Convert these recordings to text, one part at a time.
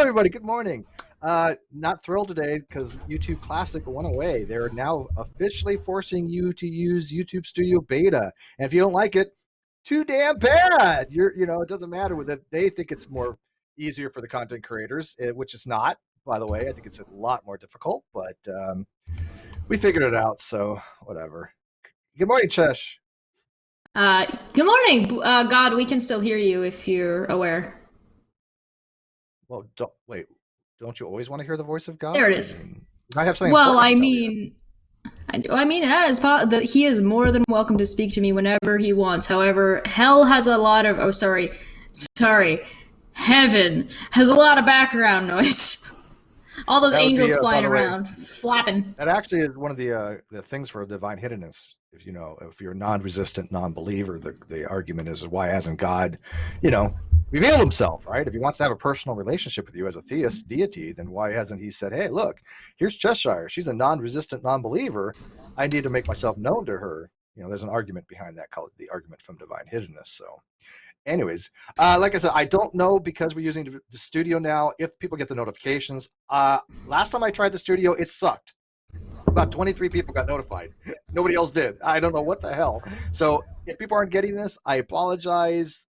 everybody. Good morning. Not thrilled today because YouTube Classic went away. They're now officially forcing you to use YouTube Studio Beta, and if you don't like it, too damn bad. It doesn't matter with it. They think it's more easier for the content creators, which it's not. By the way, I think it's a lot more difficult, but we figured it out. So whatever. Good morning, Chesh. Good morning, God. We can still hear you if you're aware. Well, don't you always want to hear the voice of God? There it is. I have something. Well, I mean, that is he is more than welcome to speak to me whenever he wants. However, hell has a lot of heaven has a lot of background noise. All those angels flying around, flapping. That actually is one of the things for divine hiddenness. If you're non-resistant, non-believer, the argument is why hasn't God, revealed himself, right? If he wants to have a personal relationship with you as a theist deity, then why hasn't he said, hey, look, here's Cheshire. She's a non-resistant non-believer. I need to make myself known to her. There's an argument behind that called the argument from divine hiddenness. So anyways, like I said, I don't know because we're using the studio now if people get the notifications. Last time I tried the studio, it sucked. About 23 people got notified. Nobody else did. I don't know what the hell. So if people aren't getting this, I apologize.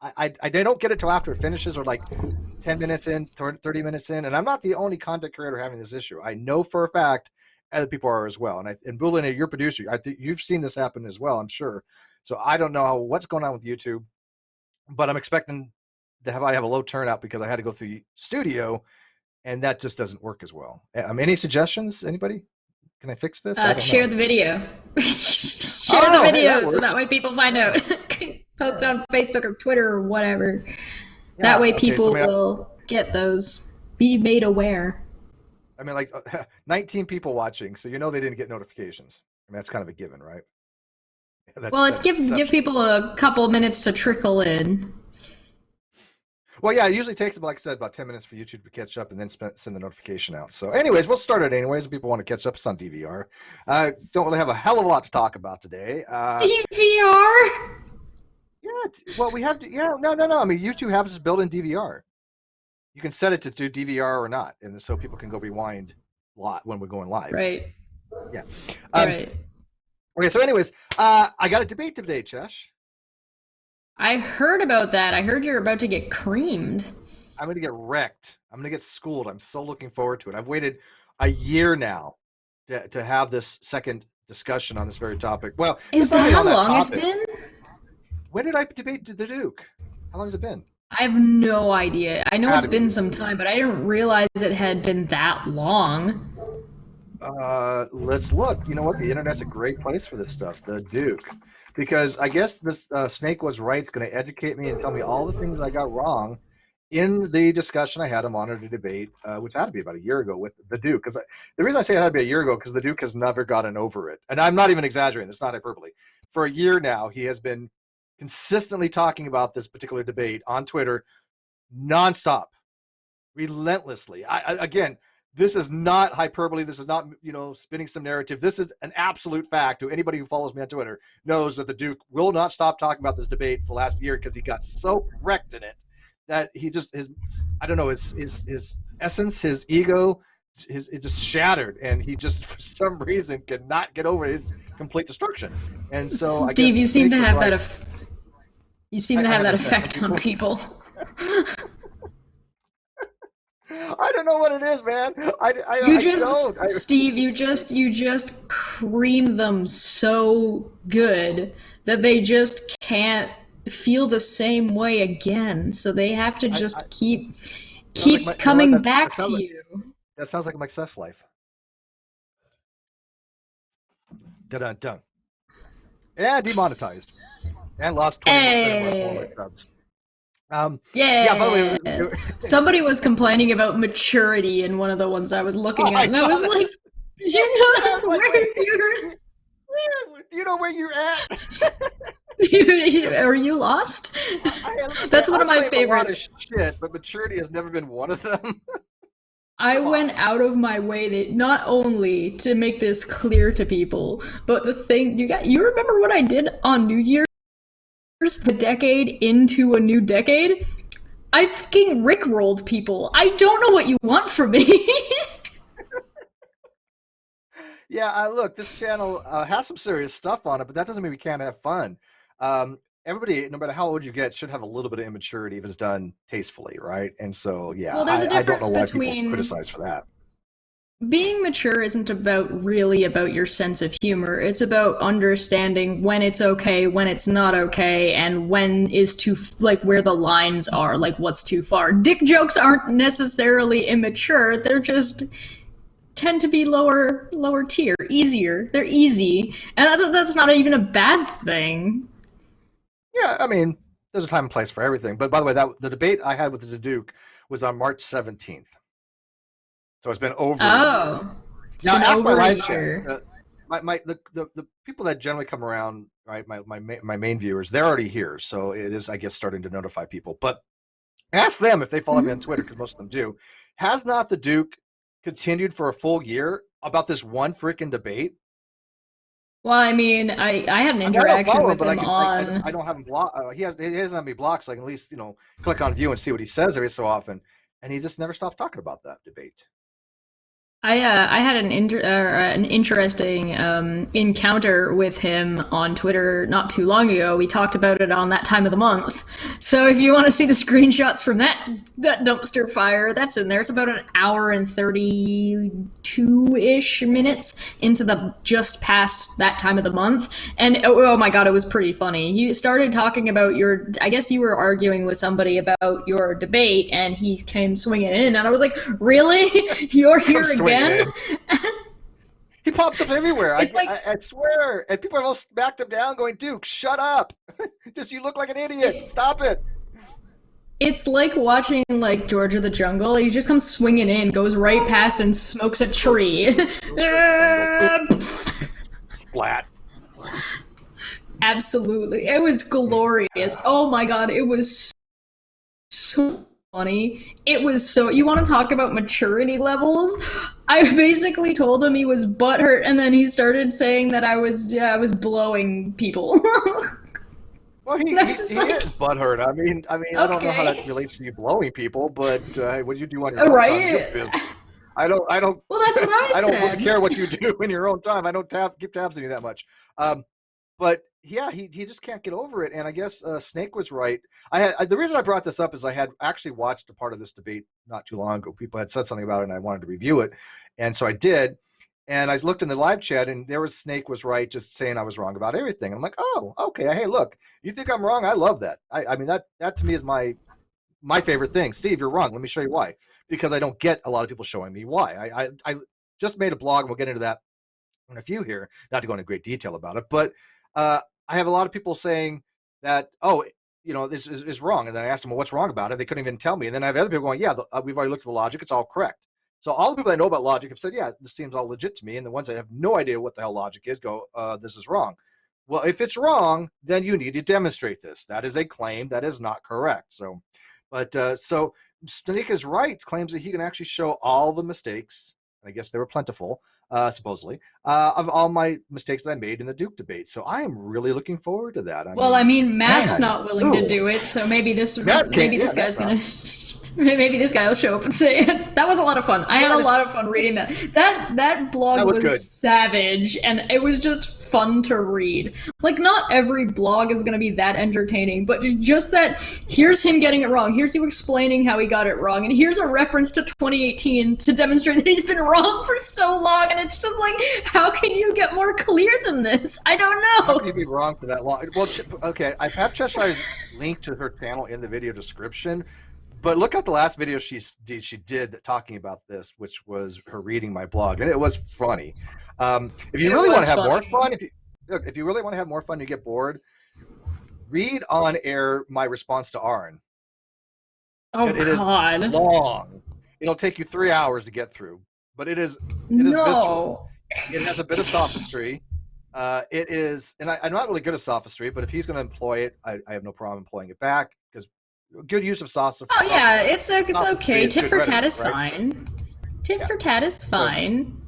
I don't get it till after it finishes, or like 10 minutes in, 30 minutes in. And I'm not the only content creator having this issue. I know for a fact other people are as well. And Bulin, your producer, I think you've seen this happen as well, I'm sure. So I don't know what's going on with YouTube, but I'm expecting to have a low turnout because I had to go through studio, and that just doesn't work as well. Any suggestions? Anybody? Can I fix this? Share the video. Share the video so that way people find out. Post on Facebook or Twitter or whatever. Yeah, that way people will get those, be made aware. I mean, like 19 people watching, so they didn't get notifications. I mean, that's kind of a given, right? Give people a couple minutes to trickle in. Well, yeah, it usually takes, like I said, about 10 minutes for YouTube to catch up and then send the notification out. So anyways, we'll start it anyways. If people want to catch up, it's on DVR. Don't really have a hell of a lot to talk about today. DVR? Yeah, well, we have to, no. I mean, YouTube has this built-in DVR. You can set it to do DVR or not, and so people can go rewind a lot when we're going live. Right. Yeah. Right. Okay, so anyways, I got a debate today, Chesh. I heard about that. I heard you're about to get creamed. I'm going to get wrecked. I'm going to get schooled. I'm so looking forward to it. I've waited a year now to have this second discussion on this very topic. Well, is that how long it's been? When did I debate the Duke? How long has it been? I have no idea. I know it's been some time, but I didn't realize it had been that long. Let's look. You know what? The internet's a great place for this stuff. The Duke. Because I guess this Snake was right. It's going to educate me and tell me all the things I got wrong in the discussion I had him on to debate, which had to be about a year ago with the Duke. Because the reason I say it had to be a year ago, because the Duke has never gotten over it. And I'm not even exaggerating. It's not hyperbole. For a year now, he has been consistently talking about this particular debate on Twitter nonstop, relentlessly. Again, this is not hyperbole. This is not, spinning some narrative. This is an absolute fact. Anybody who follows me on Twitter knows that the Duke will not stop talking about this debate for the last year because he got so wrecked in it that he just, his essence, his ego, it just shattered, and he just, for some reason, cannot get over his complete destruction. And so, Steve, you seem to have that effect on people. I don't know what it is, man. Steve, you just cream them so good that they just can't feel the same way again. So they have to just keep coming back to you. That sounds like my sex life. Dun-dun-dun. And demonetized. And lost 20% of my subs. Yeah, by the way, somebody was complaining about maturity in one of the ones I was looking at, and I was like, you know where you're at? Are you lost? That's one of my favorites. Shit, but maturity has never been one of them. I went out of my way not only to make this clear to people, but the thing you remember what I did on New Year's? A decade into a new decade? I fucking rickrolled people. I don't know what you want from me. Yeah, look, this channel has some serious stuff on it, but that doesn't mean we can't have fun. Everybody, no matter how old you get, should have a little bit of immaturity if it's done tastefully, right? And so, yeah, Well, there's a I don't know difference why people between criticize for that. being mature isn't really about your sense of humor. It's about understanding when it's okay, when it's not okay, and when is too like where the lines are, like what's too far. Dick jokes aren't necessarily immature. They're just tend to be lower tier, easier. They're easy, and that's not even a bad thing. Yeah, I mean, there's a time and place for everything. But by the way, the debate I had with the Duke was on March 17th. So it's been over a year. Oh, it's Now, been ask my over a live chat. year. The people that generally come around, right? My main viewers, they're already here, so it is, I guess, starting to notify people. But ask them if they follow me on Twitter, because most of them do. Has not the Duke continued for a full year about this one freaking debate? Well, I mean, I had an I don't interaction follow him, with but him on. I don't have him blocked. He doesn't have me blocked, so I can at least click on view and see what he says every so often. And he just never stops talking about that debate. I had an interesting encounter with him on Twitter not too long ago. We talked about it on that time of the month. So if you want to see the screenshots from that dumpster fire, that's in there. It's about an hour and 32-ish minutes into the just past that time of the month. And oh my god, it was pretty funny. He started talking about I guess you were arguing with somebody about your debate, and he came swinging in, and I was like, really? You're here again? He pops up everywhere. It's I swear. And people have all smacked him down going, Duke, shut up. Just, you look like an idiot. Stop it. It's like watching like George of the Jungle. He just comes swinging in, goes right past, and smokes a tree. Splat. Absolutely. It was glorious. Oh my god, it was so funny. It was so. You want to talk about maturity levels? I basically told him he was butthurt, and then he started saying that I was blowing people. Well, he is butthurt. I mean, okay. I don't know how that relates to you blowing people, but what do you do on your own time? I don't. Well, that's what I said. I don't really care what you do in your own time. I don't keep tabs on you that much. But yeah, he just can't get over it. And I guess Snake was right. The reason I brought this up is I had actually watched a part of this debate not too long ago. People had said something about it, and I wanted to review it, and so I did. And I looked in the live chat, and there was Snake was right, just saying I was wrong about everything. And I'm like, oh, okay. Hey, look, you think I'm wrong? I love that. I mean, that to me is my favorite thing. Steve, you're wrong. Let me show you why. Because I don't get a lot of people showing me why. I just made a blog, and we'll get into that in a few here, not to go into great detail about it. But I have a lot of people saying that, oh, this is wrong. And then I asked them, well, what's wrong about it? They couldn't even tell me. And then I have other people going, yeah, we've already looked at the logic. It's all correct. So all the people that know about logic have said, yeah, this seems all legit to me. And the ones that have no idea what the hell logic is go, this is wrong. Well, if it's wrong, then you need to demonstrate this. That is a claim that is not correct. So, so Snake is right, claims that he can actually show all the mistakes. I guess they were plentiful, supposedly, of all my mistakes that I made in the Duke debate. So I am really looking forward to that. I mean, Matt's not willing to do it, so maybe this guy's gonna. Maybe this guy will show up and say it. That was a lot of fun. I had a lot of fun reading that. That blog was savage, and it was just fun to read. Like, not every blog is going to be that entertaining, but just that, here's him getting it wrong, here's you explaining how he got it wrong, and here's a reference to 2018 to demonstrate that he's been wrong for so long, and it's just like, how can you get more clear than this? I don't know. How can you be wrong for that long? Well, okay, I have Cheshire's link to her channel in the video description. But look at the last video she did talking about this, which was her reading my blog, and it was funny. If you really want to have more fun, if you really want to have more fun, you get bored, read on air my response to Arn. Oh, it is long. It'll take you 3 hours to get through, but it is visceral. It has a bit of sophistry. It is, and I'm not really good at sophistry, but if he's going to employ it, I have no problem employing it back, because good use of sauce. Oh yeah, it's okay. Tit for tat is fine. Tit for tat is fine.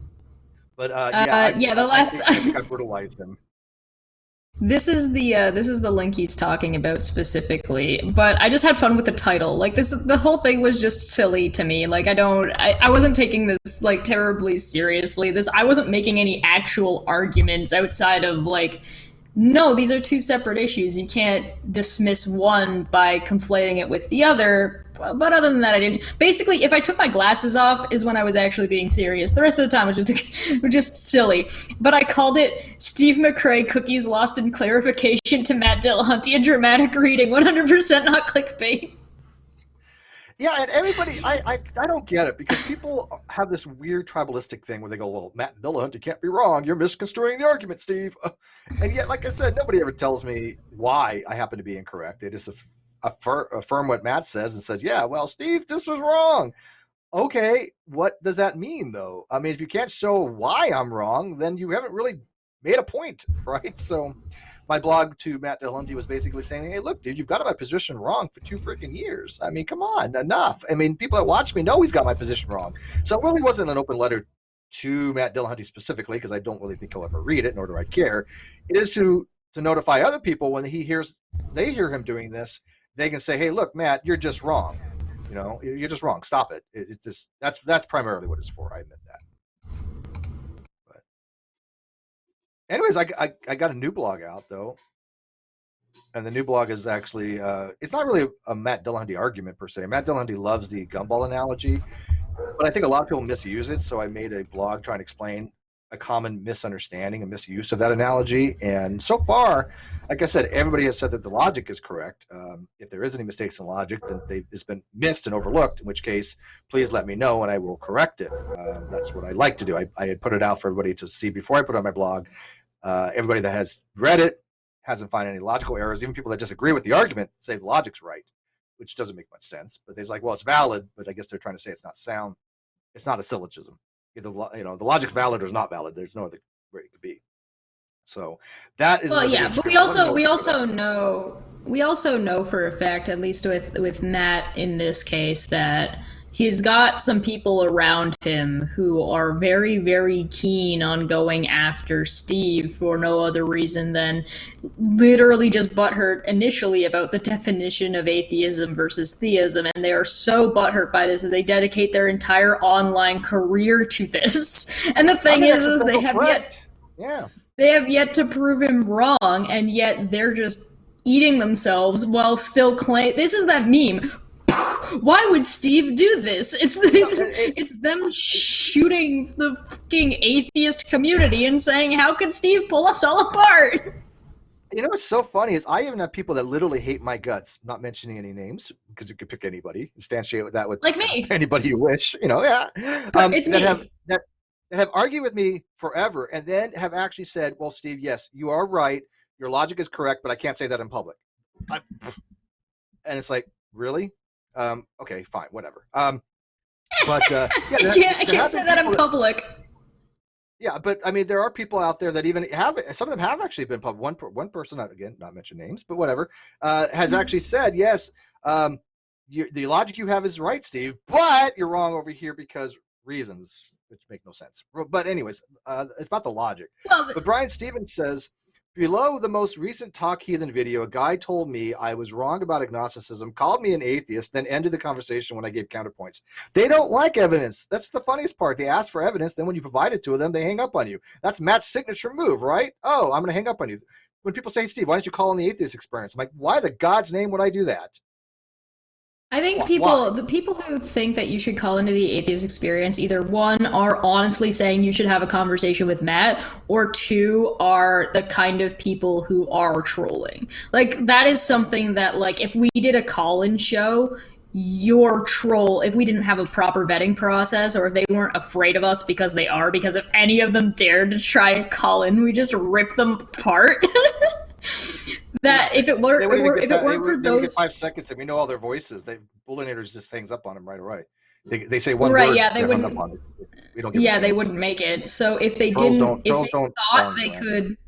But the last I brutalized him. This is the link he's talking about specifically, but I just had fun with the title. Like the whole thing was just silly to me. Like I wasn't taking this like terribly seriously. I wasn't making any actual arguments outside of like, no, these are two separate issues. You can't dismiss one by conflating it with the other. But other than that, I didn't. Basically, if I took my glasses off, is when I was actually being serious. The rest of the time was just silly. But I called it Steve McRae Cookies Lost in Clarification to Matt Dillahunty, a dramatic reading, 100% not clickbait. Yeah, and everybody, I don't get it, because people have this weird tribalistic thing where they go, well, Matt Dillahunty can't be wrong. You're misconstruing the argument, Steve. And yet, like I said, nobody ever tells me why I happen to be incorrect. They just affirm what Matt says and says, yeah, well, Steve, this was wrong. Okay, what does that mean, though? I mean, if you can't show why I'm wrong, then you haven't really made a point, right? So my blog to Matt Dillahunty was basically saying, hey, look, dude, you've got my position wrong for 2 freaking years. I mean, come on, enough. I mean, people that watch me know he's got my position wrong. So it really wasn't an open letter to Matt Dillahunty specifically, because I don't really think he'll ever read it, nor do I care. It is to notify other people when they hear him doing this, they can say, hey, look, Matt, you're just wrong. You know, you're just wrong. Stop it. It just that's primarily what it's for. I admit that. But anyways, I got a new blog out though, and the new blog is actually it's not really a Matt Dillahunty argument per se. Matt Dillahunty loves the gumball analogy, but I think a lot of people misuse it. So I made a blog trying to explain a common misunderstanding and misuse of that analogy. And so far, like I said, everybody has said that the logic is correct. If there is any mistakes in logic, then it's been missed and overlooked, in which case, please let me know and I will correct it. That's what I like to do. I had put it out for everybody to see before I put it on my blog. Everybody that has read it hasn't found any logical errors. Even people that disagree with the argument say the logic's right, which doesn't make much sense. But they're like, well, it's valid, but I guess they're trying to say it's not sound. It's not a syllogism. Either, the logic's valid or is not valid. There's no other way it could be. So that is. Well, yeah, but we also know for a fact, at least with Matt in this case, that he's got some people around him who are very, very keen on going after Steve for no other reason than literally just butthurt initially about the definition of atheism versus theism. And they are so butthurt by this that they dedicate their entire online career to this. And the thing is they have yet to prove him wrong, and yet they're just eating themselves while still claim. This is that meme. Why would Steve do this? It's them shooting the fucking atheist community and saying, how could Steve pull us all apart? You know what's so funny is I even have people that literally hate my guts, not mentioning any names, because you could pick anybody, instantiate with that with like me. Anybody you wish, yeah. It's me. That have argued with me forever and then have actually said, well, Steve, yes, you are right. Your logic is correct, but I can't say that in public. And it's like, really? Okay, fine, whatever. But yeah, I can't say that in public. Yeah, but I mean, there are people out there that even have it. Some of them have actually been public. One person, again, not mention names, but whatever, has actually said, yes, the logic you have is right, Steve, but you're wrong over here because reasons which make no sense. But anyways, it's about the logic. But Brian Stevens says, below the most recent Talk Heathen video, a guy told me I was wrong about agnosticism, called me an atheist, then ended the conversation when I gave counterpoints. They don't like evidence. That's the funniest part. They ask for evidence, then when you provide it to them, they hang up on you. That's Matt's signature move, right? Oh, I'm going to hang up on you. When people say, Steve, why don't you call in the atheist experience? I'm like, why the God's name would I do that? I think the people who think that you should call into the atheist experience, either one, are honestly saying you should have a conversation with Matt, or two, are the kind of people who are trolling. Like, that is something that, like, if we did a call-in show, your troll, if we didn't have a proper vetting process, or if they weren't afraid of us because if any of them dared to try and call in, we just rip them apart. That if it weren't for those 5 seconds and we know all their voices, Bullinators just hangs up on them right away. They say one right, word, yeah, they wouldn't. We don't give yeah, they wouldn't make it. So if they didn't, if they thought they could,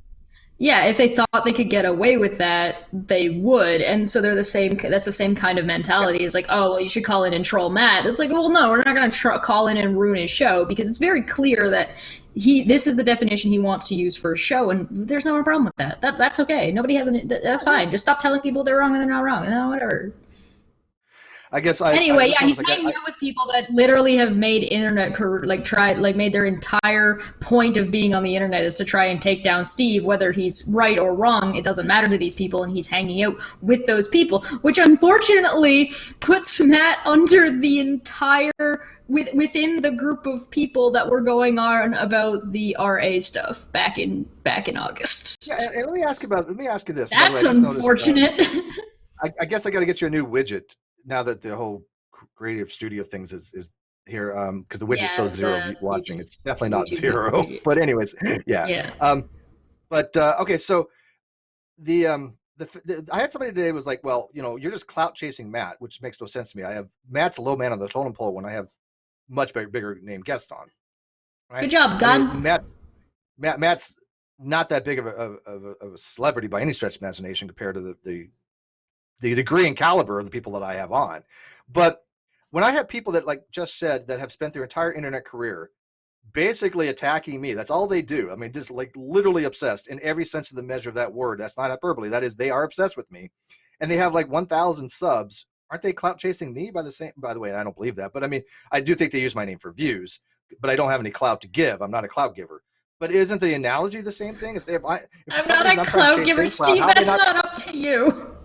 Yeah, if they thought they could get away with that, they would. And so they're the same. That's the same kind of Yeah, mentality. It's like, oh, well, you should call in and troll Matt. It's like, well, no, we're not going to call in and ruin his show because it's very clear that this is the definition he wants to use for a show, and there's no problem with that. That's okay. Nobody has that's fine. Just stop telling people they're wrong when they're not wrong. No, whatever. I guess I Anyway, just yeah, was he's like, hanging out with people that literally have made internet career, made their entire point of being on the internet is to try and take down Steve, whether he's right or wrong. It doesn't matter to these people, and he's hanging out with those people, which unfortunately puts Matt under the entire within the group of people that were going on about the RA stuff back in August. yeah, and let me ask you this. That's By the way, I just noticed, unfortunate. I guess I got to get you a new widget now that the whole creative studio things is here, because the widget's so Yeah, zero the watching. YouTube, It's definitely not YouTube zero. video. But anyways, yeah. Yeah. But okay, so I had somebody today who was like, well, you're just clout chasing Matt, which makes no sense to me. I have Matt's a low man on the totem pole when I have much bigger name guests on. Right? Good job, God. I mean, Matt's not that big of a celebrity by any stretch of imagination compared to the degree and caliber of the people that I have on. But when I have people that, like just said, that have spent their entire internet career basically attacking me, that's all they do. I mean, just like literally obsessed in every sense of the measure of that word. That's not hyperbole. That is, they are obsessed with me, and they have like 1,000 subs. Aren't they clout chasing me by the way? I don't believe that, but I mean, I do think they use my name for views, but I don't have any clout to give. I'm not a clout giver. But isn't the analogy the same thing? I'm not a clout giver, Steve. That's not up to you.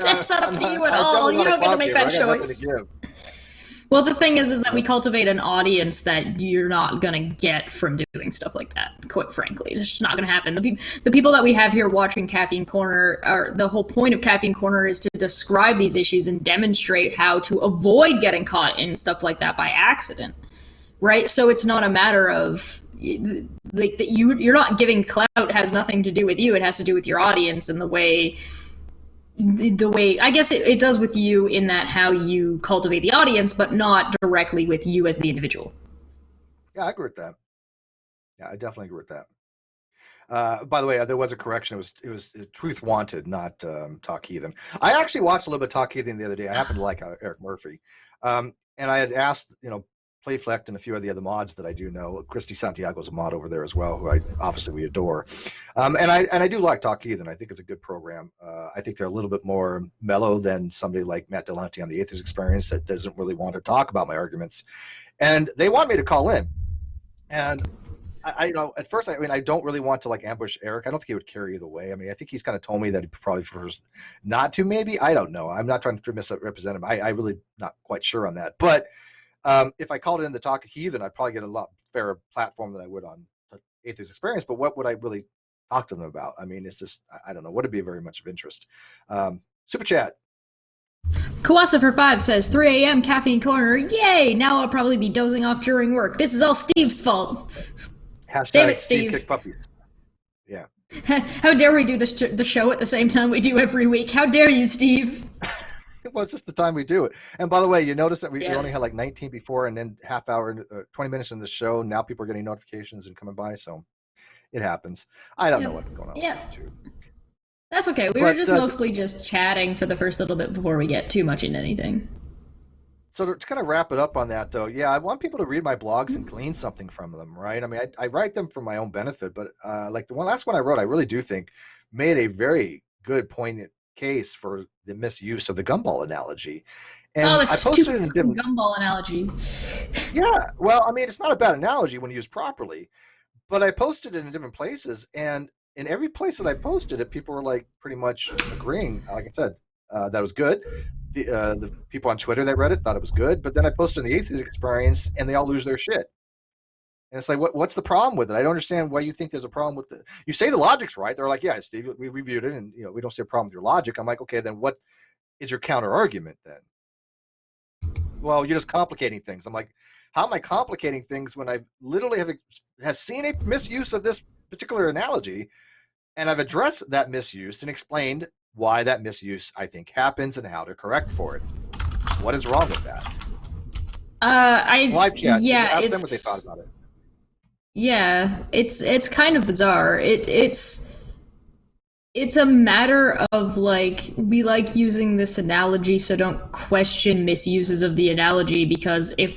That's not up to you at all. You don't get to make that choice. Well, the thing is that we cultivate an audience that you're not gonna get from doing stuff like that. Quite frankly, it's just not gonna happen. The people that we have here watching Caffeine Corner, the whole point of Caffeine Corner is to describe these issues and demonstrate how to avoid getting caught in stuff like that by accident, right? So it's not a matter of like that you're not giving clout has nothing to do with you. It has to do with your audience and the way I guess it does with you in that how you cultivate the audience, but not directly with you as the individual. Yeah, I agree with that. Yeah, I definitely agree with that. By the way, there was a correction. It was Truth Wanted, not Talk Heathen. I actually watched a little bit of Talk Heathen the other day. I happen to like Eric Murphy, and I had asked, Playflect and a few of the other mods that I do know. Christy Santiago's a mod over there as well, who we adore. And I do like Talk Heathen. I think it's a good program. I think they're a little bit more mellow than somebody like Matt Delante on the Atheist Experience that doesn't really want to talk about my arguments. And they want me to call in. And I at first, I don't really want to like ambush Eric. I don't think he would care either way. I mean, I think he's kind of told me that he probably prefers not to, maybe. I don't know. I'm not trying to misrepresent him. I really not quite sure on that. But if I called it in the Talk of Heathen, I'd probably get a lot fairer platform than I would on Atheist Experience. But what would I really talk to them about? I mean, it's just, I don't know. Would it be very much of interest? Super chat. Kawasa for 5 says 3 a.m. Caffeine Corner. Yay! Now I'll probably be dozing off during work. This is all Steve's fault. Hashtag Damn it, Steve. Kick puppies. Yeah. How dare we do the show at the same time we do every week? How dare you, Steve? Well, it's just the time we do it. And by the way, you notice that we only had like 19 before, and then half hour, 20 minutes in the show. Now people are getting notifications and coming by, so it happens. I don't know what's going on. Yeah, that's okay. We were just mostly just chatting for the first little bit before we get too much into anything. So to kind of wrap it up on that, though, yeah, I want people to read my blogs and glean something from them, right? I mean, I write them for my own benefit, but like the last one I wrote, I really do think made a very good, poignant case for the misuse of the gumball analogy. And the I posted stupid gumball analogy. Yeah, well, I mean, it's not a bad analogy when used properly, but I posted it in different places, and in every place that I posted it, people were like pretty much agreeing. Like I said, that was good. The people on Twitter that read it thought it was good, but then I posted in the Atheist Experience, and they all lose their shit. And it's like, what's the problem with it? I don't understand why you think there's a problem with it. You say the logic's right. They're like, yeah, Steve, we reviewed it, and we don't see a problem with your logic. I'm like, okay, then what is your counter argument then? Well, you're just complicating things. I'm like, how am I complicating things when I literally have seen a misuse of this particular analogy, and I've addressed that misuse and explained why that misuse I think happens and how to correct for it. What is wrong with that? Live chat. Yeah, ask them what they thought about it. Yeah, it's kind of bizarre. It's It's a matter of like we like using this analogy, so don't question misuses of the analogy because if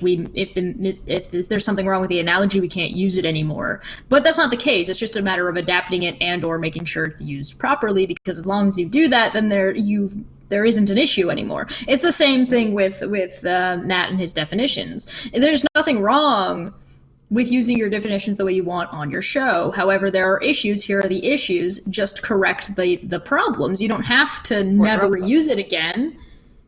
there's something wrong with the analogy, we can't use it anymore. But that's not the case. It's just a matter of adapting it and or making sure it's used properly. Because as long as you do that, then there isn't an issue anymore. It's the same thing with Matt and his definitions. There's nothing wrong with using your definitions the way you want on your show. However, there are issues. Here are the issues. Just correct the problems. You don't have to never reuse it again.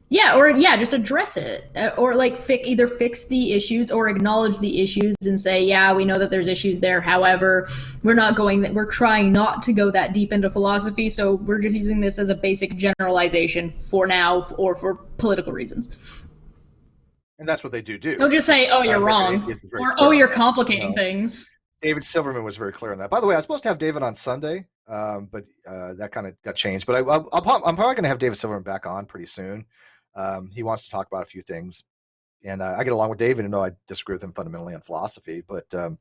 Yeah, or just address it, or like either fix the issues or acknowledge the issues and say, yeah, we know that there's issues there. However, we're trying not to go that deep into philosophy, so we're just using this as a basic generalization for now or for political reasons. And that's what they do. Don't just say, oh, you're wrong, or oh, you're complicating things. David Silverman was very clear on that. By the way, I was supposed to have David on Sunday, but that kind of got changed. But I'm probably going to have David Silverman back on pretty soon. He wants to talk about a few things. And I get along with David, and know I disagree with him fundamentally on philosophy. But a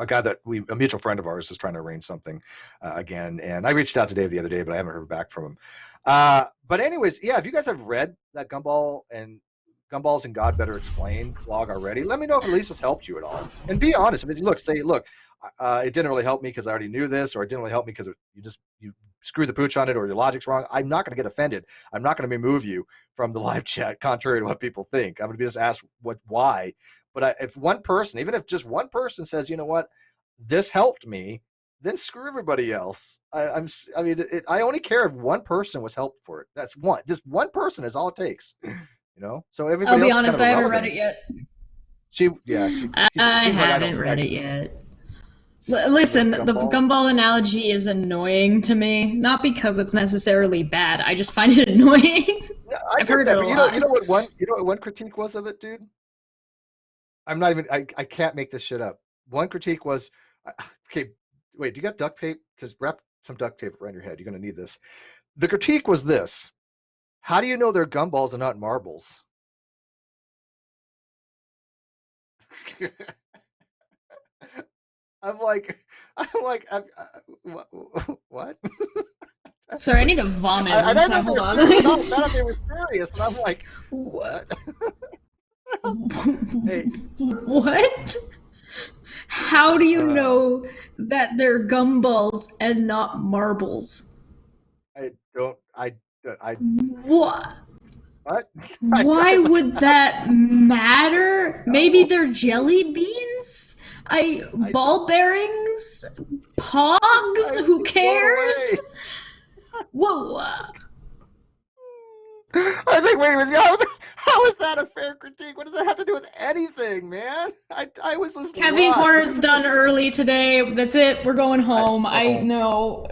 guy a mutual friend of ours is trying to arrange something again. And I reached out to Dave the other day, but I haven't heard back from him. But anyways, yeah, if you guys have read that Gumballs and God Better Explained blog already, let me know if at least it's helped you at all. And be honest. I mean, look, it didn't really help me because I already knew this, or it didn't really help me because you screw the pooch on it, or your logic's wrong. I'm not going to get offended. I'm not going to remove you from the live chat, contrary to what people think. I'm going to be just asked why. But if one person, even if just one person says, you know what, this helped me, then screw everybody else. I only care if one person was helped for it. That's one. Just one person is all it takes. So everybody. I'll be honest, I haven't read it yet. I haven't read it yet. Listen, the gumball analogy is annoying to me, not because it's necessarily bad. I just find it annoying. I've heard it a lot. You know what one critique was of it, dude? I can't make this shit up. One critique was, okay, wait, do you got duct tape? Because wrap some duct tape around your head. You're going to need this. The critique was this. How do you know they're gumballs and not marbles? I'm like, what? Sorry, I need to vomit. I don't know. Hold on. Not if they were serious, and I'm like, what? Hey. What? How do you know that they're gumballs and not marbles? What? What? Why would that matter? Maybe they're jelly beans? Ball bearings? Pogs? Who cares? Whoa. I think, wait a minute, how is that a fair critique? What does that have to do with anything, man? I was just Caffeine Corner's done early today. That's it. We're going home. No,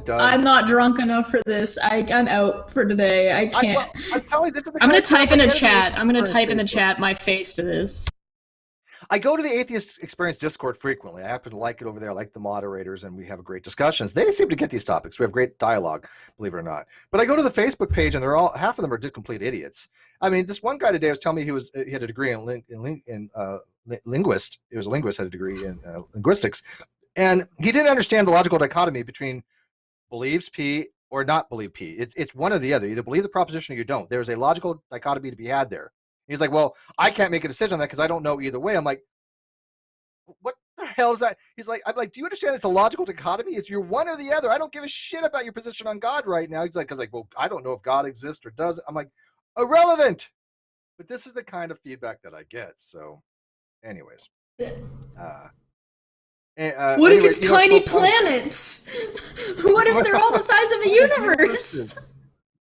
I'm not drunk enough for this. I'm out for today. I can't. I'm going to type in a chat. I'm going to type in the chat my face to this. I go to the Atheist Experience Discord frequently. I happen to like it over there. I like the moderators, and we have great discussions. They seem to get these topics. We have great dialogue, believe it or not. But I go to the Facebook page, and half of them are just complete idiots. I mean, this one guy today was telling me he had a degree in linguist. He was a linguist, had a degree in linguistics, and he didn't understand the logical dichotomy between believes P or not believe P. It's one or the other. You either believe the proposition or you don't. There's a logical dichotomy to be had there. He's like, well, I can't make a decision on that because I don't know either way. I'm like, what the hell is that? I'm like, do you understand it's a logical dichotomy? It's you're one or the other. I don't give a shit about your position on God right now. He's like, well, I don't know if God exists or doesn't. I'm like, irrelevant. But this is the kind of feedback that I get. So, anyways. What if it's tiny planets? What if they're all the size of a universe?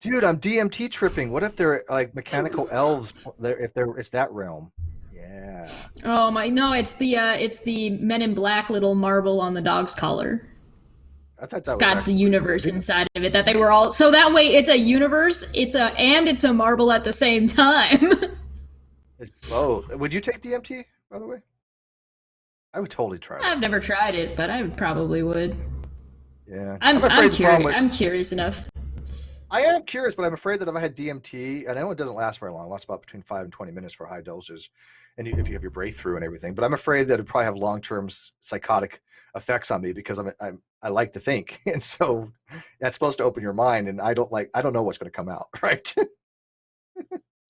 Dude, I'm DMT tripping. What if they're like mechanical elves? It's that realm. Yeah. Oh my! No, it's the Men in Black little marble on the dog's collar. It's got the universe inside of it. That they were all so that way. It's a universe. It's a marble at the same time. It's both. Would you take DMT, by the way? I would totally try it. I've never tried it, but I probably would. Yeah. I'm curious enough. I am curious, but I'm afraid that if I had DMT, and I know it doesn't last very long, it lasts about between 5 and 20 minutes for high doses, and if you have your breakthrough and everything, but I'm afraid that it'd probably have long-term psychotic effects on me because I like to think, and so that's supposed to open your mind. And I don't know what's going to come out, right?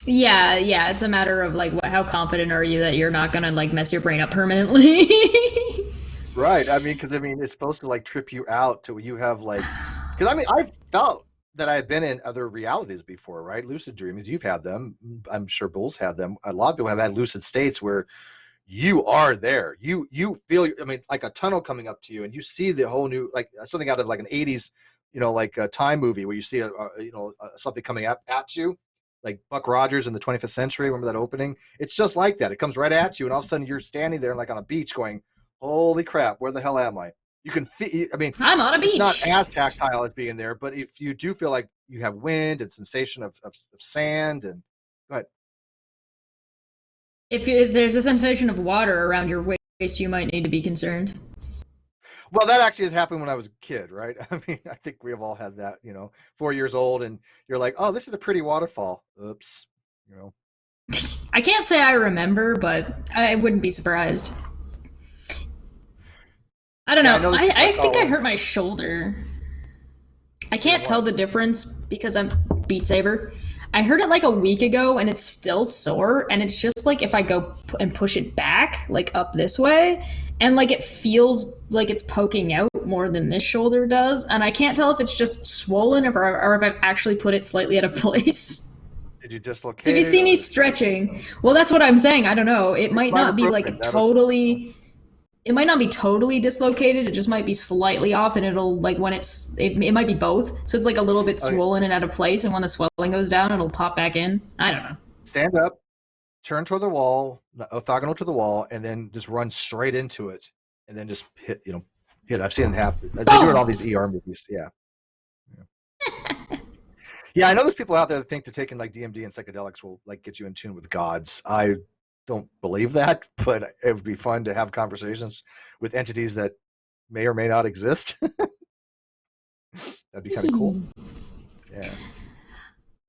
Yeah, yeah. It's a matter of like how confident are you that you're not gonna like mess your brain up permanently. Right. I mean, because it's supposed to like trip you out to you have like, because I mean, I've felt that I've been in other realities before, right? Lucid dreams, you've had them. I'm sure Bulls had them. A lot of people have had lucid states where you are there. You feel, I mean, like a tunnel coming up to you, and you see the whole new, like something out of like an '80s, like a time movie where you see something coming at you, like Buck Rogers in the 25th century. Remember that opening? It's just like that. It comes right at you, and all of a sudden you're standing there like on a beach, going, "Holy crap, where the hell am I?" You can feel. I mean, I'm on a it's not beach. as tactile as being there, but if you do feel like you have wind and sensation of sand, and go ahead. If there's a sensation of water around your waist, you might need to be concerned. Well, that actually has happened when I was a kid, right? I mean, I think we have all had that, 4 years old, and you're like, "Oh, this is a pretty waterfall." Oops, you know. I can't say I remember, but I wouldn't be surprised. I don't Yeah, know. I know this I like, think I oh, hurt my shoulder. I doing can't tell what? the difference because I'm Beat Saber. I heard it like a week ago and it's still sore. And it's just like if I go and push it back, like up this way, and like it feels like it's poking out more than this shoulder does. And I can't tell if it's just swollen or if I've actually put it slightly out of place. Did you So if dislocate you it see me or stretching, well, that's what I'm saying. I don't know. It might not be ibuprofen? like totally. It might not be totally dislocated. It just might be slightly off, and it'll like when it might be both. So it's like a little bit Okay, swollen and out of place, and when the swelling goes down, it'll pop back in. I don't know. stand up, turn toward the wall, orthogonal to the wall, and then just run straight into it, and then just hit. I've seen it happen. They do it in all Boom! these ER movies. Yeah. Yeah, I know there's people out there that think that taking like DMD and psychedelics will like get you in tune with gods. I don't believe that, but it would be fun to have conversations with entities that may or may not exist. That'd be kind of cool. Yeah.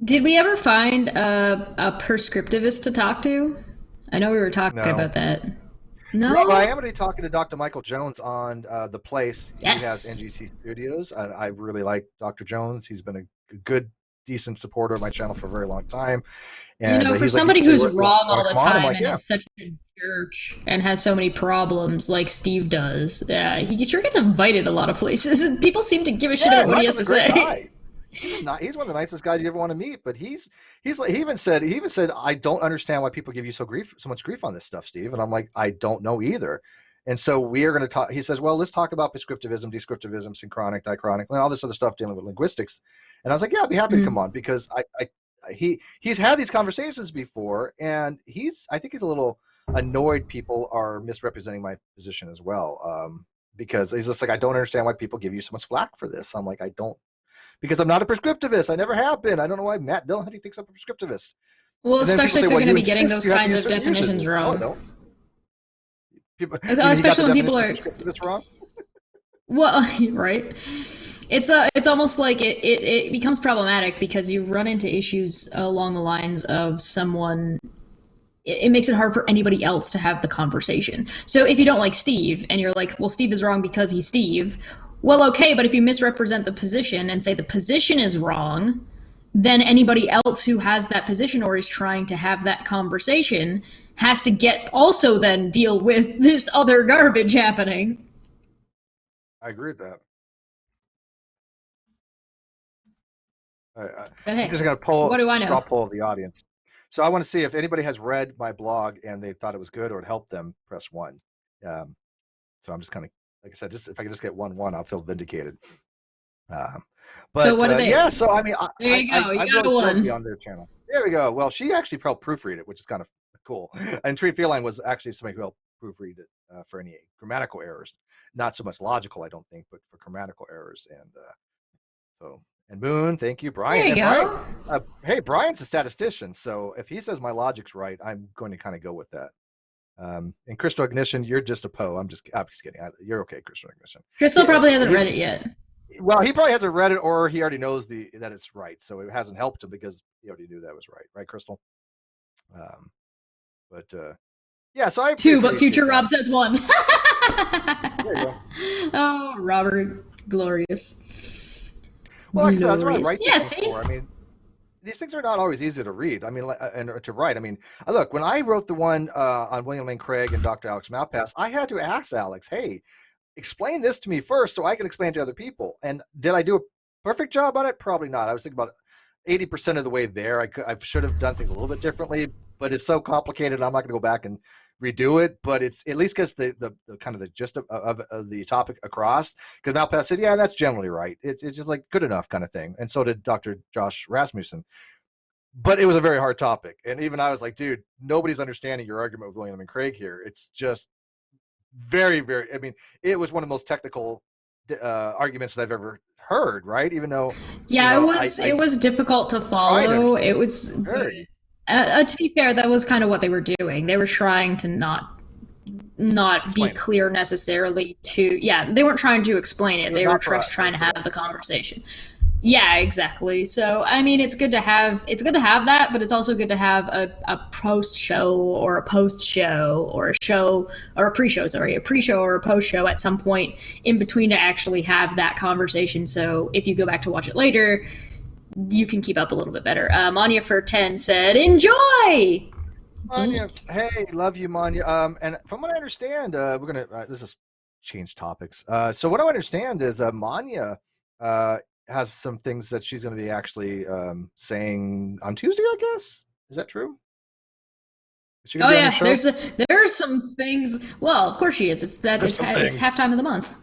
Did we ever find a prescriptivist to talk to? I know we were talking No. about that. No, No. but I am going to be talking to Dr. Michael Jones on The Place. Yes. He has NGC Studios. I really like Dr. Jones. He's been a good, decent supporter of my channel for a very long time. And For he's like, somebody who's wrong all the come on? I'm time like, and yeah. is such a jerk and has so many problems like Steve does, he sure gets invited a lot of places. And people seem to give a shit about what he has to say. Guy. He's one of the nicest guys you ever want to meet. But he's like, he even said, I don't understand why people give you so much grief on this stuff, Steve. And I'm like, I don't know either. And so we are going to talk. He says, well, let's talk about prescriptivism, descriptivism, synchronic, diachronic, and all this other stuff dealing with linguistics. And I was like, yeah, I'd be happy to come on, because he's had these conversations before, and I think he's a little annoyed people are misrepresenting my position as well. Because he's just like, I don't understand why people give you so much flack for this. I'm like, I don't, because I'm not a prescriptivist. I never have been. I don't know why Matt Dillahunty thinks I'm a prescriptivist. Well, And then people especially say, if they're well, going to you be getting insist those you have to kinds use of certain uses. definitions No, I wrong. don't. You got Especially the when people are definition of prescriptivist wrong? well, right. It's almost like it becomes problematic because you run into issues along the lines of someone. It makes it hard for anybody else to have the conversation. So if you don't like Steve and you're like, well, Steve is wrong because he's Steve, well, okay, but if you misrepresent the position and say the position is wrong, then anybody else who has that position or is trying to have that conversation has to also then deal with this other garbage happening. I agree with that. But hey, I'm just going to pull what do I know? straw poll of the audience. So I want to see if anybody has read my blog and they thought it was good or it helped them. Press 1. So I'm just kind of, like I said, just if I can just get 1, I'll feel vindicated. But so what do they? yeah, so I mean, there you go. I got really one be on their channel. There we go. Well, she actually helped proofread it, which is kind of cool. And Tree Feline was actually somebody who helped proofread it for any grammatical errors, not so much logical, I don't think, but for grammatical errors. And and Moon, thank you, Brian. There you go. Brian, hey, Brian's a statistician, so if he says my logic's right, I'm going to kind of go with that. And Crystal Ignition, you're just a Poe. I'm just kidding. You're okay, Crystal Ignition. Crystal probably hasn't read it yet. Well, he probably hasn't read it, or he already knows that it's right, so it hasn't helped him because he already knew that was right, Crystal? Yeah, so 2, but future Rob says 1. There you go. Oh, Robert. Glorious. Well, like I said, that's what I Glorious. write Yeah, these things see? for. I mean, these things are not always easy to read. I mean, and to write. I mean, look, when I wrote the one on William Lane Craig and Dr. Alex Malpass, I had to ask Alex, hey, explain this to me first so I can explain it to other people. And did I do a perfect job on it? Probably not. I was thinking about 80% of the way there. I should have done things a little bit differently, but it's so complicated. I'm not going to go back and redo it, but it's at least gets the kind of the gist of the topic across. Because Malpass said, yeah, that's generally right. It's just like good enough kind of thing. And so did Dr. Josh Rasmussen. But it was a very hard topic. And even I was like, dude, nobody's understanding your argument with William and Craig here. It's just very, very, I mean, it was one of the most technical arguments that I've ever heard, right? Even though, Yeah, it was difficult to follow. It was to be fair, that was kind of what they were doing. They were trying to not be clear necessarily to, yeah, they weren't trying to explain it. They were just trying to have the conversation. Yeah, exactly. So, I mean, it's good to have that, but it's also good to have a post show or a post show or a show or a pre-show, sorry, a pre-show or a post show at some point in between to actually have that conversation. So if you go back to watch it later, you can keep up a little bit better. Manya for 10 said, enjoy! Manya, hey, love you, Manya. And from what I understand, we're going to, this is change topics. So what I understand is Manya, has some things that she's going to be actually saying on Tuesday, I guess. Is that true? Is oh yeah, there's some things. Well, of course she is. It's halftime of the month.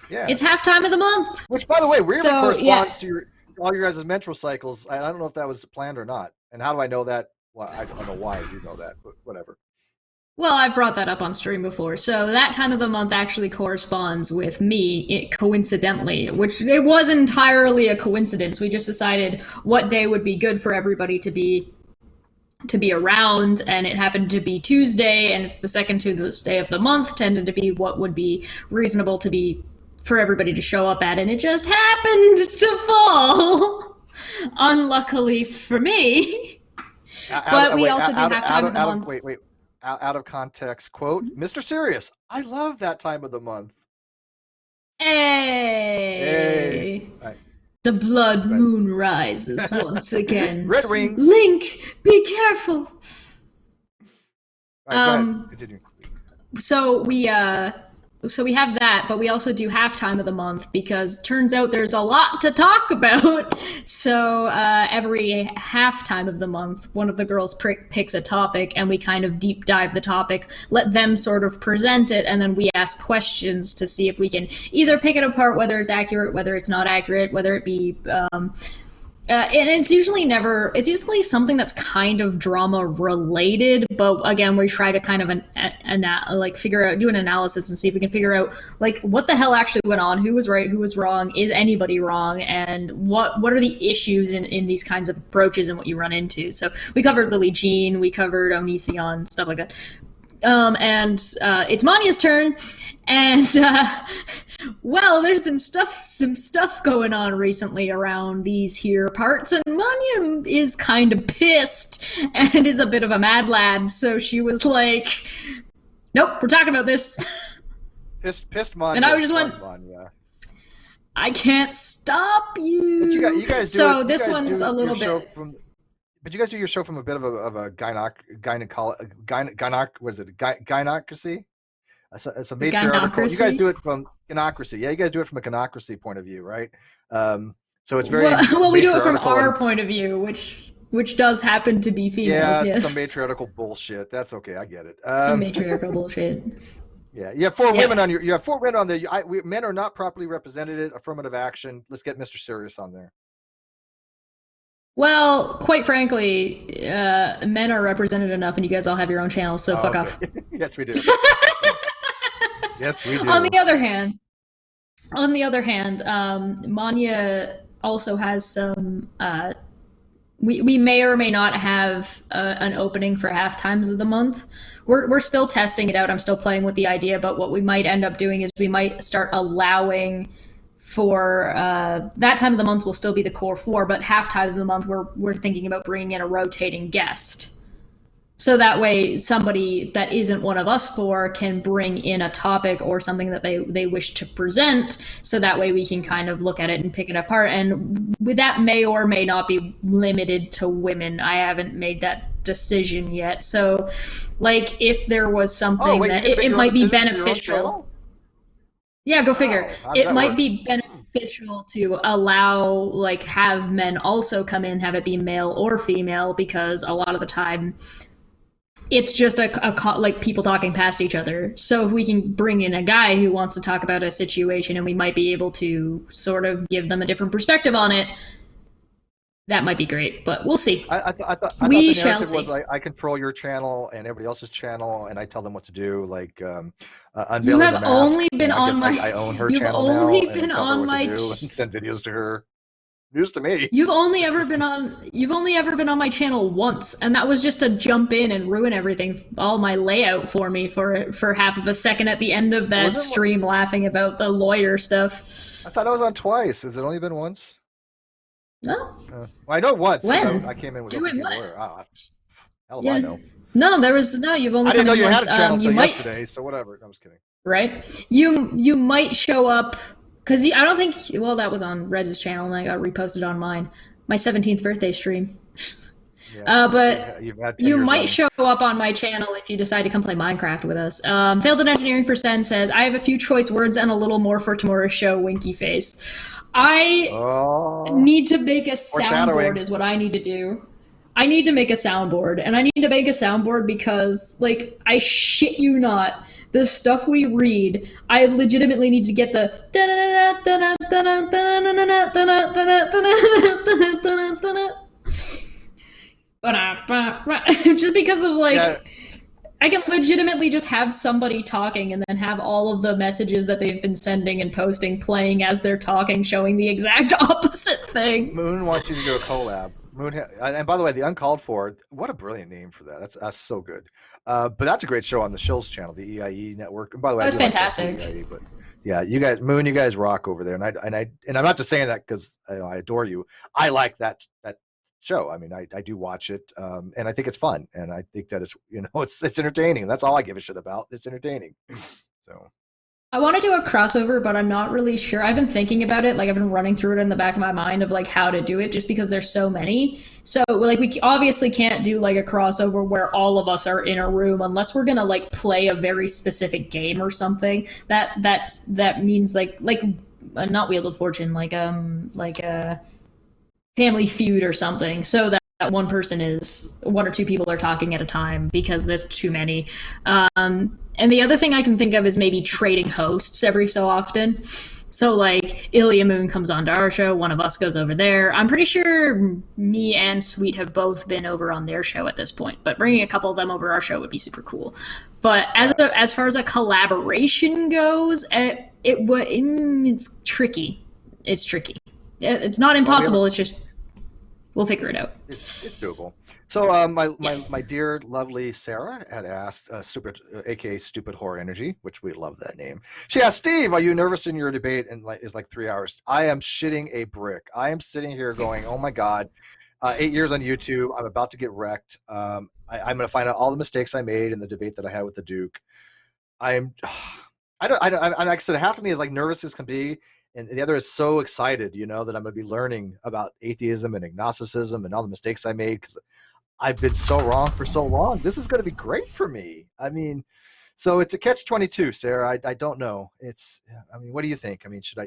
Yeah, it's halftime of the month. Which, by the way, really corresponds to all your guys' menstrual cycles. I don't know if that was planned or not. And how do I know that? Well, I don't know why you know that, but whatever. Well, I've brought that up on stream before. So that time of the month actually corresponds with me, coincidentally, which it was entirely a coincidence. We just decided what day would be good for everybody to be around, and it happened to be Tuesday, and it's the second Tuesday of the month, tended to be what would be reasonable to be for everybody to show up at, and it just happened to fall, unluckily for me. But we also do have time of the month. Wait. Out of context quote, Mr. Serious, I love that time of the month. Hey. Right. The blood moon rises once again. Red wings. Link, be careful. Right, go ahead. Continue. So we have that, but we also do halftime of the month because turns out there's a lot to talk about. So every halftime of the month, one of the girls picks a topic and we kind of deep dive the topic, let them sort of present it, and then we ask questions to see if we can either pick it apart, whether it's accurate, whether it's not accurate, whether it be... and it's usually something that's kind of drama related, but again, we try to kind of do an analysis and see if we can figure out like what the hell actually went on, who was right, who was wrong, is anybody wrong, and what are the issues in these kinds of approaches and what you run into. So we covered Lily Jean, we covered Onision, stuff like that. And it's Manya's turn, and well, there's been some stuff going on recently around these here parts, and Manya is kind of pissed and is a bit of a mad lad, so she was like, nope, we're talking about this. Pissed Manya. And I just went, I can't stop you. But you guys do so this one's a little bit... But you guys do your show from a bit of a gynocracy? It's a matriarchal. You guys do it from gynocracy. Yeah, you guys do it from a gynocracy point of view, right? So it's very well, we do it from our point of view, which does happen to be females. Yeah, yes. Some matriarchal bullshit. That's okay. I get it. Some matriarchal bullshit. Yeah, you have four women on you have 4 women on there. Men are not properly represented. Affirmative action. Let's get Mr. Serious on there. Well, quite frankly, men are represented enough, and you guys all have your own channels, so fuck off. Yes, we do. Yes, we do. On the other hand, Manya also has some. We may or may not have an opening for half times of the month. We're still testing it out. I'm still playing with the idea, but what we might end up doing is we might start allowing for that time of the month will still be the core 4, but half time of the month we're thinking about bringing in a rotating guest. So that way, somebody that isn't one of us four can bring in a topic or something that they wish to present. So that way, we can kind of look at it and pick it apart. And that may or may not be limited to women. I haven't made that decision yet. So, like, if there was something that it might be beneficial. Yeah, go figure. It might be beneficial to allow, like, have men also come in, have it be male or female, because a lot of the time it's just like people talking past each other. So if we can bring in a guy who wants to talk about a situation and we might be able to sort of give them a different perspective on it, that might be great. But we'll see. I thought the narrative was like, I control your channel and everybody else's channel, and I tell them what to do. Like unveiling the mask. Only been on my. I own her channel now. You've only been on my. And send videos to her. News to me. You've only ever been on my channel once, and that was just to jump in and ruin everything, all my layout for me for half of a second at the end of that stream, laughing about the lawyer stuff. I thought I was on twice. Has it only been once? No. Well, I know once. When? I came in with a lawyer. Oh, hell if I know. No, there was no. You've only. I didn't know you had a channel until yesterday, so whatever. I was kidding. Right. You might show up. Because I don't think, well, that was on Red's channel and I got reposted on mine. My 17th birthday stream. Yeah, but you might show up on my channel if you decide to come play Minecraft with us. Failed in Engineering Percent says, I have a few choice words and a little more for tomorrow's show, winky face. I need to make a soundboard is what I need to do. I need to make a soundboard. And I need to make a soundboard because, like, I shit you not, the stuff we read, I legitimately need to get the just because of like I can legitimately just have somebody talking and then have all of the messages that they've been sending and posting playing as they're talking, showing the exact opposite thing. Moon wants you to do a collab. And by the way, the Uncalled For, what a brilliant name for that. That's so good. But that's a great show on the Shills channel, the EIE network. And by the way, that was fantastic. Like EIE, but yeah, you guys, Moon, you guys rock over there. And I'm not just saying that because I adore you. I like that show. I mean, I do watch it, and I think it's fun, and I think that it's entertaining. That's all I give a shit about. It's entertaining. So. I want to do a crossover, but I'm not really sure. I've been thinking about it. Like, I've been running through it in the back of my mind of like how to do it, just because there's so many. So like, we obviously can't do like a crossover where all of us are in a room unless we're gonna like play a very specific game or something. That means like not Wheel of Fortune, like a Family Feud or something. So that one or two people are talking at a time because there's too many. And the other thing I can think of is maybe trading hosts every so often. So like Ilya Moon comes onto our show, one of us goes over there. I'm pretty sure me and Sweet have both been over on their show at this point, but bringing a couple of them over our show would be super cool. But as far as a collaboration goes, it's tricky. It's tricky. It's not impossible. It's just we'll figure it out. It's doable. So my dear lovely Sarah had asked aka Stupid Horror Energy, which we love that name. She asked, Steve, are you nervous in your debate? And is like 3 hours. I am shitting a brick. I am sitting here going, oh my God, 8 years on YouTube. I'm about to get wrecked. I'm going to find out all the mistakes I made in the debate that I had with the Duke. I like I said, half of me is like nervous as can be. And the other is so excited, that I'm going to be learning about atheism and agnosticism and all the mistakes I made because I've been so wrong for so long. This is going to be great for me. I mean, so it's a catch-22, Sarah. I don't know. What do you think? I mean, should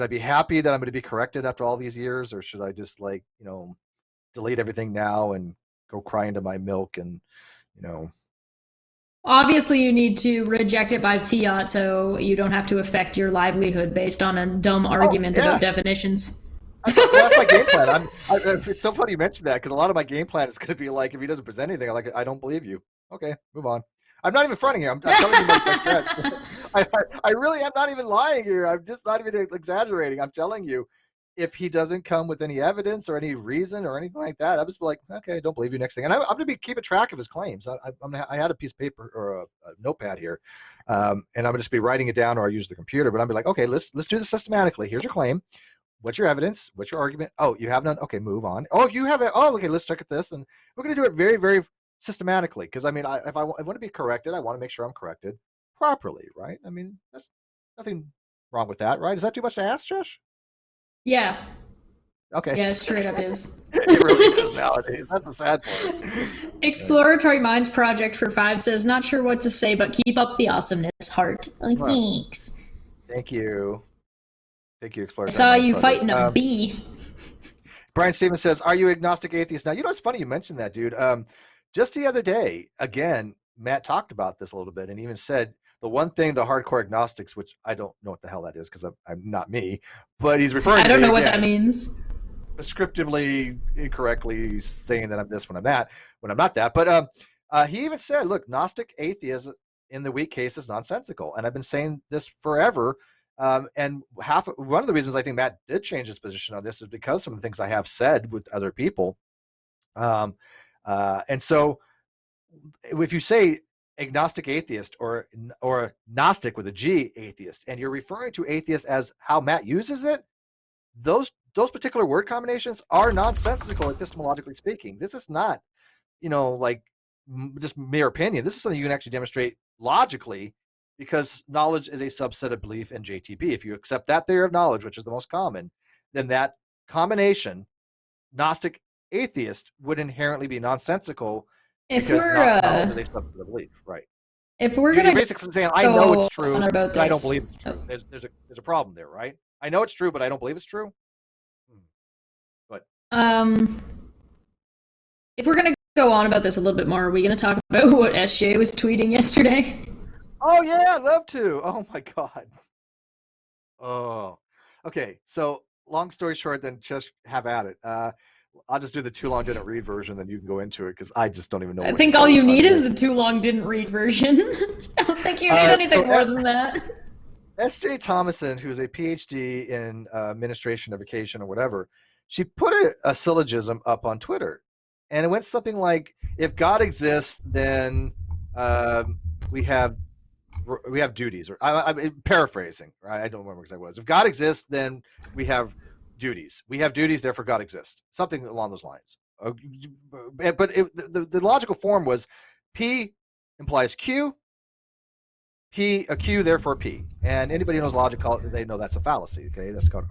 I be happy that I'm going to be corrected after all these years, or should I just delete everything now and go cry into my milk and. Obviously, you need to reject it by fiat so you don't have to affect your livelihood based on a dumb argument about definitions. That's my game plan. It's so funny you mentioned that because a lot of my game plan is going to be like, if he doesn't present anything, I don't believe you. Okay, move on. I'm not even fronting here. I'm telling you my best. I really am not even lying here. I'm just not even exaggerating. I'm telling you, if he doesn't come with any evidence or any reason or anything like that, I'll just be like, okay, don't believe you. Next thing, and I'm going to be keeping track of his claims. I had a piece of paper or a notepad here, and I'm going to just be writing it down, or I use the computer. But I'll be like, okay, let's do this systematically. Here's your claim. What's your evidence? What's your argument? Oh, you have none. Okay, move on. Oh, if you have it. Oh, okay, let's check at this, and we're going to do it very, very systematically, because I mean, if I want to be corrected, I want to make sure I'm corrected properly, right? I mean, that's nothing wrong with that, right? Is that too much to ask, Josh? Yeah. Okay. Yeah, straight up is. It really is nowadays. That's the sad part. Exploratory Minds Project for 5 says, not sure what to say, but keep up the awesomeness, heart. Oh, Well, thanks. thank you. Thank you, I Exploratory saw Minds you Project. fighting a bee. Brian Stevens says, are you agnostic atheist? Now, you know, it's funny you mentioned that, dude. Just the other day, again, Matt talked about this a little bit and even said the one thing the hardcore agnostics, which I don't know what the hell that is because I'm not me, but he's referring to I don't me know what again, that means. prescriptively, incorrectly saying that I'm this when I'm that, when I'm not that. But he even said, look, Gnostic atheism in the weak case is nonsensical. And I've been saying this forever. And one of the reasons I think Matt did change his position on this is because some of the things I have said with other people. And so if you say agnostic atheist or Gnostic with a G atheist, and you're referring to atheist as how Matt uses it, those particular word combinations are nonsensical epistemologically speaking. This is not, like just mere opinion. This is something you can actually demonstrate logically, because knowledge is a subset of belief in JTB. If you accept that theory of knowledge, which is the most common, then that combination, Gnostic atheist, would inherently be nonsensical If because we're knowledge is a subset of belief, right? if we're You're gonna basically saying, I know it's true, on about but I don't this, believe it's true. There's a problem there, right? I know it's true, but I don't believe it's true. But if we're gonna go on about this a little bit more, are we gonna talk about what SJ was tweeting yesterday? oh yeah, I'd love to. Oh my god. Oh, okay. So long story short, then just have at it. I'll just do the too long didn't read version, then you can go into it because I just don't even know. I think all you need is the too long didn't read version. I don't think you need anything more than that. S.J. Thomason, who's a PhD in administration of vacation or whatever, she put a syllogism up on Twitter, and it went something like, "If God exists, then we have duties." Or I'm paraphrasing, right? I don't remember exactly what it was. If God exists, then we have duties. We have duties, therefore God exists. Something along those lines. But the logical form was P implies Q, a Q, therefore P. And anybody who knows logic, they know that's a fallacy. Okay, that's called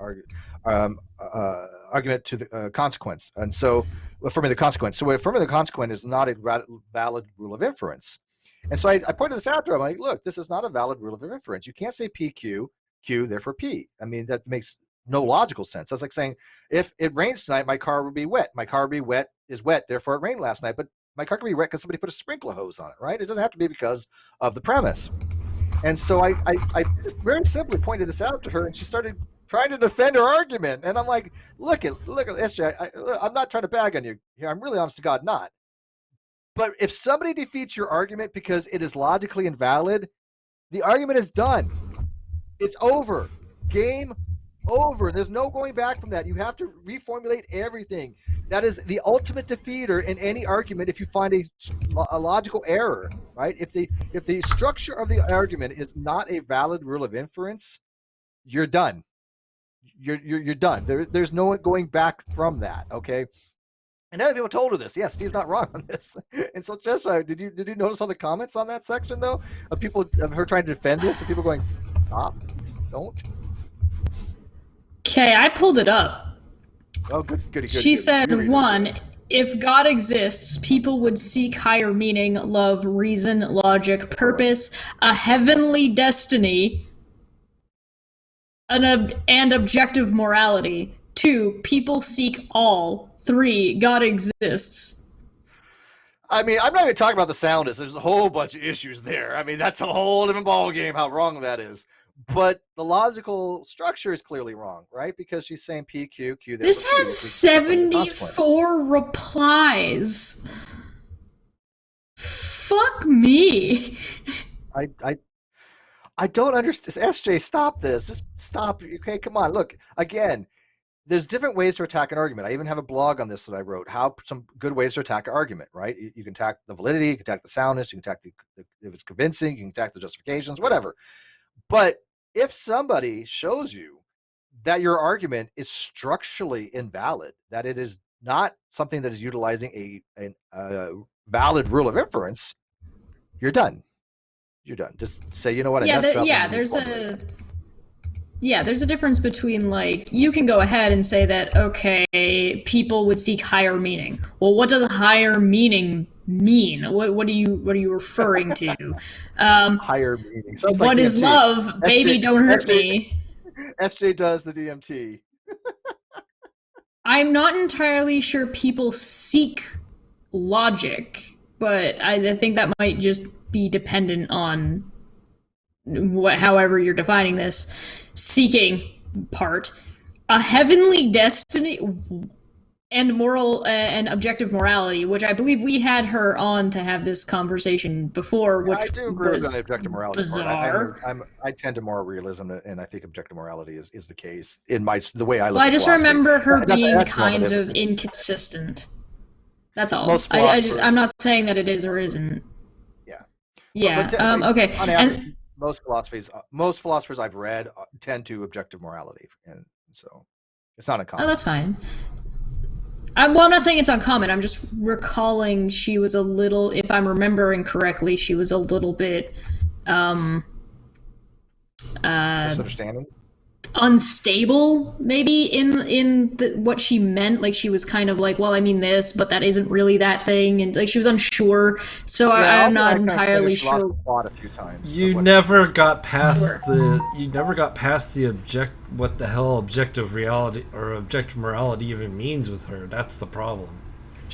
argument to the consequence. And so, affirming the consequence. So, affirming the consequence is not a valid rule of inference. And so, I pointed this out to him. I'm like, look, this is not a valid rule of inference. You can't say PQ, Q, therefore P. I mean, that makes no logical sense. That's like saying, if it rains tonight, my car would be wet. My car would be wet, therefore it rained last night. But my car could be wet because somebody put a sprinkler hose on it, right? It doesn't have to be because of the premise. And so I just very simply pointed this out to her, and she started trying to defend her argument. And I'm like, look at SJ, I'm not trying to bag on you here. I'm really honest to God not. But if somebody defeats your argument because it is logically invalid, the argument is done. It's over. Game over. There's no going back from that. You have to reformulate everything. That is the ultimate defeater in any argument. If you find a logical error, right? If the structure of the argument is not a valid rule of inference, you're done. You're done. There's no going back from that. Okay. And other people told her this. Yeah, Steve's not wrong on this. And so, Jess, did you notice all the comments on that section though of people of her trying to defend this and people going, stop, don't. Okay, I pulled it up. Oh, good. She said, one, if God exists, people would seek higher meaning, love, reason, logic, purpose, a heavenly destiny, and objective morality. 2, people seek all. 3, God exists. I mean, I'm not even talking about the soundness. There's a whole bunch of issues there. I mean, that's a whole different ballgame how wrong that is. But the logical structure is clearly wrong, right? Because she's saying P, Q, Q. This has 74 replies. Fuck me. I don't understand. SJ, stop this. Just stop. Okay, come on. Look, again, there's different ways to attack an argument. I even have a blog on this that I wrote, some good ways to attack an argument, right? You can attack the validity, you can attack the soundness, you can attack if it's convincing, you can attack the justifications, whatever. But if somebody shows you that your argument is structurally invalid, that it is not something that is utilizing a valid rule of inference, you're done. You're done. Just say, you know what, I messed up. There's a difference between, like, you can go ahead and say that, okay, people would seek higher meaning. Well, what does higher meaning mean? What are you referring to? Higher meaning. Sounds what like is DMT. love? Baby, don't hurt SJ, me. SJ does the DMT. I'm not entirely sure people seek logic, but I think that might just be dependent on however you're defining this seeking part. A heavenly destiny and moral and objective morality, which I believe we had her on to have this conversation before, which I do agree with the objective morality bizarre. part. I tend to more realism, and I think objective morality is the case in the way I look. Well, I at just philosophy. remember her being that's kind normative. of inconsistent. That's all. Most philosophers- I'm not saying that it is or isn't. Yeah. Yeah. But okay. On average, most philosophers I've read tend to objective morality, and so it's not uncommon. Oh, that's fine. I'm not saying it's uncommon. I'm just recalling she was a little, if I'm remembering correctly, she was a little bit misunderstanding, unstable, maybe in what she meant. Like, she was kind of like, well, I mean this, but that isn't really that thing, and like she was unsure. So I'm not entirely sure. A few times. You never got past the what the hell objective reality or objective morality even means with her. That's the problem.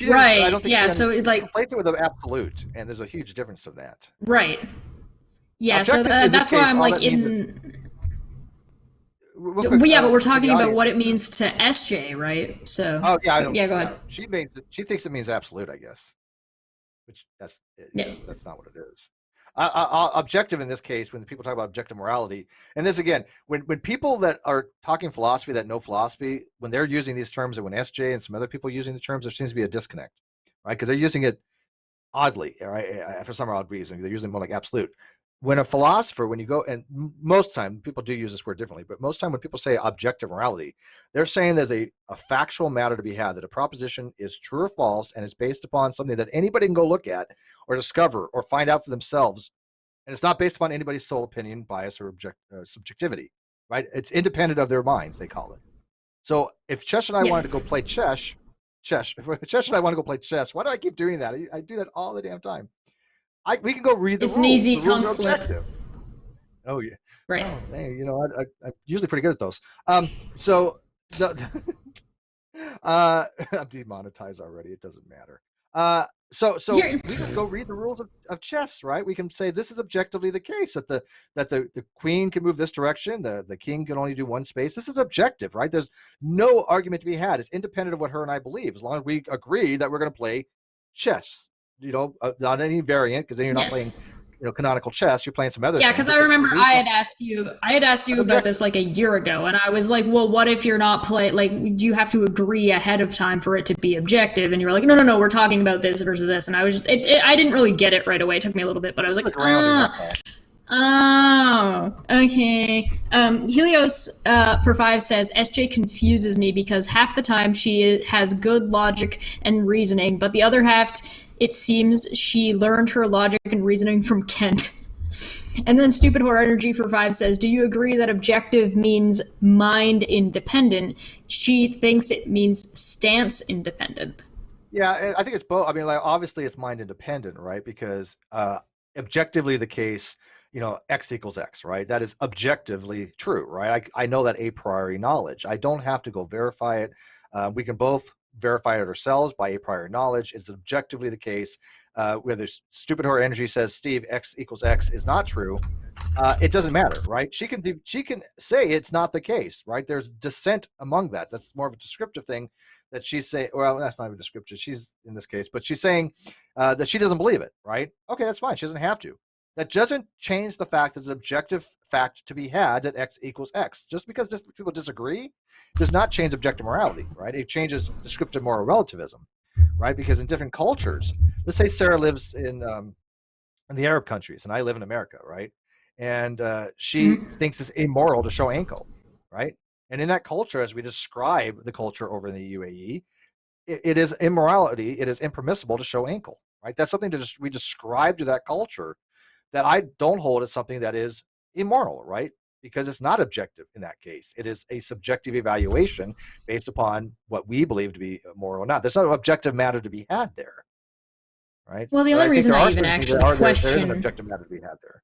Right. I don't think so it like replace it with an absolute, and there's a huge difference to that. Right. Yeah. So that's why I'm like in. Yeah, but we're talking about what it means to SJ, right? So. Oh yeah, I don't. Yeah, go ahead. She thinks it means absolute, I guess. Which that's not what it is. Objective in this case, when people talk about objective morality, and this again, when people that are talking philosophy that know philosophy, when they're using these terms, and when SJ and some other people are using the terms, there seems to be a disconnect, right? Because they're using it oddly, right? For some odd reason, they're using it more like absolute. When a philosopher, when you go, and most time people do use this word differently, but most time when people say objective morality, they're saying there's a factual matter to be had, that a proposition is true or false, and it's based upon something that anybody can go look at or discover or find out for themselves. And it's not based upon anybody's sole opinion, bias, or subjectivity, right? It's independent of their minds, they call it. So if Chesh and I wanted to go play chess, if Chesh and I want to go play chess, why do I keep doing that? I do that all the damn time. We can go read the rules. It's an easy the tongue slip. Oh yeah, right. Oh, hey, I'm usually pretty good at those. So I'm demonetized already. It doesn't matter. So we can go read the rules of chess, right? We can say this is objectively the case, that the queen can move this direction, the king can only do one space. This is objective, right? There's no argument to be had. It's independent of what her and I believe, as long as we agree that we're going to play chess. Not any variant, because then you're not playing, canonical chess. You're playing some other. Yeah, because I remember I had asked you about this like a year ago, and I was like, well, what if you're not playing? Like, do you have to agree ahead of time for it to be objective? And you were like, no, we're talking about this versus this. And I was, I didn't really get it right away. It took me a little bit, but I was like, oh, okay. Helios for 5 says SJ confuses me because half the time she has good logic and reasoning, but the other half, it seems she learned her logic and reasoning from Kent. And then Stupid Whore Energy for 5 says, do you agree that objective means mind independent? She thinks it means stance independent. Yeah, I think it's both. I mean, like, obviously it's mind independent, right? Because objectively the case, X equals X, right? That is objectively true, right? I know that a priori knowledge. I don't have to go verify it. We can both verify it ourselves by a prior knowledge. It's objectively the case. Whether Stupid Whore Energy says Steve X equals X is not true, it doesn't matter, right? She can say it's not the case, right? There's dissent among that. That's more of a descriptive thing that she's saying. Well, that's not even descriptive. She's in this case, but she's saying that she doesn't believe it, right? Okay, that's fine. She doesn't have to. That doesn't change the fact that it's an objective fact to be had that X equals X. Just because people disagree does not change objective morality, right? It changes descriptive moral relativism, right? Because in different cultures, let's say Sarah lives in the Arab countries and I live in America, right? And she thinks it's immoral to show ankle, right? And in that culture, as we describe the culture over in the UAE, it is immorality. It is impermissible to show ankle, right? That's something we describe to that culture that I don't hold as something that is immoral, right? Because it's not objective in that case. It is a subjective evaluation based upon what we believe to be moral or not. There's no objective matter to be had there, right? Well, the But only I think reason there I are even certain things actually that there is an question objective matter to be had there.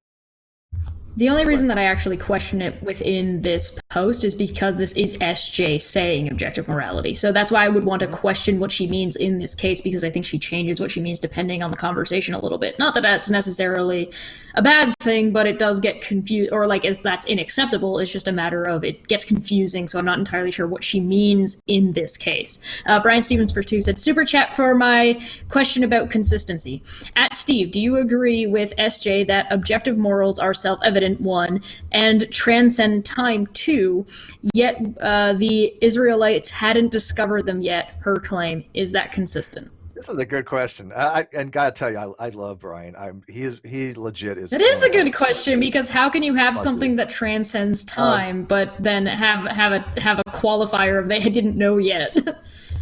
the only reason that I actually question it within this post is because this is SJ saying objective morality. So that's why I would want to question what she means in this case, because I think she changes what she means depending on the conversation a little bit. Not that that's necessarily a bad thing, but it does get confused, or like if that's unacceptable. It's just a matter of it gets confusing, so I'm not entirely sure what she means in this case. Brian Stevens for 2 said, super chat for my question about consistency. At Steve, do you agree with SJ that objective morals are self-evident, 1, and transcend time, 2, yet the Israelites hadn't discovered them yet, her claim? Is that consistent? This is a good question. And gotta tell you, I love Brian. He legit is. It is a good question, because how can you have something that transcends time, but then have a qualifier of they didn't know yet?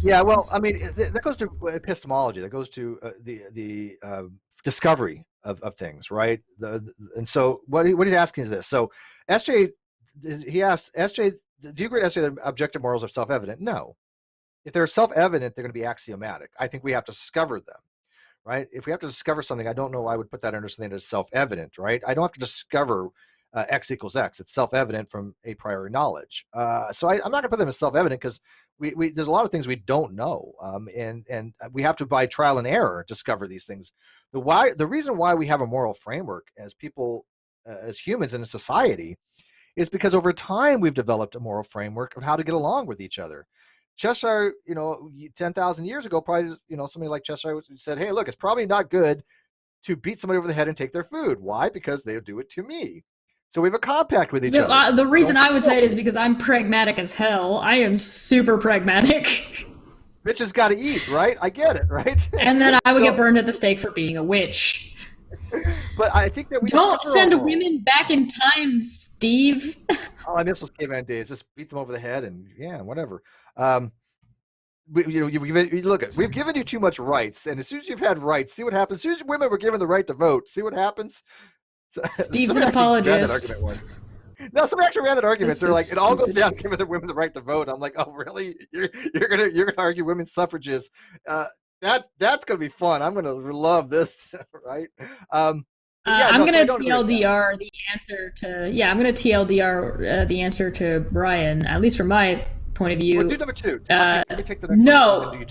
Yeah, well, I mean, that goes to epistemology. That goes to the discovery of things, right? And so what he's asking is this. So SJ, he asked SJ, do you agree with SJ that objective morals are self-evident? No. If they're self-evident, they're going to be axiomatic. I think we have to discover them, right? If we have to discover something, I don't know I would put that understanding as self-evident, right? I don't have to discover X equals X. It's self-evident from a priori knowledge. So I'm not going to put them as self-evident because we there's a lot of things we don't know, and we have to, by trial and error, discover these things. The reason why we have a moral framework as people, as humans in a society, is because over time we've developed a moral framework of how to get along with each other. Cheshire, 10,000 years ago, probably, somebody like Cheshire said, hey, look, it's probably not good to beat somebody over the head and take their food. Why? Because they'll do it to me. So we have a compact with each other. The reason I would say it is because I'm pragmatic as hell. I am super pragmatic. Bitch has got to eat, right? I get it, right? And then I would get burned at the stake for being a witch. But I think that we don't send women back in time, Steve. Oh, I miss those caveman days. Just beat them over the head and whatever. We've given you too much rights, and as soon as you've had rights, see what happens. As soon as women were given the right to vote, see what happens. Steve's an apologist. No, somebody actually ran that argument. They're like, it all goes down to giving the women the right to vote. I'm like, oh, really? You're gonna argue women's suffrages? That's gonna be fun. I'm gonna love this, right? I'm gonna TLDR the answer to I'm gonna TLDR the answer to Brian, at least from my point of view. Well, do number 2. Let me take the next no. one. Do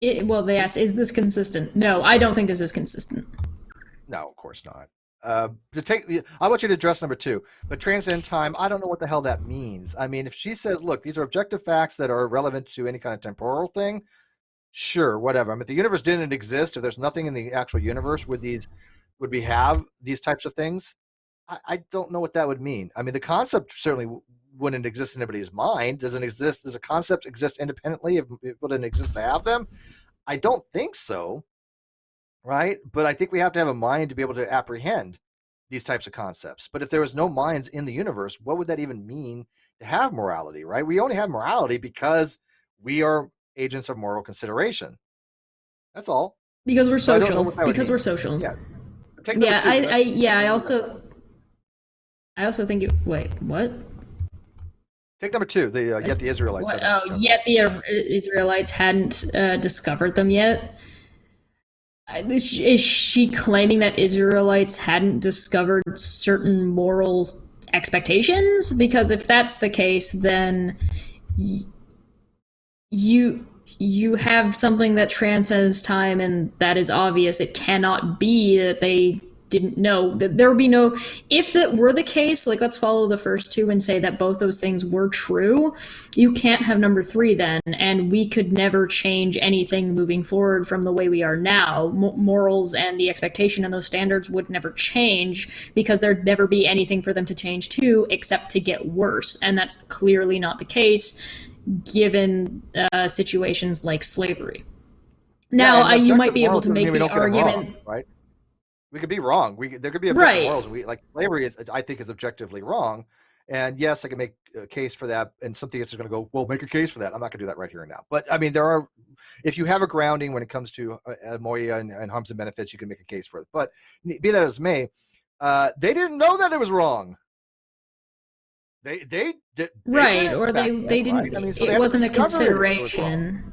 you They asked, is this consistent? No, I don't think this is consistent. No, of course not. I want you to address number 2, but transcend time, I don't know what the hell that means. I mean, if she says, look, these are objective facts that are relevant to any kind of temporal thing, sure, whatever. I mean, if the universe didn't exist, if there's nothing in the actual universe, would we have these types of things? I don't know what that would mean. I mean, the concept certainly wouldn't exist in anybody's mind. Does a concept exist independently if it wouldn't exist to have them? I don't think so. Right? But I think we have to have a mind to be able to apprehend these types of concepts. But if there was no minds in the universe, what would that even mean to have morality, right? We only have morality because we are agents of moral consideration. That's all. Because we're social. We're social. Yeah. I also think wait, what? Take number 2, yet the Israelites. Yet the Israelites hadn't discovered them yet. Is she claiming that Israelites hadn't discovered certain moral expectations? Because if that's the case, then you have something that transcends time, and that is obvious. It cannot be that they didn't know. There would be no, if that were the case, like, let's follow the first 2 and say that both those things were true, you can't have number 3 then, and we could never change anything moving forward from the way we are now. Morals and the expectation and those standards would never change, because there'd never be anything for them to change to except to get worse, and that's clearly not the case given situations like slavery. Now, you might be able to make the argument, wrong, right? We could be wrong. There could be objective morals. Slavery I think is objectively wrong, And yes, I can make a case for that. And some theists are going to go, well, make a case for that. I'm not going to do that right here and now. But I mean, there are, if you have a grounding when it comes to Moya and harms and benefits, you can make a case for it. But be that as may, they didn't know that it was wrong. They did right, or they didn't. Right? I mean, so it wasn't a consideration.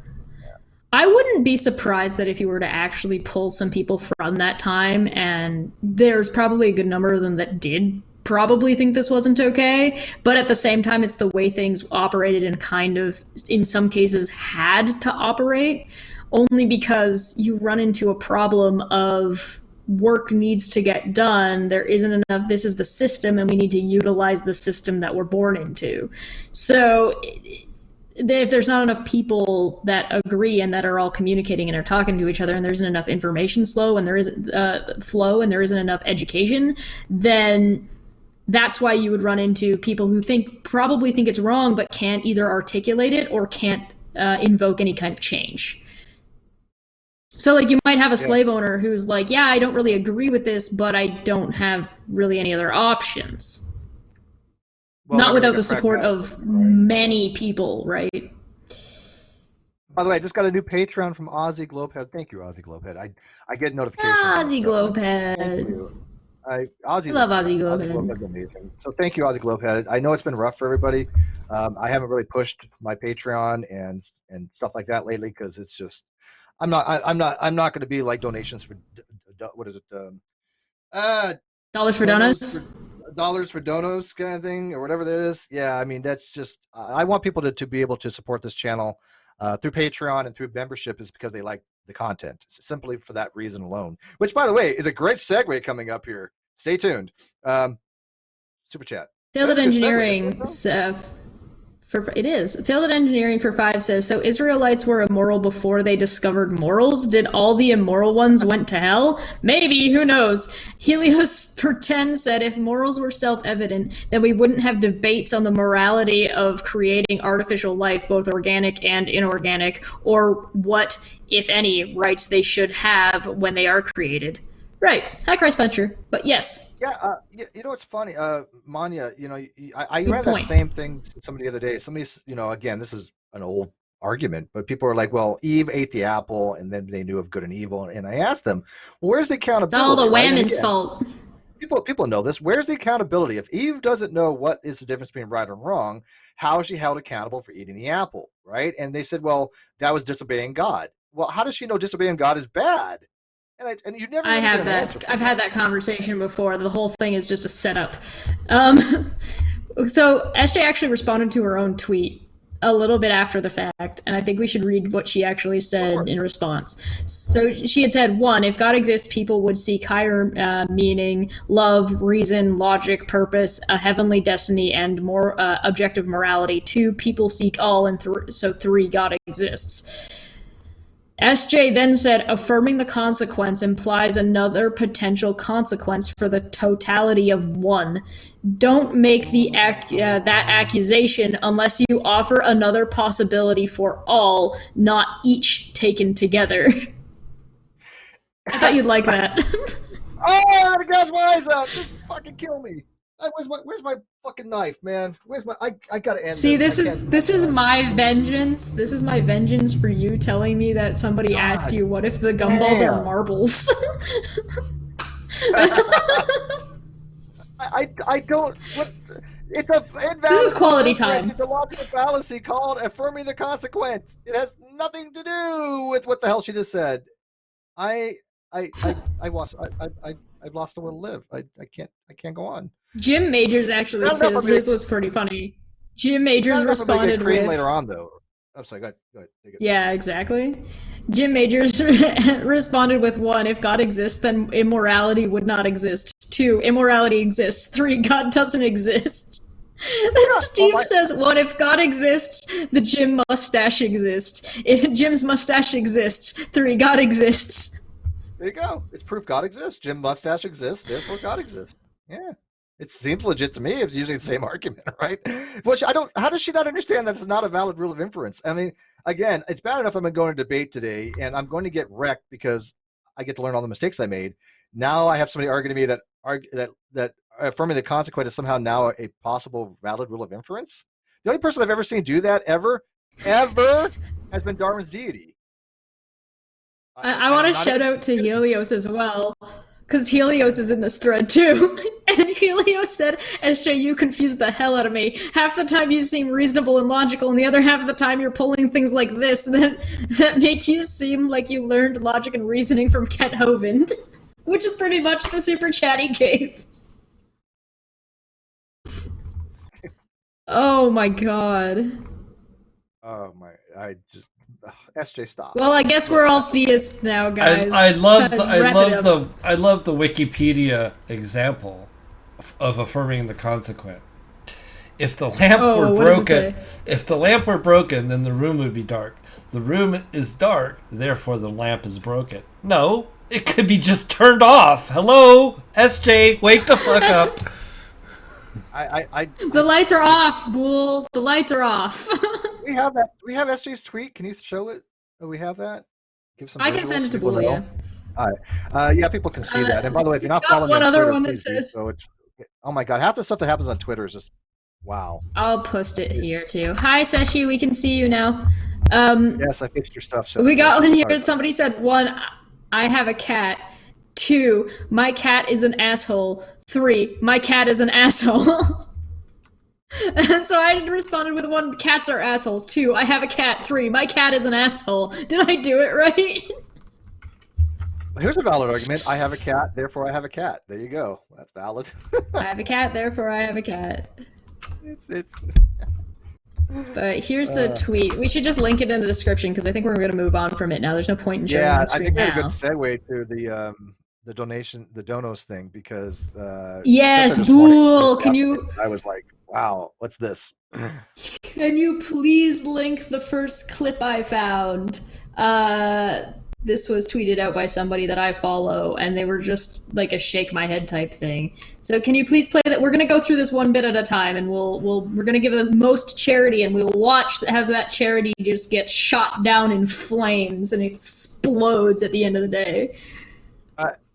I wouldn't be surprised that if you were to actually pull some people from that time, and there's probably a good number of them that did probably think this wasn't okay, but at the same time, it's the way things operated and kind of, in some cases, had to operate, only because you run into a problem of work needs to get done. There isn't enough. This is the system, and we need to utilize the system that we're born into. So if there's not enough people that agree and that are all communicating and are talking to each other, and there isn't enough information flow, and there isn't enough education, then that's why you would run into people who probably think it's wrong, but can't either articulate it or can't invoke any kind of change. So, like, you might have a slave owner who's like, yeah, I don't really agree with this, but I don't have really any other options. Well, not without the support of many people, right? By the way, I just got a new Patreon from Ozzy Globehead. Thank you, Ozzy Globehead. I get notifications. Ozzy Globehead. Thank you. I love Ozzy Globehead. Ozzy Globehead's amazing. So thank you, Ozzy Globehead. I know it's been rough for everybody. I haven't really pushed my Patreon and stuff like that lately because it's just I'm not going to be like donations for what is it? Dollars for donos. Dollars for donos kind of thing or whatever that is. Yeah, I mean that's just I want people to be able to support this channel through Patreon and through membership is because they like the content. It's simply for that reason alone. Which, by the way, is a great segue coming up here. Stay tuned. Super chat. Failed at engineering. It is. Failed at engineering for 5 says, so Israelites were immoral before they discovered morals? Did all the immoral ones went to hell? Maybe, who knows? Helios Pretend said, if morals were self-evident, then we wouldn't have debates on the morality of creating artificial life, both organic and inorganic, or what, if any, rights they should have when they are created. Right. Hi, Christ Puncher. But yes. Yeah. You know what's funny? Manya, I read that same thing to somebody the other day. Somebody's, again, this is an old argument, but people are like, well, Eve ate the apple and then they knew of good and evil. And I asked them, well, where's the accountability? It's all the women's fault. People know this. Where's the accountability? If Eve doesn't know what is the difference between right and wrong, how is she held accountable for eating the apple? Right. And they said, well, that was disobeying God. Well, how does she know disobeying God is bad? And you never. I've had that conversation before. The whole thing is just a setup. So SJ actually responded to her own tweet a little bit after the fact, and I think we should read what she actually said in response. So she had said, 1, if God exists, people would seek higher meaning, love, reason, logic, purpose, a heavenly destiny, and more objective morality. 2, people seek all, and 3, God exists. SJ then said, affirming the consequence implies another potential consequence for the totality of one. Don't make that accusation unless you offer another possibility for all, not each taken together. I thought you'd like that. Oh, the guy's eyes out. Just fucking kill me. Where's my fucking knife, man? I gotta end. See, this is my vengeance. This is my vengeance for you telling me that somebody asked you, what if the gumballs are marbles? I don't. This is quality time. It's a logical fallacy called affirming the consequence. It has nothing to do with what the hell she just said. I've lost the will to live. I can't go on. Jim Majors actually says his was pretty funny. Jim Majors responded with later on though. I'm sorry. Go ahead. Yeah, exactly. Jim Majors responded with 1, if God exists, then immorality would not exist. 2, immorality exists. 3, God doesn't exist. Then Steve says, what if God exists? The Jim mustache exists. If Jim's mustache exists, 3, God exists. There you go. It's proof God exists. Jim mustache exists, therefore God exists. Yeah. It seems legit to me. It's usually the same argument, right? Which how does she not understand that it's not a valid rule of inference? I mean, again, it's bad enough I'm going to debate today and I'm going to get wrecked because I get to learn all the mistakes I made. Now I have somebody arguing to me that affirming the consequent is somehow now a possible valid rule of inference. The only person I've ever seen do that ever has been Darwin's deity. I want to shout out to Helios as well, because Helios is in this thread too. And Helios said, SJ, you confuse the hell out of me. Half the time you seem reasonable and logical, and the other half of the time you're pulling things like this that make you seem like you learned logic and reasoning from Kent Hovind. Which is pretty much the super chat he gave. Oh my god. Oh my, SJ, stop. Well, I guess we're all theists now, guys. I love the Wikipedia example of affirming the consequent. If the lamp were broken, then the room would be dark. The room is dark, therefore the lamp is broken. No, it could be just turned off. Hello, SJ, wake the fuck up. The lights are off, Bool. The lights are off. We have that. We have SJ's tweet. Can you show it? Do we have that? Give some. I can send it to Bool. Yeah. All right. Yeah, people can see that. And by the way, if you're not following me on other Twitter, one that says. So it's. Oh my god, half the stuff that happens on Twitter is just wow. I'll post it here too. Hi, Seshi. We can see you now. Yes, I fixed your stuff. So we got one here. Somebody said 1. I have a cat. 2. My cat is an asshole. 3. My cat is an asshole. And so I responded with 1. Cats are assholes. 2. I have a cat. 3. My cat is an asshole. Did I do it right? Here's a valid argument. I have a cat, therefore I have a cat. There you go. That's valid. I have a cat, therefore I have a cat. It's... But here's the tweet. We should just link it in the description because I think we're going to move on from it now. There's no point in sharing the screen now. I think that's a good segue to the donation, the Donos thing, because yes, Bool, can you? I was like, wow, what's this? Can you please link the first clip I found? This was tweeted out by somebody that I follow, and they were just like a shake my head type thing. So can you please play that? We're gonna go through this one bit at a time, and we're gonna give the most charity, and we'll watch have that charity just get shot down in flames and explodes at the end of the day.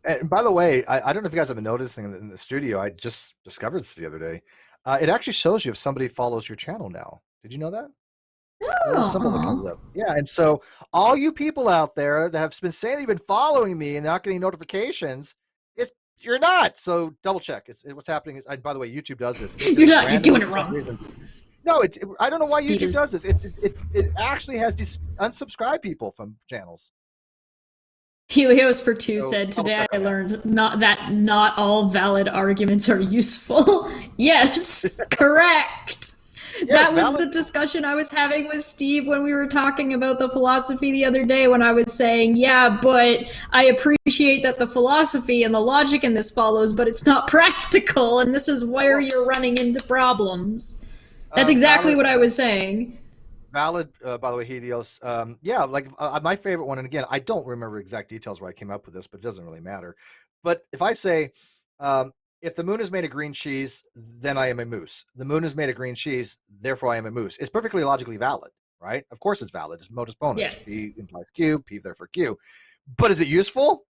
And by the way, I don't know if you guys have been noticing in the studio. I just discovered this the other day. It actually shows you if somebody follows your channel now. Did you know that? Symbol that comes up. Yeah, and so all you people out there that have been saying you've been following me and not getting notifications, you're not. So double check. What's happening is, by the way, YouTube does this. You're not. You're doing it wrong. No, I don't know why YouTube does this. It actually has unsubscribe people from channels. Helios for 2 said, today I learned not all valid arguments are useful. Yes, correct. That was the discussion I was having with Steve when we were talking about the philosophy the other day, when I was saying, yeah, but I appreciate that the philosophy and the logic in this follows, but it's not practical, and this is where you're running into problems. That's exactly what I was saying. Valid, by the way, Helios. Yeah, like my favorite one, and again, I don't remember exact details where I came up with this, but it doesn't really matter. But if I say, if the moon is made of green cheese, then I am a moose. The moon is made of green cheese, therefore I am a moose. It's perfectly logically valid, right? Of course it's valid. It's modus ponens. Yeah. P implies Q, P therefore Q. But is it useful?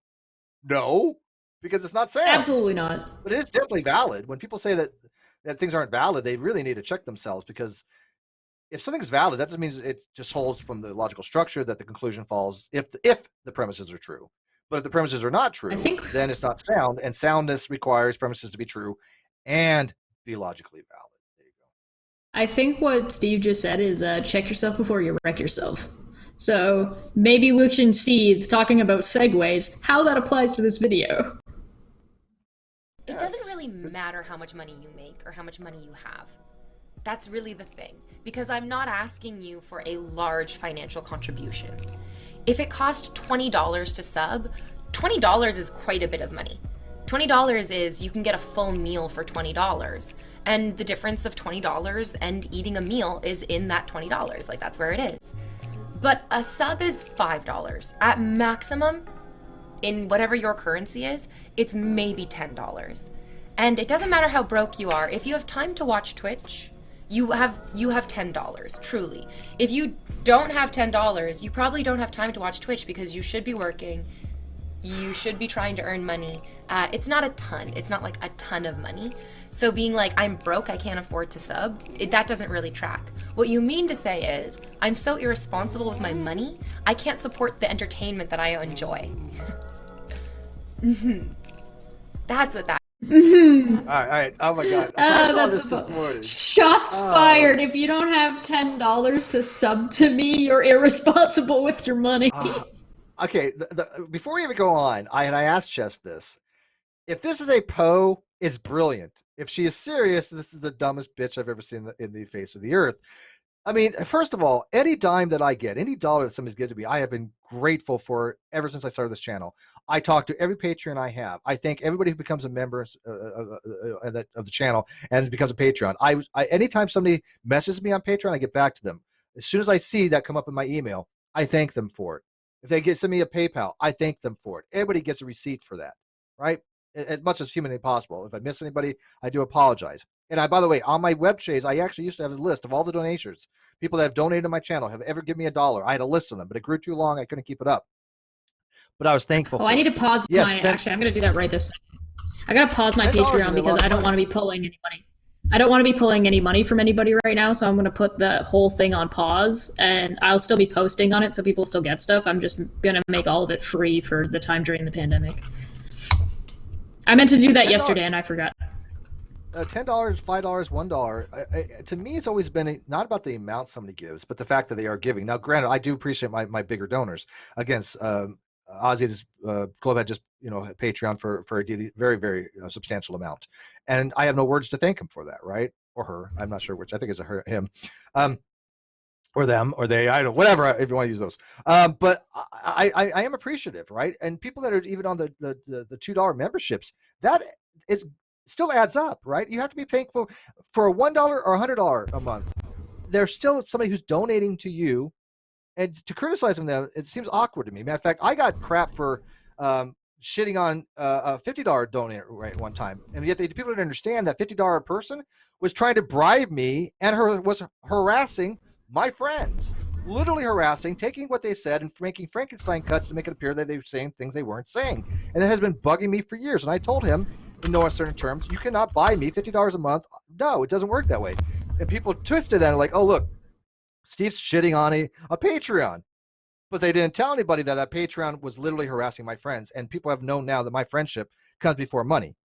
No, because it's not sound. Absolutely not. But it is definitely valid. When people say that things aren't valid, they really need to check themselves, because if something's valid, that doesn't mean it just holds from the logical structure that the conclusion falls if the premises are true. But if the premises are not true, then it's not sound, and soundness requires premises to be true and be logically valid. There you go. I think what Steve just said is check yourself before you wreck yourself. So maybe we can see, talking about segues, how that applies to this video. It doesn't really matter how much money you make or how much money you have. That's really the thing, because I'm not asking you for a large financial contribution. If it cost $20 to sub, $20 is quite a bit of money. $20 is, you can get a full meal for $20. And the difference of $20 and eating a meal is in that $20. Like, that's where it is. But a sub is $5. At maximum, in whatever your currency is, it's maybe $10. And it doesn't matter how broke you are. If you have time to watch Twitch, you have $10, truly. If you don't have $10, you probably don't have time to watch Twitch, because you should be working, you should be trying to earn money, It's not a ton. It's not like a ton of money. So being like, I'm broke, I can't afford to sub, that doesn't really track. What you mean to say is, I'm so irresponsible with my money, I can't support the entertainment that I enjoy. That's what that. All right. Oh my God. So I saw this morning. Shots fired. If you don't have $10 to sub to me, you're irresponsible with your money. Okay. Before we even go on, I asked Jess this. If this is a Poe, it's brilliant. If she is serious, this is the dumbest bitch I've ever seen in the face of the earth. I mean, first of all, any dime that I get, any dollar that somebody's given to me, I have been grateful for ever since I started this channel. I talk to every Patreon I have. I thank everybody who becomes a member of the channel and becomes a Patreon. Anytime somebody messages me on Patreon, I get back to them. As soon as I see that come up in my email, I thank them for it. If they send me a PayPal, I thank them for it. Everybody gets a receipt for that, right? As much as humanly possible. If I miss anybody, I do apologize. And by the way, on my web chase, I actually used to have a list of all the donations. People that have donated to my channel have ever given me $1. I had a list of them, but it grew too long. I couldn't keep it up. But I was thankful. I need to pause actually, I'm going to do that right this second. I got to pause my Patreon because I don't want to be pulling any money. I don't want to be pulling any money from anybody right now, so I'm going to put the whole thing on pause, and I'll still be posting on it so people still get stuff. I'm just going to make all of it free for the time during the pandemic. I meant to do that yesterday, and I forgot. $10, $5, $1. To me, it's always been not about the amount somebody gives, but the fact that they are giving. Now, granted, I do appreciate my bigger donors. Again, Ozzy Club had just a Patreon for a very, very substantial amount, and I have no words to thank him for that, right? Or her. I'm not sure which. I think it's him. Or them, or they, I don't, whatever, if you want to use those. But I am appreciative, right? And people that are even on the $2 memberships, that is still adds up, right? You have to be thankful for a $1 or $100 a month. There's still somebody who's donating to you, and to criticize them, it seems awkward to me. Matter of fact, I got crap for shitting on a $50 donate right one time, and yet people didn't understand that $50 person was trying to bribe me and was harassing my friends, literally harassing, taking what they said and making Frankenstein cuts to make it appear that they were saying things they weren't saying. And it has been bugging me for years. And I told him in no uncertain terms, you cannot buy me $50 a month. No, it doesn't work that way. And people twisted that and like, oh, look, Steve's shitting on a Patreon. But they didn't tell anybody that Patreon was literally harassing my friends. And people have known now that my friendship comes before money.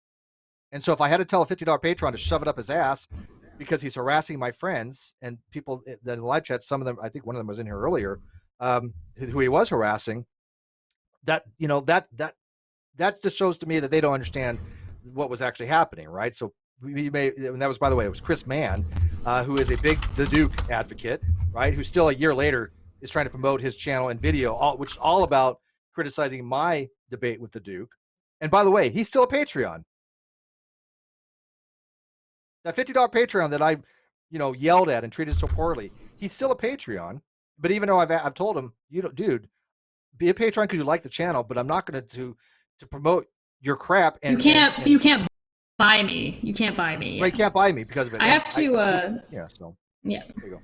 And so if I had to tell a $50 Patreon to shove it up his ass, because he's harassing my friends and people that in the live chat, some of them, I think one of them was in here earlier, who he was harassing, that just shows to me that they don't understand what was actually happening, right? So and that was, by the way, it was Chris Mann, who is the Duke advocate, right? Who still a year later is trying to promote his channel and video, which is all about criticizing my debate with the Duke. And by the way, he's still a Patreon. That $50 Patreon that I, yelled at and treated so poorly, he's still a Patreon. But even though I've told him, dude, be a Patreon because you like the channel, but I'm not going to promote your crap. And you can't buy me. You can't buy me. Right, you can't buy me because of it. I have to. Yeah. So. Yeah. There you go.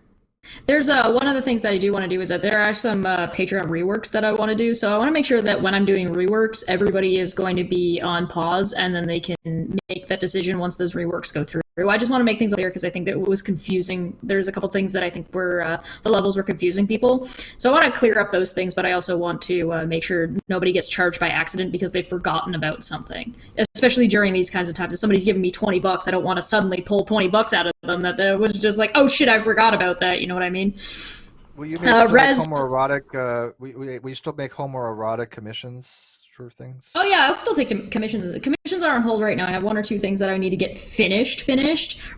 There's one of the things that I do want to do is that there are some Patreon reworks that I want to do. So I want to make sure that when I'm doing reworks, everybody is going to be on pause and then they can make that decision once those reworks go through. I just want to make things clear because I think that it was confusing. There's a couple things that I think were the levels were confusing people. So I want to clear up those things, but I also want to make sure nobody gets charged by accident because they've forgotten about something, especially during these kinds of times. If somebody's giving me $20, I don't want to suddenly pull $20 out of them that was just like, oh shit, I forgot about that. You know what I mean? Will you make homoerotic? We still make homoerotic commissions for things? Oh yeah, I'll still take commissions. Commissions are on hold right now. I have one or two things that I need to get finished.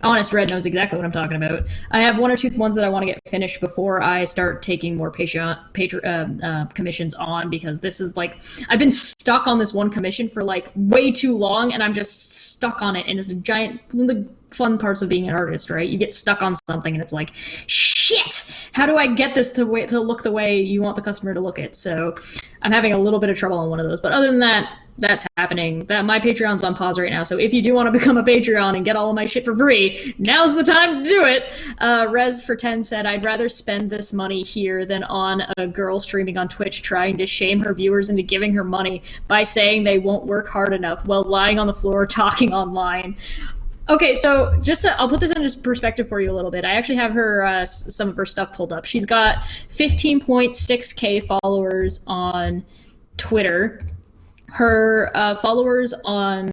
Honest Red knows exactly what I'm talking about. I have one or two ones that I want to get finished before I start taking more commissions on, because this is like, I've been stuck on this one commission for like way too long, and I'm just stuck on it, and it's a giant. The fun parts of being an artist, right? You get stuck on something and it's like, shit, shit, how do I get this to look the way you want the customer to look it? So I'm having a little bit of trouble on one of those. But other than that, that's happening. That my Patreon's on pause right now. So if you do want to become a Patreon and get all of my shit for free, now's the time to do it. Rez for 10 said, I'd rather spend this money here than on a girl streaming on Twitch trying to shame her viewers into giving her money by saying they won't work hard enough while lying on the floor talking online. Okay, so I'll put this into perspective for you a little bit. I actually have her some of her stuff pulled up. She's got 15.6k followers on Twitter. Her followers on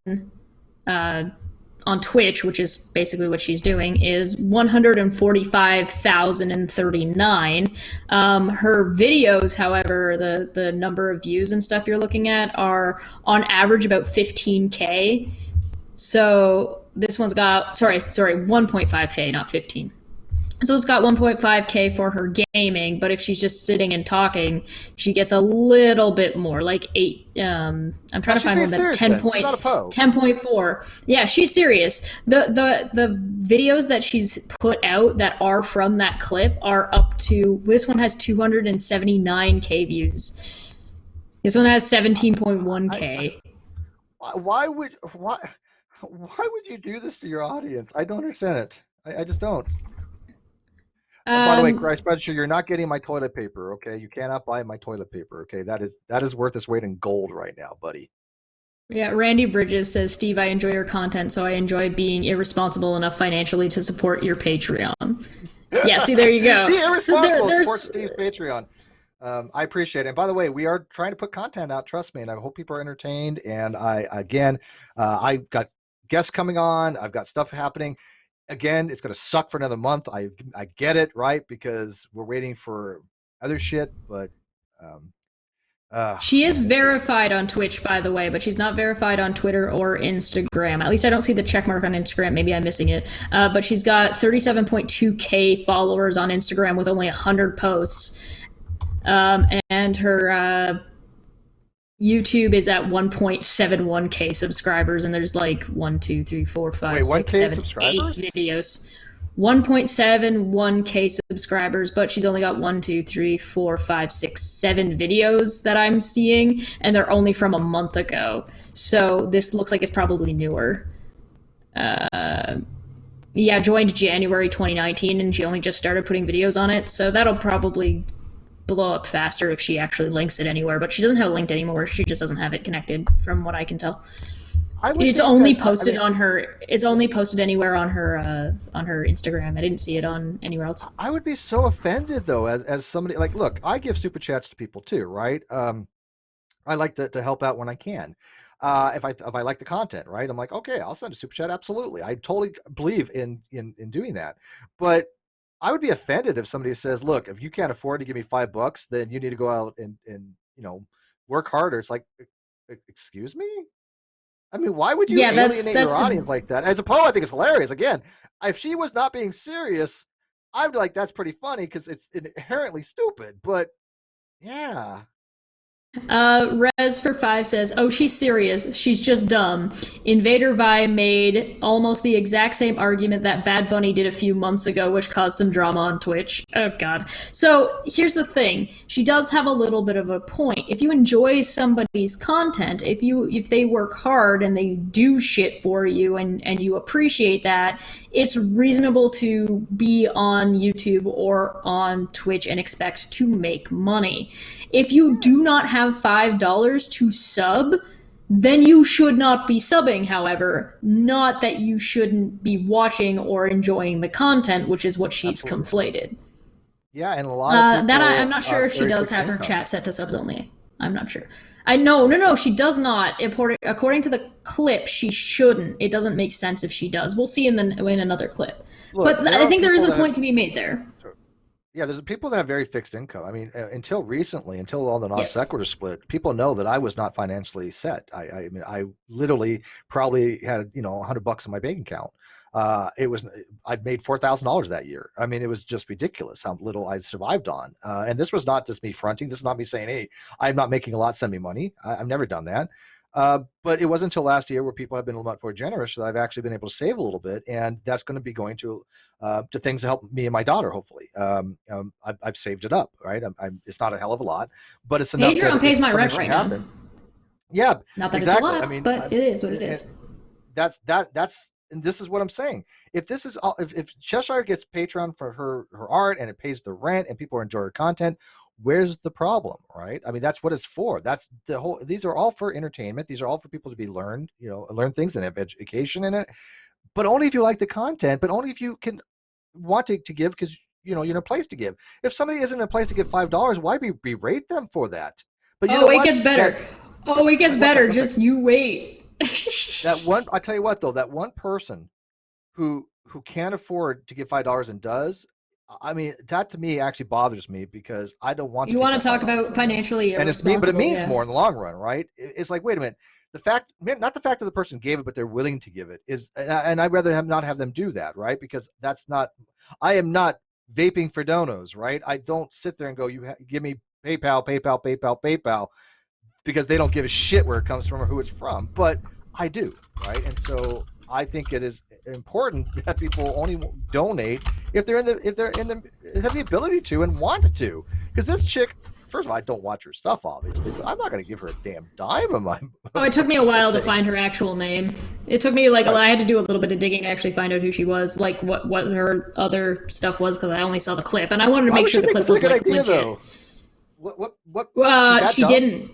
Twitch, which is basically what she's doing, is 145,039. Her videos, however, the number of views and stuff you're looking at are on average about 15k. So this one's got, sorry, 1.5k, not 15. So it's got 1.5k for her gaming, but if she's just sitting and talking, she gets a little bit more, like 8. I'm trying to find one that 10.4. Yeah, she's serious. The videos that she's put out that are from that clip are up to, this one has 279k views. This one has 17.1k. Why would you do this to your audience? I don't understand it. I just don't. By the way, Christ Spreadshirt, you're not getting my toilet paper, okay? You cannot buy my toilet paper, okay? That is worth its weight in gold right now, buddy. Yeah, Randy Bridges says, Steve, I enjoy your content, so I enjoy being irresponsible enough financially to support your Patreon. Yeah, see, there you go. Be irresponsible, support Steve's Patreon. I appreciate it. And by the way, we are trying to put content out, trust me, and I hope people are entertained. And I've got guests coming on. I've got stuff happening. Again, it's going to suck for another month. I get it, right? Because we're waiting for other shit, but she is verified on Twitch, by the way, but she's not verified on Twitter or Instagram. At least I don't see the check mark on Instagram. Maybe I'm missing it. But she's got 37.2k followers on Instagram with only 100 posts. And her YouTube is at 1.71k subscribers, and there's like 1, 2, 3, 4, 5, 6, 7, 8 videos. 1.71k subscribers, but she's only got 1, 2, 3, 4, 5, 6, 7 videos that I'm seeing, and they're only from a month ago. So this looks like it's probably newer. Yeah, joined January 2019, and she only just started putting videos on it, so that'll probably blow up faster if she actually links it anywhere, but she doesn't have it linked anymore. She just doesn't have it connected from what I can tell. It's only posted on her, it's only posted anywhere on her Instagram. I didn't see it on anywhere else. I would be so offended though, as somebody, like, look, I give super chats to people too, right? I like to help out when I can. If I like the content, right? I'm like, okay, I'll send a super chat. Absolutely. I totally believe in doing that. But I would be offended if somebody says, look, if you can't afford to give me $5, then you need to go out and work harder. It's like, excuse me? I mean, why would you alienate your audience like that? As a poet, I think it's hilarious. Again, if she was not being serious, I'd be like, that's pretty funny because it's inherently stupid. But yeah. Rez for 5 says, oh, she's serious. She's just dumb. Invader Vi made almost the exact same argument that Bad Bunny did a few months ago, which caused some drama on Twitch. Oh, God. So here's the thing. She does have a little bit of a point. If you enjoy somebody's content, if they work hard and they do shit for you and you appreciate that, it's reasonable to be on YouTube or on Twitch and expect to make money. If you do not have $5 to sub, then you should not be subbing, however. Not that you shouldn't be watching or enjoying the content, which is what she's conflated. Yeah, and a lot of people, I'm not sure if she does have her chat set to subs only. I'm not sure. No, she does not. According to the clip, she shouldn't. It doesn't make sense if she does. We'll see in another clip. Look, but I think there is a point to be made there. Yeah, there's people that have very fixed income. I mean, until recently, until all the non sequitur split, people know that I was not financially set. I mean, I literally probably had $100 in my bank account. I'd made $4,000 that year. I mean, it was just ridiculous how little I survived on. And this was not just me fronting. This is not me saying, hey, I'm not making a lot, send me money. I've never done that. But it wasn't until last year where people have been a lot more generous that I've actually been able to save a little bit, and that's going to be going to things to help me and my daughter. Hopefully, I've saved it up. Right, it's not a hell of a lot, but it's enough. Patreon pays my rent right now. Yeah, not that exactly. It's a lot, I mean, but it is what it is. That's and this is what I'm saying. If this is all, if Cheshire gets Patreon for her art and it pays the rent and people enjoy her content, where's the problem, right? I mean, that's what it's for. That's the whole. These are all for entertainment. These are all for people to be learned, learn things and have education in it. But only if you like the content. But only if you can want to give, because you're in a place to give. If somebody isn't in a place to give $5, why berate them for that? But it gets better. It gets better. Just you wait. That one, I tell you what though, that one person who can't afford to give $5 and does, I mean, that to me actually bothers me, because I don't want. You want to talk about financially irresponsible, and but it means more in the long run, right? It's like, wait a minute, not the fact that the person gave it, but they're willing to give it is, and I'd rather not have them do that, right? Because that's not. I am not vaping for donos, right? I don't sit there and go, give me PayPal, because they don't give a shit where it comes from or who it's from, but I do, right? And so I think it is important that people only donate if they have the ability to and want to. Because this chick, first of all, I don't watch her stuff, obviously, but I'm not going to give her a damn dime of my. It took me a while to find her actual name. It took me I had to do a little bit of digging to actually find out who she was, like what her other stuff was, because I only saw the clip and I wanted to make sure the clip was like legit. Though? What? She didn't.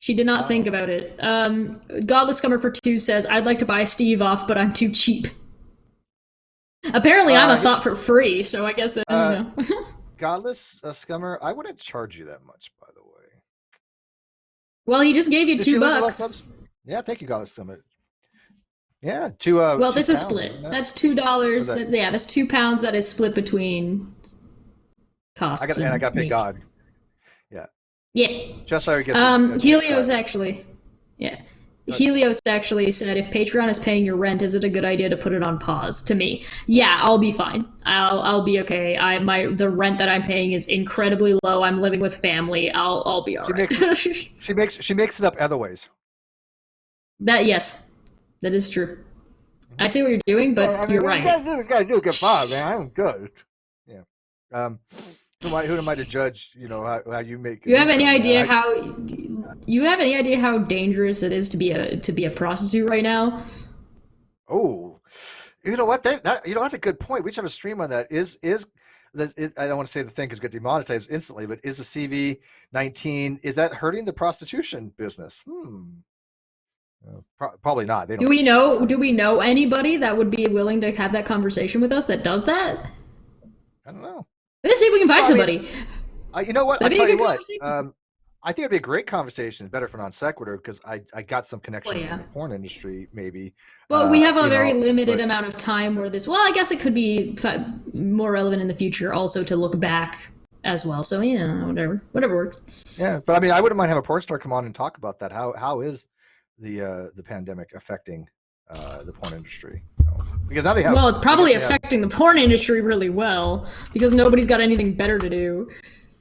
She did not think about it. Godless Scummer for 2 says, I'd like to buy Steve off, but I'm too cheap. Apparently, I'm a thought for free, so I guess that, I don't know. Godless Scummer, I wouldn't charge you that much, by the way. Well, he just gave you $2. Yeah, thank you, Godless Scummer. Yeah, two. Well, this is split. That's $2. That's £2 that is split between costs. I got to pay God. Yeah. Cheshire gets Helios actually. Yeah. Helios actually said, if Patreon is paying your rent, is it a good idea to put it on pause? To me, yeah, I'll be fine. I'll be okay. The rent that I'm paying is incredibly low. I'm living with family. I'll be alright. She makes it up other ways. Yes, that is true. I see what you're doing, but you're right. You gotta do good, man. I'm good. Yeah. Who am I to judge? How you make. You have any idea how? You have any idea how dangerous it is to be a prostitute right now? Oh, you know what? That's a good point. We should have a stream on that. I don't want to say the thing because get demonetized instantly, but is the CV-19 is that hurting the prostitution business? Probably not. Do we know anybody that would be willing to have that conversation with us that does that? I don't know. Let's see if we can find somebody. You know what? I'll tell you what. I think it'd be a great conversation. Better for non sequitur, because I got some connections in the porn industry, maybe. Well, we have a very limited amount of time where this. Well, I guess it could be more relevant in the future, also to look back as well. So whatever works. Yeah, but I mean, I wouldn't mind having a porn star come on and talk about that. How is the pandemic affecting the porn industry? Because now they have. Well, it's probably affecting the porn industry really well, because nobody's got anything better to do.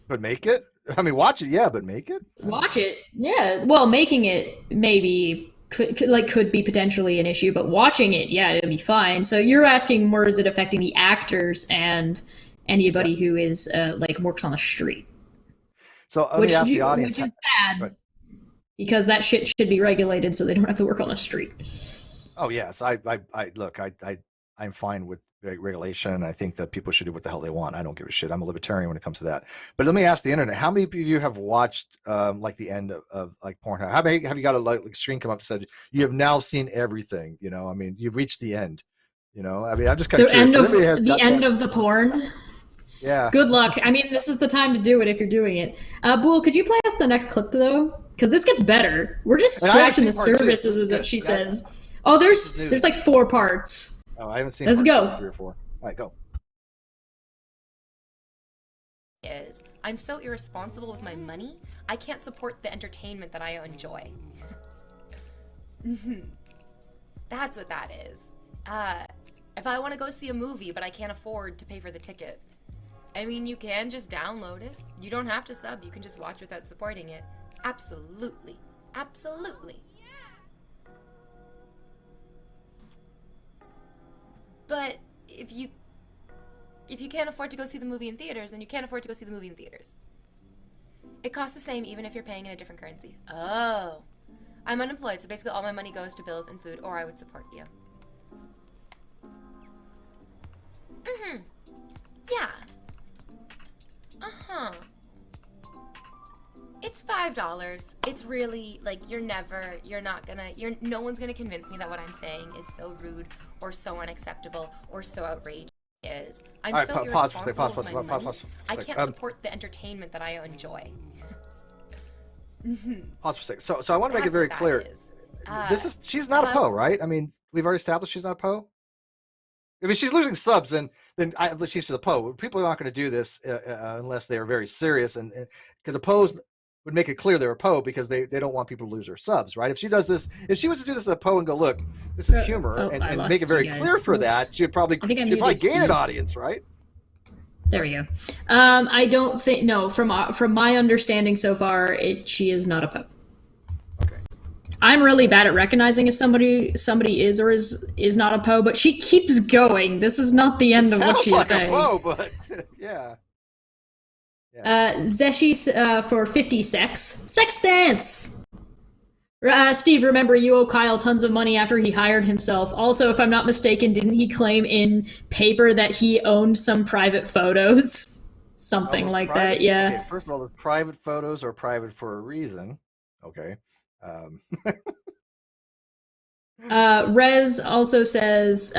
But make it? I mean, watch it, yeah, but make it? Watch it, yeah. Well, making it maybe could be potentially an issue, but watching it, yeah, it'll be fine. So you're asking more, is it affecting the actors and anybody who is works on the street? So let me ask the audience. Which is bad, because that shit should be regulated so they don't have to work on the street. Oh yes, I'm fine with regulation. I think that people should do what the hell they want. I don't give a shit. I'm a libertarian when it comes to that. But let me ask the internet: how many of you have watched the end of Pornhub? How many have you got a screen come up and said you have now seen everything? I mean, you've reached the end. I mean, I'm just kind of curious. The end of the porn. Yeah. Good luck. I mean, this is the time to do it if you're doing it. Bool, could you play us the next clip though? Because this gets better. We're just scratching the surface, as she says. Oh, there's like 4 parts. Oh, I haven't seen. Let's go. 3 or 4. All right, go. I'm so irresponsible with my money, I can't support the entertainment that I enjoy. That's what that is. If I want to go see a movie but I can't afford to pay for the ticket, I mean, you can just download it. You don't have to sub. You can just watch without supporting it. Absolutely. Absolutely. if you can't afford to go see the movie in theaters, then you can't afford to go see the movie in theaters. It costs the same even if you're paying in a different currency. Oh. I'm unemployed, so basically all my money goes to bills and food, or I would support you. Mm-hmm. Yeah. Uh-huh. It's $5. It's really, like, no one's gonna convince me that what I'm saying is so rude or so unacceptable or so outrageous. I'm all right, so irresponsible with my money. I can't support the entertainment that I enjoy. Pause for a second. So I want to make it very clear. She's not a Poe, right? I mean, we've already established she's not a Poe. I mean, she's losing subs, and then she's to the Poe. People are not going to do this unless they are very serious, and because the Poes would make it clear they're a Poe because they don't want people to lose their subs, right? If she does this, if she was to do this as a Poe and go, look, this is humor, and make it very clear for that, she'd probably gain an audience, right? There we go. I don't think, no, from my understanding so far, she is not a Poe. Okay. I'm really bad at recognizing if somebody is or is not a Poe, but she keeps going. This is not the end of what she's saying. Sounds like a Poe, but yeah. Zeshi for 50 sex dance. Steve, remember you owe Kyle tons of money after he hired himself. Also, if I'm not mistaken, didn't he claim in paper that he owned some private photos? Something like that, yeah. Okay, first of all, the private photos are private for a reason. Okay. Rez also says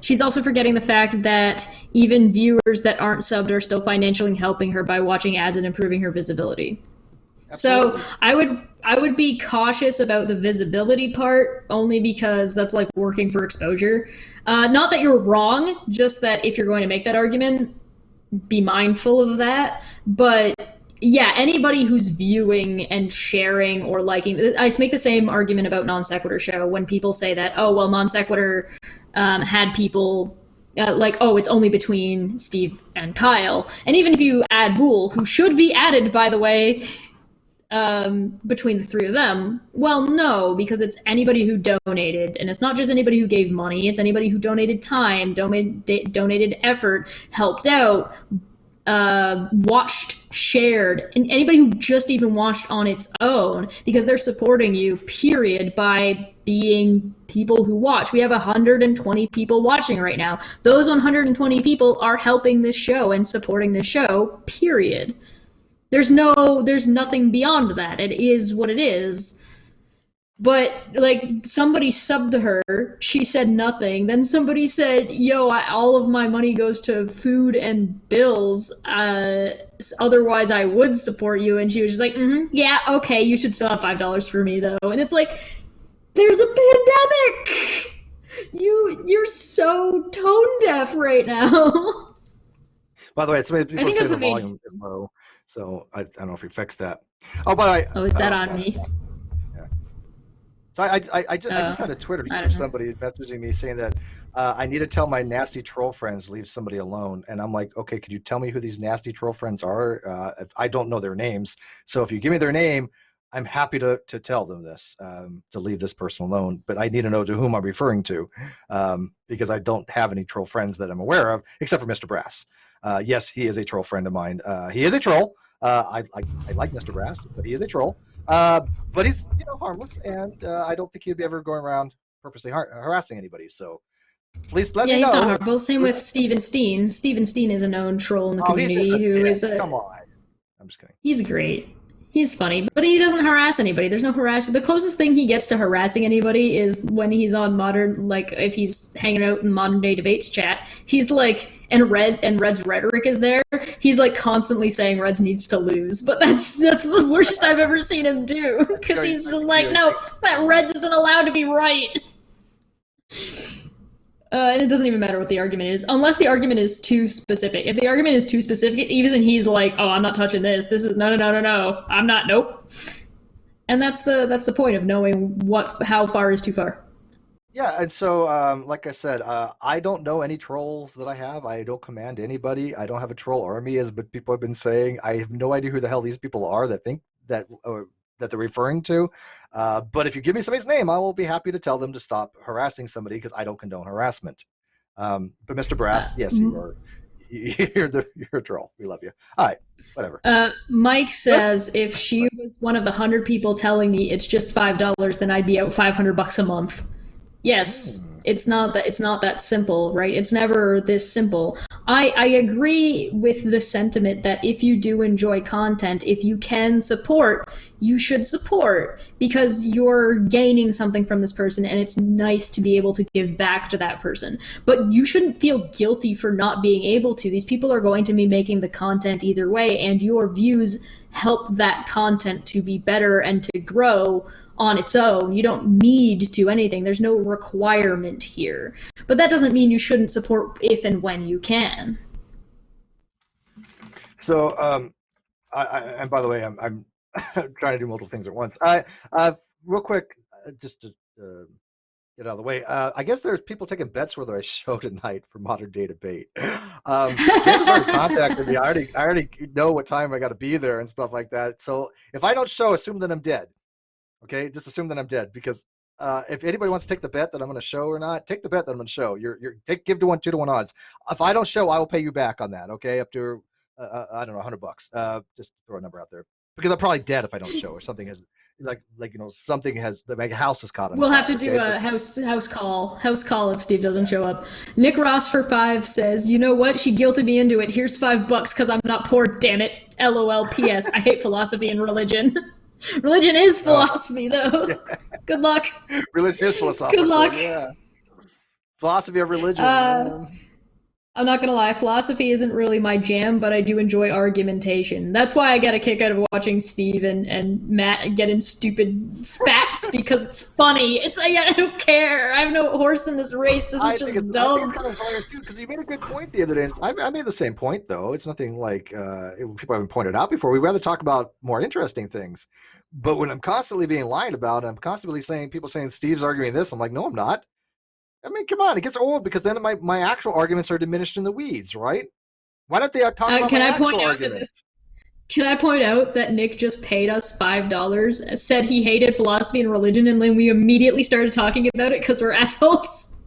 she's also forgetting the fact that even viewers that aren't subbed are still financially helping her by watching ads and improving her visibility. Absolutely. So I would be cautious about the visibility part, only because that's like working for exposure. Not that you're wrong, just that if you're going to make that argument, be mindful of that. But yeah, anybody who's viewing and sharing or liking, I make the same argument about Non Sequitur Show when people say that, oh, well, Non Sequitur had people it's only between Steve and Kyle. And even if you add Boole, who should be added, by the way, between the three of them, well, no, because it's anybody who donated, and it's not just anybody who gave money, it's anybody who donated time, donated effort, helped out, watched, shared, and anybody who just even watched on its own, because they're supporting you, period, by being people who watch. We have 120 people watching right now. Those 120 people are helping this show and supporting this show, period. There's nothing beyond that. It is what it is. But, like, somebody subbed to her, she said nothing. Then somebody said, yo, all of my money goes to food and bills. Otherwise, I would support you. And she was just like, yeah, okay, you should still have $5 for me, though. And it's like, there's a pandemic! You're so tone deaf right now. By the way, people say the volume is low, so I don't know if we fixed that. Oh, by the way. Oh, is that on me? So I just had a Twitter from somebody messaging me saying that I need to tell my nasty troll friends leave somebody alone, and I'm like, okay, could you tell me who these nasty troll friends are? I don't know their names, so if you give me their name, I'm happy to tell them this, to leave this person alone. But I need to know to whom I'm referring to, because I don't have any troll friends that I'm aware of, except for Mr. Brass. Yes, he is a troll friend of mine. He is a troll. I like Mr. Brass, but he is a troll. But he's harmless, and I don't think he'd be ever going around purposely harassing anybody. So please let me know. Yeah, he's not harmful. Same with Steven Steen. Steven Steen is a known troll in the community come on. I'm just kidding. He's great. He's funny, but he doesn't harass anybody. There's no harassing. The closest thing he gets to harassing anybody is when he's on modern, like if he's hanging out in modern day debates chat. He's like, and Red's rhetoric is there. He's like constantly saying Reds needs to lose, but that's the worst I've ever seen him do, because he's just like, no, that Reds isn't allowed to be right. And it doesn't even matter what the argument is, unless the argument is too specific. If the argument is too specific, even he's like, oh, I'm not touching this. This is no. I'm not, nope. And that's the point of knowing how far is too far. Yeah, and so, like I said, I don't know any trolls that I have. I don't command anybody. I don't have a troll army, as but people have been saying. I have no idea who the hell these people are that think that they're referring to. But if you give me somebody's name, I will be happy to tell them to stop harassing somebody, because I don't condone harassment. But Mr. Brass, yes, you're a troll. We love you. All right, whatever. Mike says if she was one of the 100 people telling me it's just $5, then I'd be out $500 a month. Yes, it's not that simple, right? It's never this simple. I agree with the sentiment that if you do enjoy content, if you can support, you should support because you're gaining something from this person and it's nice to be able to give back to that person. But you shouldn't feel guilty for not being able to. These people are going to be making the content either way, and your views help that content to be better and to grow on its own. You don't need to do anything. There's no requirement here. But that doesn't mean you shouldn't support if and when you can. So, and by the way, I'm trying to do multiple things at once. Real quick, just to get out of the way, I guess there's people taking bets whether I show tonight for Modern Day Debate. James already contacted me. I already know what time I got to be there and stuff like that. So if I don't show, assume that I'm dead. Okay, just assume that I'm dead because if anybody wants to take the bet that I'm going to show or not, take the bet that I'm going to show. Give to 2-to-1 odds. If I don't show, I will pay you back on that. Okay, up to I don't know, $100. Just throw a number out there because I'm probably dead if I don't show or something has something has the house is caught on. We'll have to do a house call if Steve doesn't show up. Nick Ross for 5 says, you know what? She guilted me into it. Here's $5 because I'm not poor. Damn it. LOL. P.S. I hate philosophy and religion. Religion is philosophy, though. Yeah. Good luck. Religion is philosophy. Good luck. Yeah. Philosophy of religion. I'm not gonna lie, philosophy isn't really my jam, but I do enjoy argumentation. That's why I get a kick out of watching Steve and Matt get in stupid spats because it's funny. It's like, I don't care. I have no horse in this race. This is just dumb. I think it's kind of hilarious too, because you made a good point the other day. I made the same point though. It's nothing like people haven't pointed out before. We'd rather talk about more interesting things. But when I'm constantly being lied about, I'm constantly saying people saying Steve's arguing this. I'm like, no, I'm not. I mean, come on, it gets old because then my actual arguments are diminished in the weeds, right? Why don't they talk about my actual arguments? Can I point out that Nick just paid us $5, said he hated philosophy and religion, and then we immediately started talking about it because we're assholes?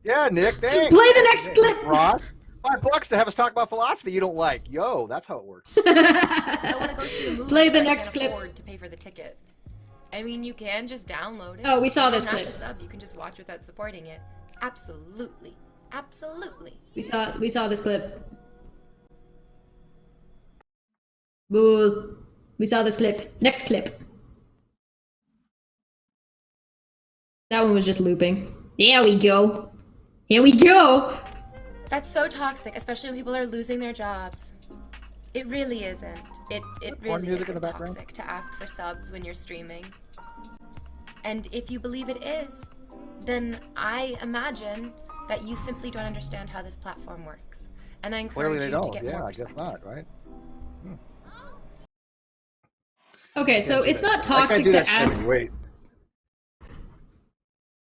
Yeah, Nick, thanks. Play the next clip! Ross, $5 to have us talk about philosophy you don't like. Yo, that's how it works. I want to go see the movie. Play the next clip. To pay for the ticket. I mean, you can just download it. Oh, we saw this clip. You can just watch without supporting it. Absolutely. Absolutely. We saw this clip. Boo. We saw this clip. Next clip. That one was just looping. There we go. Here we go. That's so toxic, especially when people are losing their jobs. It really isn't. It really isn't toxic to ask for subs when you're streaming. And if you believe it is, then I imagine that you simply don't understand how this platform works. And I encourage you to get more perspective. I guess not, right? Okay, so it's not toxic to ask. Wait.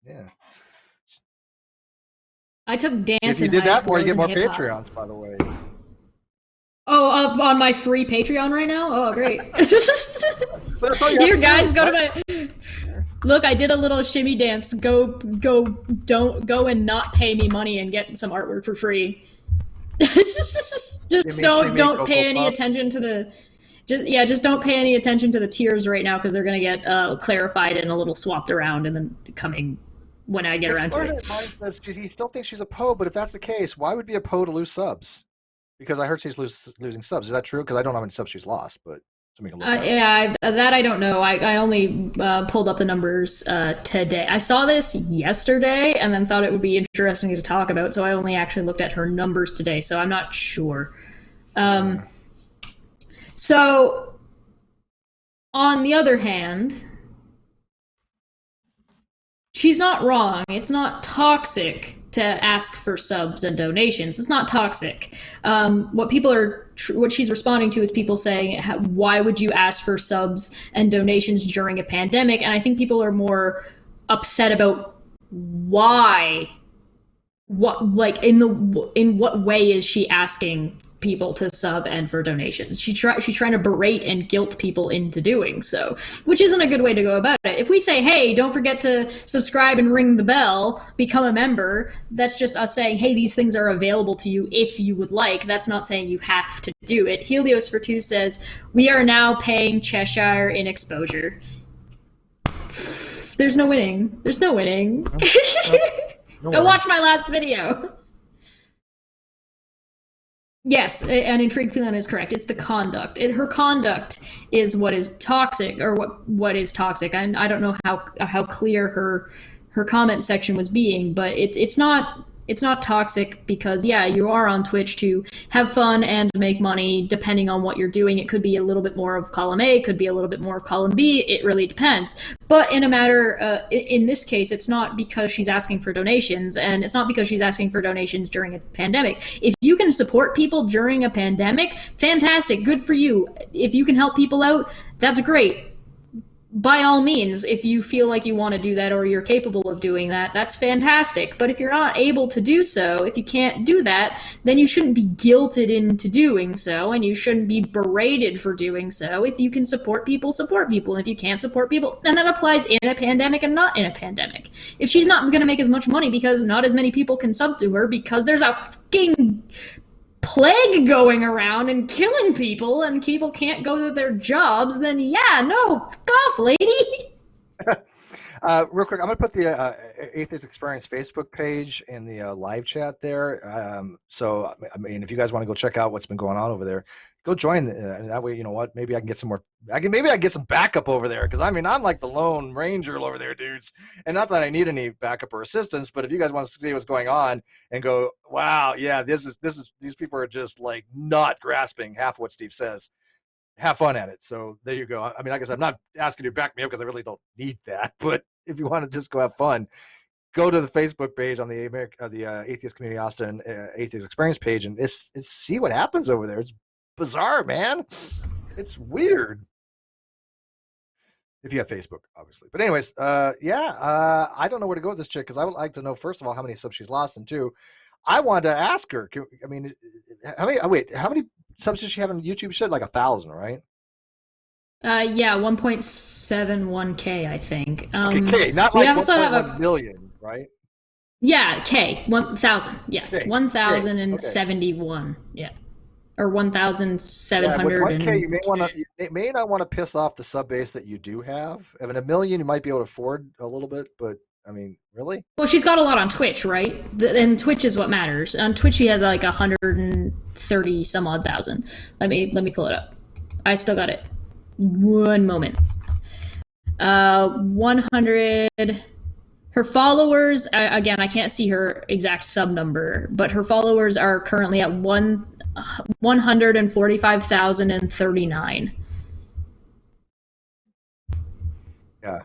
Yeah. I took dance. If you did that more, you get more Patreons, by the way. Oh, on my free Patreon right now? Oh, great. Here, guys, go to my... Look, I did a little shimmy dance. Don't go and not pay me money and get some artwork for free. just don't pay any attention to the... Just don't pay any attention to the tiers right now because they're going to get clarified and a little swapped around and then coming when I get around to it. He still thinks she's a Poe, but if that's the case, why would be a Poe to lose subs? Because I heard she's losing subs. Is that true? Because I don't know how many subs she's lost, but something to look at. That I don't know. I only pulled up the numbers today. I saw this yesterday and then thought it would be interesting to talk about, so I only actually looked at her numbers today, so I'm not sure. So, on the other hand, she's not wrong. It's not toxic to ask for subs and donations. It's not toxic. What she's responding to is people saying, why would you ask for subs and donations during a pandemic? And I think people are more upset about why. In what way is she asking people to sub and for donations. She's trying to berate and guilt people into doing so, which isn't a good way to go about it. If we say, hey, don't forget to subscribe and ring the bell, become a member, that's just us saying, hey, these things are available to you if you would like. That's not saying you have to do it. Helios for Two says, we are now paying Cheshire in exposure. There's no winning. There's no winning. No Go watch my last video. Yes, and Intrigued Feline is correct. It's the conduct. Her conduct is what is toxic, or what is toxic. And I don't know how clear her comment section was being, but it's not toxic because, yeah, you are on Twitch to have fun and make money depending on what you're doing. It could be a little bit more of column A, it could be a little bit more of column B. It really depends. But in this case, it's not because she's asking for donations, and it's not because she's asking for donations during a pandemic. If you can support people during a pandemic, fantastic, good for you. If you can help people out, that's great. By all means, if you feel like you want to do that or you're capable of doing that, that's fantastic. But if you're not able to do so, if you can't do that, then you shouldn't be guilted into doing so, and you shouldn't be berated for doing so. If you can support people, support people. If you can't support people, then that applies in a pandemic and not in a pandemic. If she's not going to make as much money because not as many people can sub to her because there's a fucking plague going around and killing people and people can't go to their jobs, then yeah, no, fuck off, lady. Real quick, I'm going to put the Atheist Experience Facebook page in the live chat there. So, I mean, if you guys want to go check out what's been going on over there, go join. And that way, you know what? Maybe I can get some more. Maybe I can get some backup over there, because I mean, I'm like the lone ranger over there, dudes. And not that I need any backup or assistance, but if you guys want to see what's going on and go, wow, yeah, these people are just like not grasping half of what Steve says. Have fun at it. So there you go. I mean, I guess I'm not asking you to back me up because I really don't need that. But if you want to just go have fun, go to the Facebook page on the Atheist Community Austin Atheist Experience page, and it's see what happens over there. It's bizarre, man. It's weird. If you have Facebook, obviously. But anyways, I don't know where to go with this chick, because I would like to know, first of all, how many subs she's lost, and two, I wanted to ask her. I mean, how many subs does she have on YouTube? She said like 1,000, right? Yeah, 1.71K, I think. Okay, not like 1.1 million, right? Yeah, K, 1,000. Yeah, K. 1,071. Okay. Yeah, or 1,700. Yeah, you may not want to piss off the sub base that you do have. I mean, 1 million you might be able to afford a little bit, but I mean, really? Well, she's got a lot on Twitch, right? And Twitch is what matters. On Twitch, she has like 130 some odd thousand. Let me pull it up. I still got it. One moment. 100. Her followers, again, I can't see her exact sub number, but her followers are currently at 145,039. Yeah.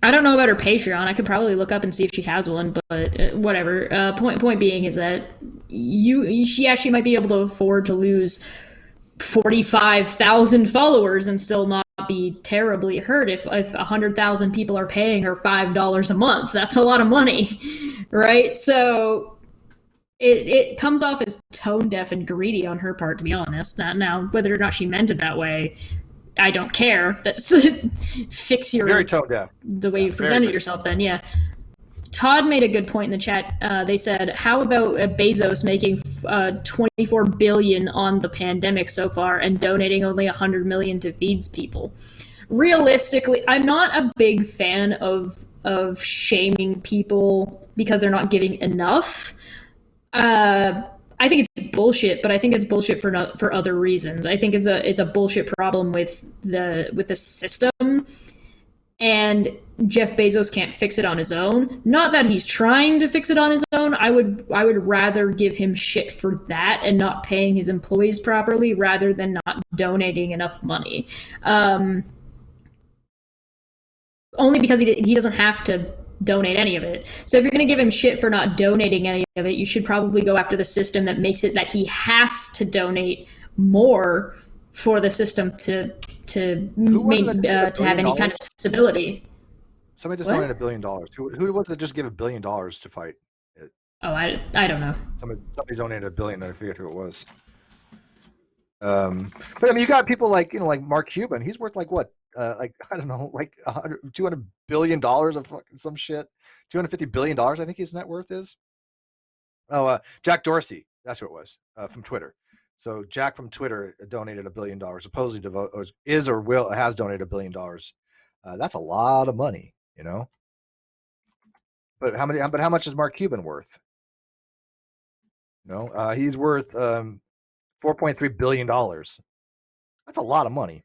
I don't know about her Patreon. I could probably look up and see if she has one, but whatever. Point being is that she might be able to afford to lose 45,000 followers and still not be terribly hurt. If 100,000 people are paying her $5 a month, that's a lot of money, right? So it comes off as tone deaf and greedy on her part, to be honest. Now, whether or not she meant it that way, I don't care. That's fix your very tone deaf. The way you've presented yourself. Then, yeah. Todd made a good point in the chat. They said, "How about Bezos making $24 billion on the pandemic so far and donating only $100 million to feeds people?" Realistically, I'm not a big fan of shaming people because they're not giving enough. I think it's bullshit, but I think it's bullshit for other reasons. I think it's a bullshit problem with the system, and Jeff Bezos can't fix it on his own. Not that he's trying to fix it on his own. I would rather give him shit for that and not paying his employees properly rather than not donating enough money. Only because he doesn't have to donate any of it. So if you're going to give him shit for not donating any of it, you should probably go after the system that makes it that he has to donate more for the system to have any kind of stability. Somebody just donated $1 billion. Who was it just give $1 billion to fight it? Oh, I don't know. Somebody donated $1 billion. I forget who it was. But I mean, you got people like Mark Cuban. He's worth like what? Like I don't know, like $200 billion of fucking some shit. $250 billion. I think his net worth is. Oh, Jack Dorsey. That's who it was from Twitter. So Jack from Twitter donated $1 billion. Supposedly has donated $1 billion. That's a lot of money, you know. But how much is Mark Cuban worth? No, he's worth $4.3 billion. That's a lot of money.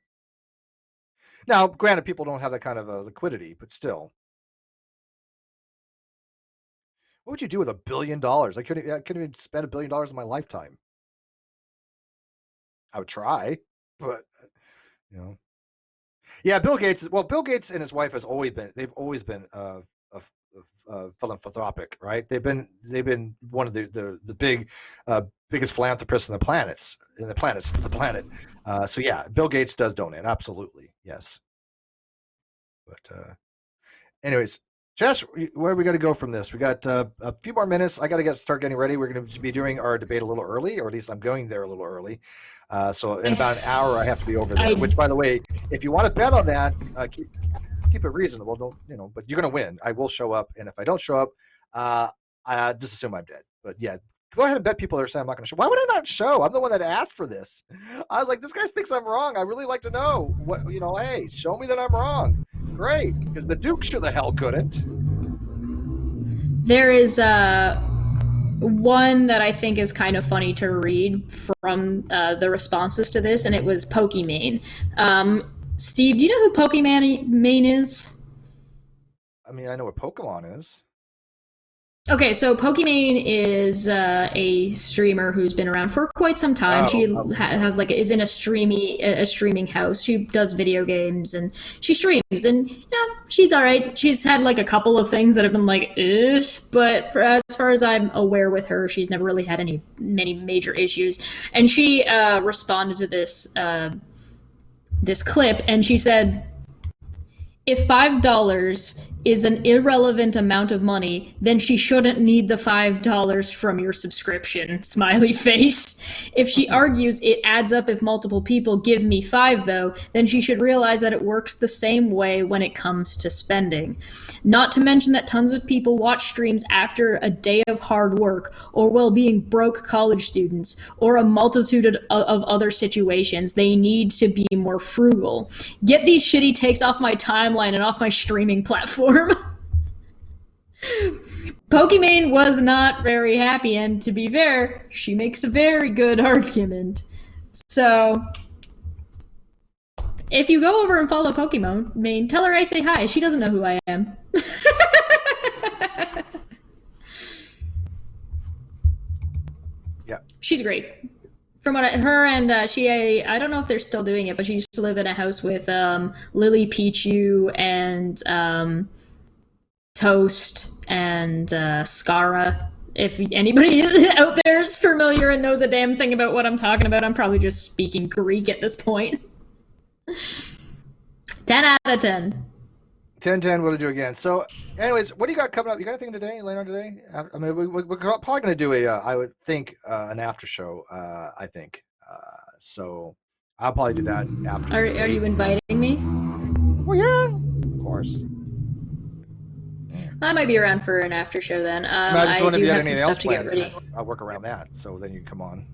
Now, granted, people don't have that kind of liquidity, but still. What would you do with $1 billion? I couldn't even spend $1 billion in my lifetime. I would try, but you know. Yeah, Bill Gates and his wife they've always been philanthropic, right? They've been one of the biggest philanthropists on the planet. So yeah, Bill Gates does donate, absolutely, yes. But anyways, Jess, where are we going to go from this? We got a few more minutes. I got to start getting ready. We're going to be doing our debate a little early, or at least I'm going there a little early. So in about an hour, I have to be over there. Which, by the way, if you want to bet on that, keep it reasonable. Don't but you're going to win. I will show up, and if I don't show up, I just assume I'm dead. But yeah, go ahead and bet people that are saying I'm not going to show. Why would I not show? I'm the one that asked for this. I was like, this guy thinks I'm wrong. I really like to know what Hey, show me that I'm wrong. Great, because the Duke sure the hell couldn't. There is one that I think is kind of funny to read from the responses to this, and it was Pokimane. Steve, do you know who Pokimane is? I mean, I know what Pokemon is. Okay, so Pokimane is a streamer who's been around for quite some time. She has is in a streaming house. She does video games and she streams, and yeah, she's all right. She's had like a couple of things that have been like, ugh, but as far as I'm aware with her, she's never really had many major issues. And she responded to this clip, and she said, "If $5 is an irrelevant amount of money, then she shouldn't need the $5 from your subscription." Smiley face. If she argues it adds up if multiple people give me $5, though, then she should realize that it works the same way when it comes to spending. Not to mention that tons of people watch streams after a day of hard work, or while being broke college students, or a multitude of other situations. They need to be more frugal. Get these shitty takes off my timeline and off my streaming platform. Pokimane was not very happy, and to be fair, she makes a very good argument. So, if you go over and follow Pokimane, tell her I say hi. She doesn't know who I am. Yeah, she's great. From what I don't know if they're still doing it, but she used to live in a house with Lily Pichu and Toast and Skara. If anybody out there is familiar and knows a damn thing about what I'm talking about, I'm probably just speaking Greek at this point. 10 out of 10. 10-10, we'll do again. So, anyways, what do you got coming up? You got anything today, later on today? I mean, we're probably going to do I would think, an after show, I think. So, I'll probably do that after. Are you inviting me? Well, yeah, of course. I might be around for an after show then. I do have some stuff to get ready. I'll work around that, so then you come on,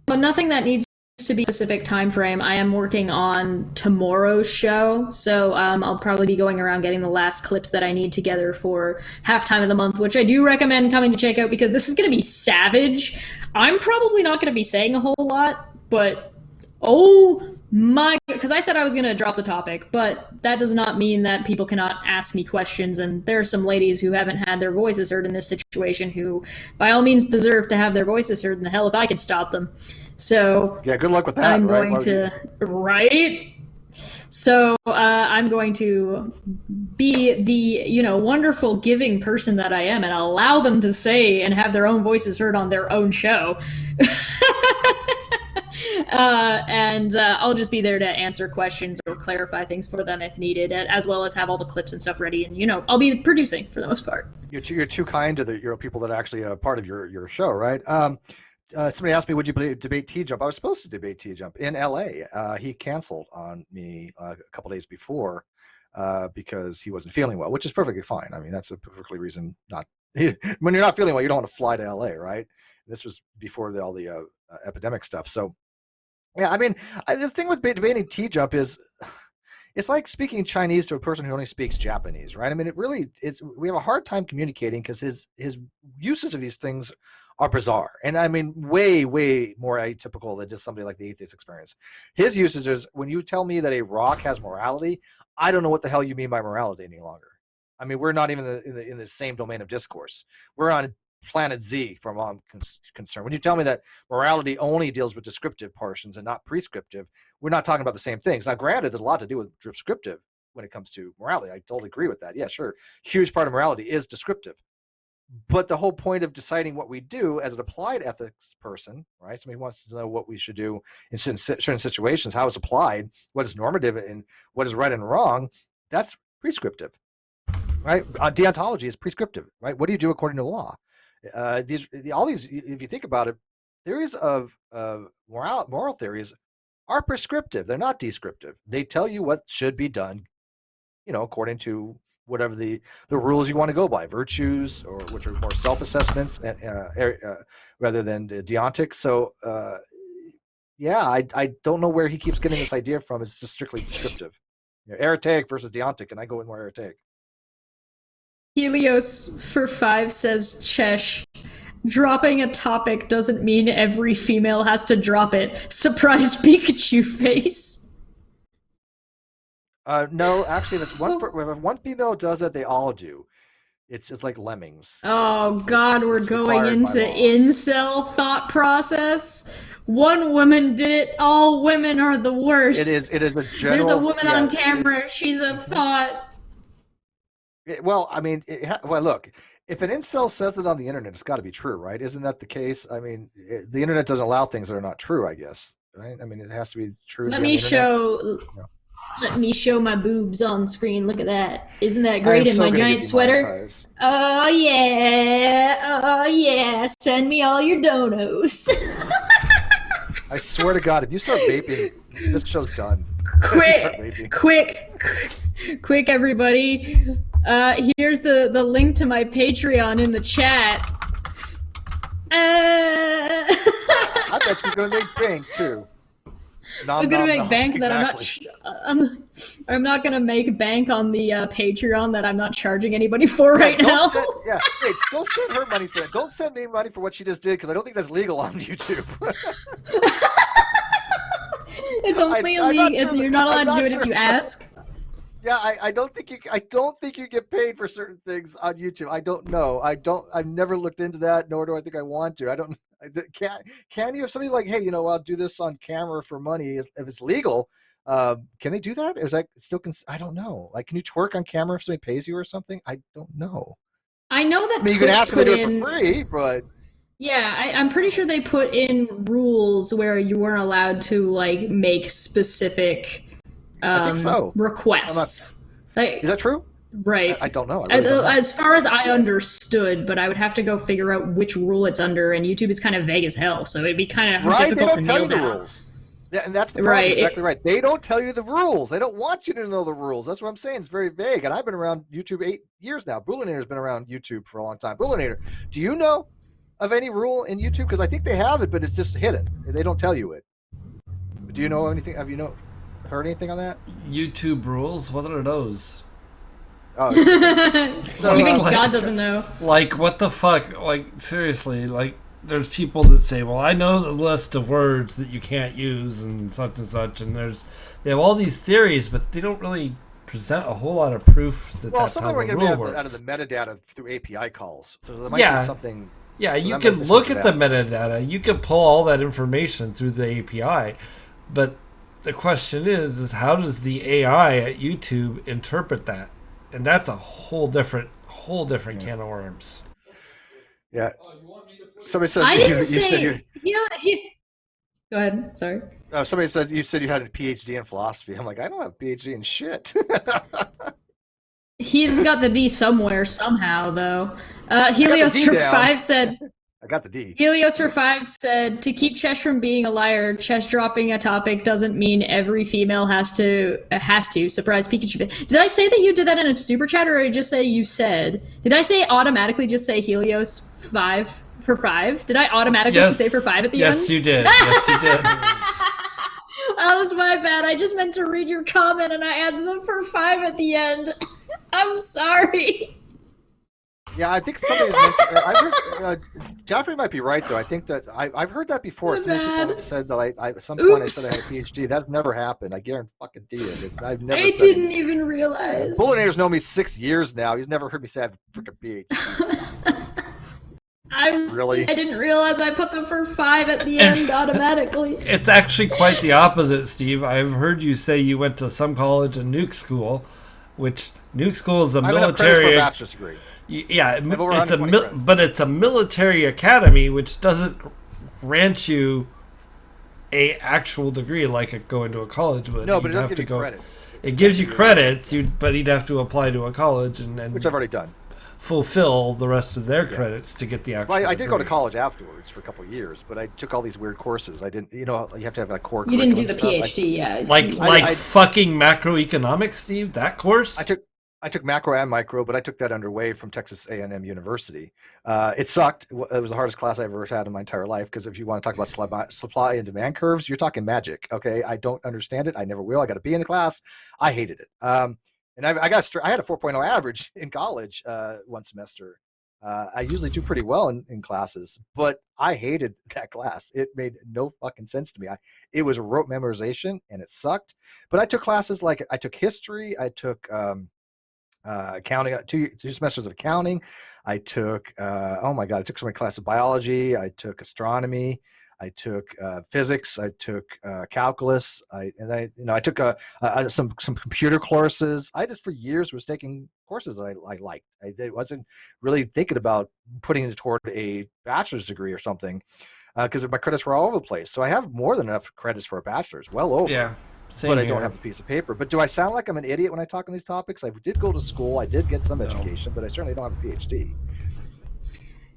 But nothing that needs to be a specific time frame. I am working on tomorrow's show, so I'll probably be going around getting the last clips that I need together for halftime of the month, which I do recommend coming to check out because this is going to be savage. I'm probably not going to be saying a whole lot, but oh my, because I said I was going to drop the topic, but that does not mean that people cannot ask me questions, and there are some ladies who haven't had their voices heard in this situation who by all means deserve to have their voices heard, and the hell if I could stop them. So yeah, good luck with that. I'm going to So I'm going to be the wonderful giving person that I am and allow them to say and have their own voices heard on their own show. And I'll just be there to answer questions or clarify things for them if needed, as well as have all the clips and stuff ready. And I'll be producing for the most part. you're too kind to the people that are actually a part of your show, right? Somebody asked me, would you debate T-Jump? I was supposed to debate T-Jump in LA. He canceled on me a couple days before because he wasn't feeling well, which is perfectly fine. I mean, that's a perfectly reason not. When you're not feeling well, you don't want to fly to LA, right? This was before all the epidemic stuff. So, yeah, I mean, the thing with debating T-Jump is it's like speaking Chinese to a person who only speaks Japanese, right? I mean, it really is. We have a hard time communicating because his uses of these things are bizarre, and I mean, way more atypical than just somebody like the atheist experience. His usage is when you tell me that a rock has morality, I don't know what the hell you mean by morality any longer. I mean, we're not even in the same domain of discourse. We're on planet Z from all I'm concerned. When you tell me that morality only deals with descriptive portions and not prescriptive, we're not talking about the same things. Now, granted, there's a lot to do with descriptive when it comes to morality. I totally agree with that. Yeah, sure. Huge part of morality is descriptive. But the whole point of deciding what we do as an applied ethics person, right? Somebody wants to know what we should do in certain situations, how it's applied, what is normative and what is right and wrong, that's prescriptive, right? Deontology is prescriptive, right? What do you do according to law? All these, if you think about it, theories of moral theories are prescriptive. They're not descriptive. They tell you what should be done, according to whatever the rules you want to go by, virtues, or which are more self-assessments rather than deontic. So, I don't know where he keeps getting this idea from. It's just strictly descriptive. Erotic versus deontic, and I go with more erotic. Helios for 5 says, Chesh, dropping a topic doesn't mean every female has to drop it. Surprised Pikachu face. No, actually, if one female does it, they all do. It's like lemmings. Oh God, we're going into incel thought process. One woman did it. All women are the worst. It is a general. There's a woman on camera. She's a thought. Look, if an incel says it on the internet, it's got to be true, right? Isn't that the case? I mean, the internet doesn't allow things that are not true, I guess, right? I mean, it has to be true. Let me show my boobs on screen. Look at that. Isn't that great in my giant sweater? Oh yeah. Send me all your donos. I swear to God, if you start vaping, this show's done. Quick, everybody. Here's the link to my Patreon in the chat. I bet you're gonna make bank too. I'm gonna make bank that I'm not gonna make bank on the Patreon that I'm not charging anybody for right now. Hey, don't send her money for that. Don't send me money for what she just did because I don't think that's legal on YouTube. It's only illegal. You're not allowed to do it if you ask. Yeah, I don't think you get paid for certain things on YouTube. I don't know. I've never looked into that, nor do I think I want to. I don't. Can you have somebody like, hey, I'll do this on camera for money if it's legal? Can they do that? Is that still? I don't know. Like, can you twerk on camera if somebody pays you or something? I don't know. I know that you can ask them to do it for free, but yeah, I'm pretty sure they put in rules where you weren't allowed to make specific I think so. requests. Is that true? Right. I don't know. As far as I understood, but I would have to go figure out which rule it's under, and YouTube is kind of vague as hell, so it'd be kind of difficult to nail down. They don't tell you the rules. Yeah, and that's the problem. Right. Exactly right. They don't tell you the rules. They don't want you to know the rules. That's what I'm saying. It's very vague. And I've been around YouTube 8 years now. Boolinator's been around YouTube for a long time. Boolinator, do you know of any rule in YouTube? Because I think they have it, but it's just hidden. They don't tell you it. Do you know anything? Have you heard anything on that? YouTube rules? What are those? Oh, even God doesn't know. Like, what the fuck? Like, seriously, there's people that say, well, I know the list of words that you can't use and such, and they have all these theories, but they don't really present a whole lot of proof that that's how the rule works. Out of the metadata through API calls. So there might be something... Yeah, so you can look at the metadata. You can pull all that information through the API, but the question is how does the AI at YouTube interpret that? And that's a whole different can of worms. Yeah. Somebody says Go ahead. Sorry. Somebody said you had a PhD in philosophy. I'm like, I don't have a PhD in shit. He's got the D somewhere, somehow, though. Helios for 5 said... I got the D. Helios for 5 said, to keep Chesh from being a liar, Chesh dropping a topic doesn't mean every female has to. Surprise Pikachu. Did I say that you did that in a super chat, or did I just say you said? Did I say automatically just say Helios 5 for 5? Did I automatically say for 5 at the end? Yes, you did. Yes, you did. Oh, that's my bad. I just meant to read your comment and I added them for 5 at the end. I'm sorry. Yeah, I think somebody mentioned, Joffrey might be right, though. I think that I've heard that before. So many people have said that I at some point I said I had a PhD. That's never happened. I guarantee it. I've never I didn't even realize. Bullinator's known me 6 years now. He's never heard me say I have a freaking PhD. Really? I didn't realize I put them for 5 at the end automatically. It's actually quite the opposite, Steve. I've heard you say you went to some college and nuke school, which nuke school is a military. For a bachelor's degree. Yeah, it's a military academy, which doesn't grant you a actual degree like going to a college would. No, but it does give you credits. It gives you credits, but you'd have to apply to a college and which I've already done. Fulfill the rest of their credits to get the actual. Well, I did go to college afterwards for a couple of years, but I took all these weird courses. I didn't, you have to have a core. You didn't do the PhD, yeah. Like fucking macroeconomics, Steve. That course. I took macro and micro, but I took that underway from Texas A&M University. It sucked. It was the hardest class I ever had in my entire life, because if you want to talk about supply and demand curves, you're talking magic. Okay, I don't understand it. I never will. I got to be in the class. I hated it. And I had a 4.0 average in college one semester. I usually do pretty well in classes, but I hated that class. It made no fucking sense to me. It was rote memorization, and it sucked. But I took classes like I took history. I took accounting, two semesters of accounting. I took I took so many classes of biology. I took astronomy. I took physics. I took calculus. I took some computer courses. I just for years was taking courses that I liked. I wasn't really thinking about putting it toward a bachelor's degree or something, because my credits were all over the place. So I have more than enough credits for a bachelor's, well over. Yeah. Same but I here. don't have the piece of paper. But do I sound like I'm an idiot when I talk on these topics? I did go to school. I did get some education, but I certainly don't have a PhD.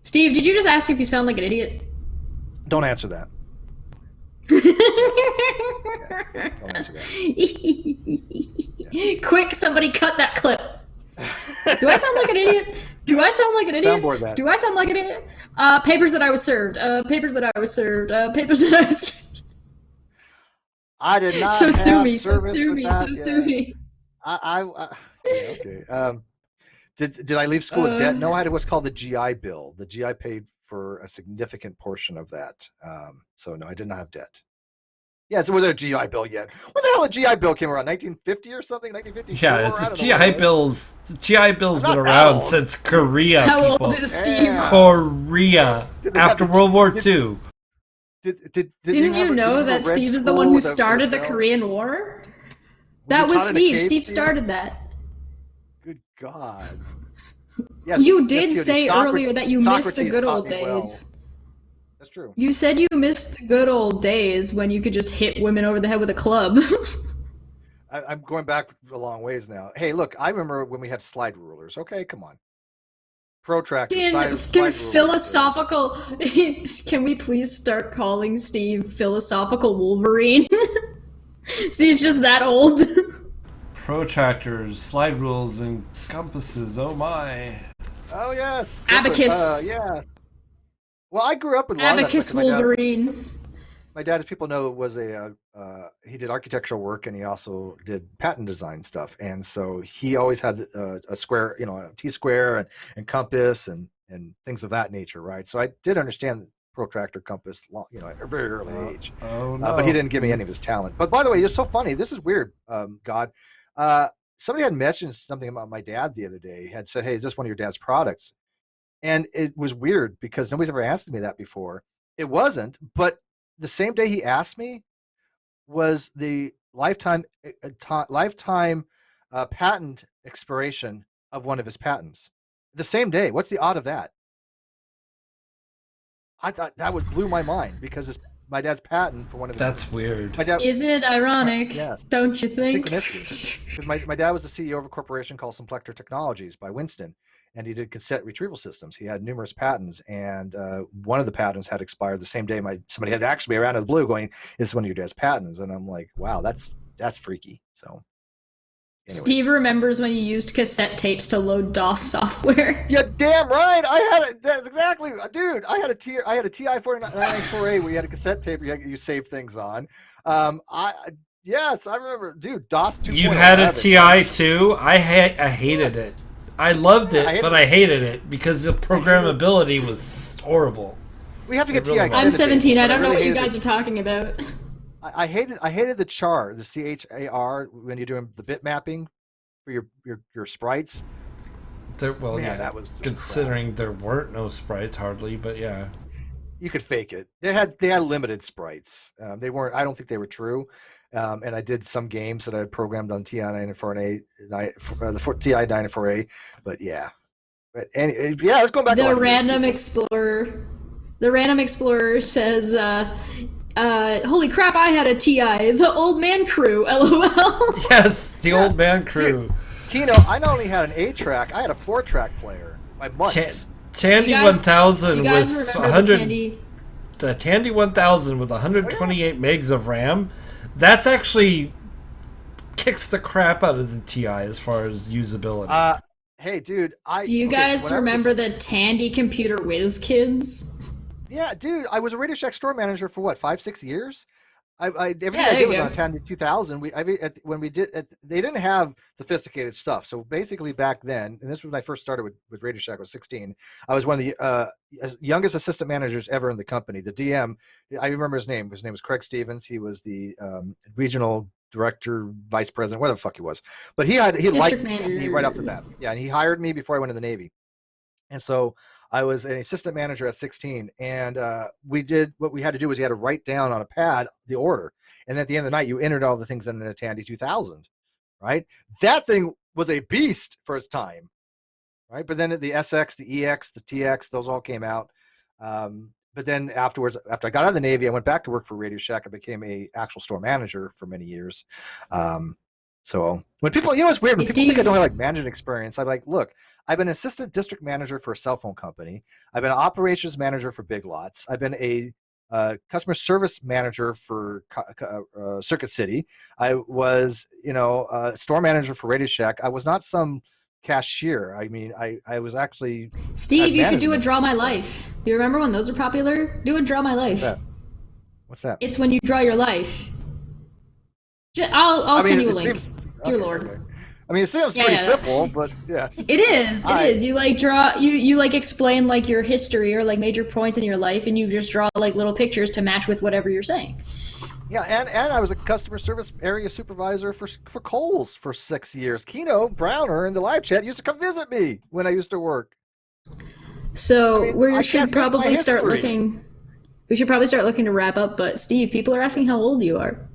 Steve, did you just ask if you sound like an idiot? Don't answer that. Don't answer that. Yeah. Quick, somebody cut that clip. Do I sound like an idiot? Do I sound like an idiot? Soundboard that. Do I sound like an idiot? Papers that I was served. Papers that I was served. Papers that I was served. I did not. So have sue me. So service sue with me. that. So sue me. Okay. Did I leave school with debt? No, I had what's called the GI Bill. The GI paid for a significant portion of that. So no, I did not have debt. Yes, it was a GI Bill yet. When the hell a GI Bill came around? 1950 or something? 1954? Yeah, it's GI Bills. The GI Bill's been around since Korea. How people. old is Steve? Yeah. Korea. After World War II. Didn't you know that Steve is the one who started the Korean War? That was Steve. Steve started that. Good God. Yes, you did yes, say earlier that you missed the good old days. Well. That's true. You said you missed the good old days when you could just hit women over the head with a club. I'm going back a long ways now. Hey, look, I remember when we had slide rulers. Okay, come on. Protractors. Can philosophical... Can we please start calling Steve Philosophical Wolverine? Steve's just that old. Protractors, slide rules, and compasses. Oh my. Oh yes. Abacus. Yes. Well, I grew up with Abacus Wolverine. My dad, as people know, was he did architectural work, and he also did patent design stuff. And so he always had a square, a T-square and compass and things of that nature, right? So I did understand protractor, compass, at a very early age. Oh no. But he didn't give me any of his talent. But by the way, it's so funny. This is weird, God. Somebody had mentioned something about my dad the other day. He had said, "Hey, is this one of your dad's products?" And it was weird because nobody's ever asked me that before. It wasn't, but the same day he asked me was the lifetime patent expiration of one of his patents. The same day. What's the odd of that? I thought that blew my mind because my dad's patent for one of his. That's weird. My dad, Isn't it ironic? yes. Don't you think? Synchronicity. Because my dad was the CEO of a corporation called Simplector Technologies by Winston, and he did cassette retrieval systems. He had numerous patents, and one of the patents had expired the same day. Somebody had actually around of the blue going, "This is one of your dad's patents," and I'm like, "Wow, that's freaky." So. Anyways. Steve remembers when you used cassette tapes to load DOS software. Yeah, damn right. I had it. That's exactly, dude. I had a TI 494A where you had a cassette tape you save things on. Yes, I remember, dude. DOS 2.0. You had a TI too. I hated it. I loved it, but I hated it because the programmability was horrible. We have to get TI. I'm 17. I don't know what you guys are talking about. I hated the char, the CHAR, when you're doing the bit mapping for your sprites. That was considering there weren't no sprites hardly, but yeah, you could fake it. They had limited sprites. They weren't. I don't think they were true. And I did some games that I had programmed on TI 94A, the TI 94A. But yeah, let's go back. The Random Explorer. The Random Explorer says. Holy crap, I had a TI. The old man crew, LOL. Yes, the old man crew. Dude, Kino, I not only had an 8-track, I had a 4-track player by months. Tandy 1000 with 100. The Tandy 1000 with 128 megs of RAM. That's actually kicks the crap out of the TI as far as usability. Hey, dude, do you guys remember the Tandy Computer Whiz Kids? Yeah, dude, I was a Radio Shack store manager for what, 5-6 years. Everything I did was on a Tandy 2000. When we did, they didn't have sophisticated stuff. So basically, back then, and this was when I first started with Radio Shack. I was 16. I was one of the youngest assistant managers ever in the company. The DM, I remember his name. His name was Craig Stevens. He was the regional director, vice president, whatever the fuck he was. But he liked me right off the bat. Yeah, and he hired me before I went in the Navy. And so I was an assistant manager at 16, and what we had to do was you had to write down on a pad the order, and at the end of the night you entered all the things in a Tandy 2000, right? That thing was a beast for its time, right? But then the SX, the EX, the TX, those all came out. But then afterwards, after I got out of the Navy, I went back to work for Radio Shack. I became a actual store manager for many years. So when people, it's weird when people think I don't have like management experience. I'm like, look, I've been assistant district manager for a cell phone company. I've been an operations manager for Big Lots. I've been a customer service manager for Circuit City. I was, store manager for Radio Shack. I was not some cashier. I mean, I was actually. Steve, you should do a Draw My Life. You remember when those were popular? Do a Draw My Life. What's that? It's when you draw your life. I'll send you a link. Dear Lord. Okay. I mean, it seems pretty simple, but yeah. It is. It is. You like draw. You like explain like your history or like major points in your life, and you just draw like little pictures to match with whatever you're saying. Yeah, and I was a customer service area supervisor for Kohl's for 6 years. Kino Browner in the live chat used to come visit me when I used to work. So we should probably start looking. We should probably start looking to wrap up. But Steve, people are asking how old you are.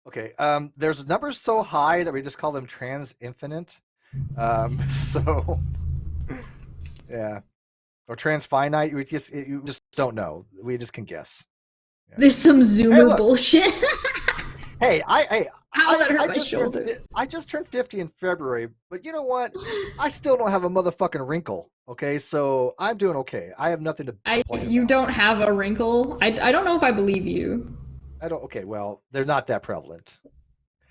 Okay, there's numbers so high that we just call them trans-infinite. So, yeah. Or trans-finite, you just don't know. We just can guess. Yeah. This is some Zoomer bullshit. Hey, I just turned 50 in February, but you know what? I still don't have a motherfucking wrinkle, okay? So I'm doing okay. I have nothing to complain You about. don't have a wrinkle? I don't know if I believe you. Okay, well, they're not that prevalent.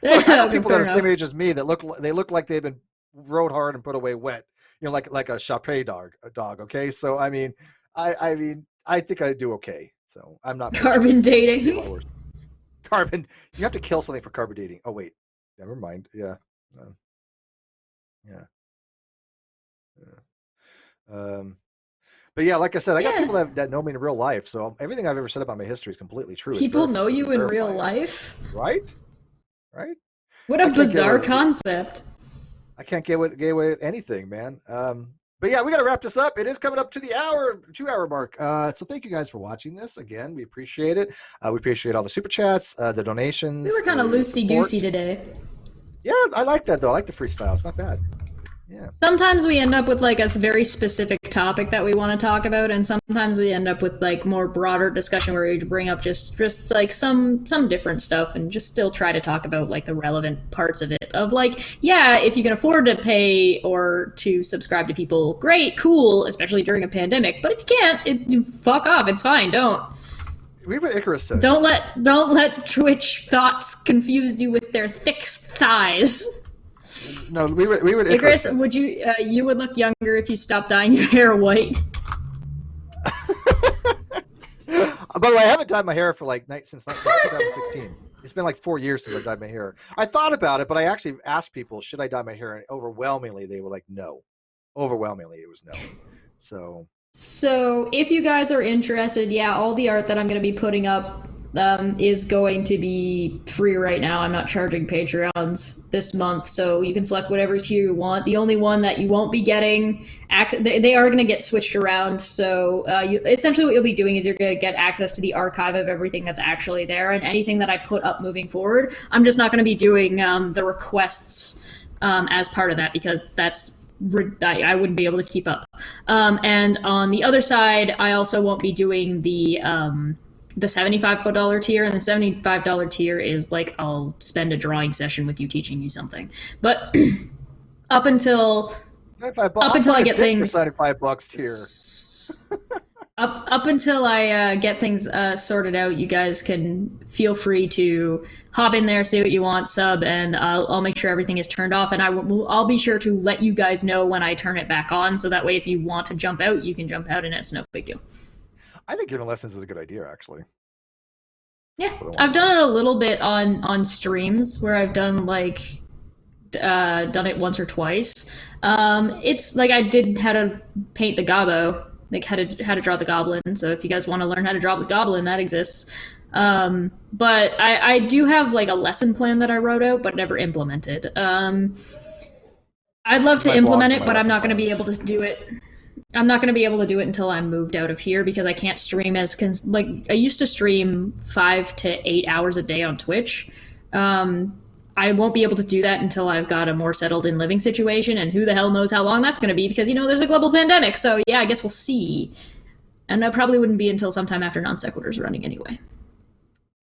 Look, I know people that are the same age as me that look like they've been rode hard and put away wet. Like a Shapé dog. Okay, so I mean, I think I do okay. So I'm not carbon dating. Carbon. You have to kill something for carbon dating. Oh wait, never mind. Yeah. But yeah, like I said, I got people that know me in real life, so everything I've ever said about my history is completely true. People know you in real life? Right? What a bizarre concept. I can't get away with anything, man. But yeah, we got to wrap this up. It is coming up to the 2-hour mark. So thank you guys for watching this. Again, we appreciate it. We appreciate all the super chats, the donations. We were kind of loosey-goosey today. Yeah, I like that, though. I like the freestyle. It's not bad. Yeah. Sometimes we end up with like a very specific topic that we want to talk about, and sometimes we end up with like more broader discussion where we bring up just like some different stuff and just still try to talk about like the relevant parts of it. Of like, yeah, if you can afford to pay or to subscribe to people, great, cool, especially during a pandemic. But if you can't, fuck off. It's fine. Don't. Read what Icarus said. Don't let Twitch thoughts confuse you with their thick thighs. No, we would. Icarus, would you would look younger if you stopped dyeing your hair white? By the way, I haven't dyed my hair for since 2016. It's been like 4 years since I dyed my hair. I thought about it, but I actually asked people, should I dye my hair? And overwhelmingly, they were like, no. Overwhelmingly, it was no. So if you guys are interested, yeah, all the art that I'm going to be putting up is going to be free right now. I'm not charging Patreons this month, so you can select whatever tier you want. The only one that you won't be getting, they are going to get switched around. So essentially what you'll be doing is you're going to get access to the archive of everything that's actually there, and anything that I put up moving forward. I'm just not going to be doing the requests as part of that, because I wouldn't be able to keep up. And on the other side, I also won't be doing the $75 tier, and the $75 tier is like, I'll spend a drawing session with you teaching you something. But up until I get things $75 tier. up until I get things sorted out, you guys can feel free to hop in there, say what you want, sub, and I'll make sure everything is turned off, and I'll be sure to let you guys know when I turn it back on, so that way if you want to jump out, you can jump out and it's no big deal. I think giving lessons is a good idea, actually. Yeah, I've done it a little bit on streams where I've done done it once or twice. It's like I did how to paint the gobbo, like how to draw the goblin. So if you guys want to learn how to draw the goblin, that exists. But I do have like a lesson plan that I wrote out but never implemented. I'd love to implement it, but I'm not going to be able to do it. I'm not going to be able to do it until I'm moved out of here, because I can't stream I used to stream 5 to 8 hours a day on Twitch. I won't be able to do that until I've got a more settled in living situation, and who the hell knows how long that's going to be, because there's a global pandemic. So yeah, I guess we'll see. And that probably wouldn't be until sometime after Non Sequitur's running anyway.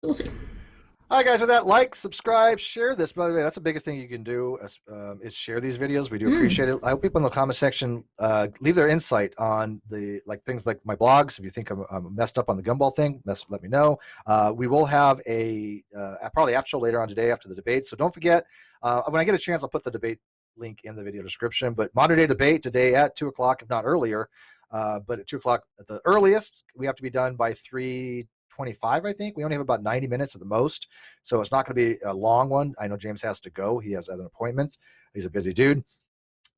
We'll see. All right, guys, with that, like, subscribe, share this. By the way, that's the biggest thing you can do is share these videos. We do appreciate it. I hope people in the comment section leave their insight on things like my blogs. If you think I'm messed up on the gumball thing, let me know. We will have a probably after show later on today after the debate. So don't forget, when I get a chance, I'll put the debate link in the video description. But modern day debate today at 2 o'clock, if not earlier. But at 2 o'clock at the earliest, we have to be done by 3:25, I think. We only have about 90 minutes at the most, so it's not going to be a long one. I know James has to go. He has an appointment. He's a busy dude.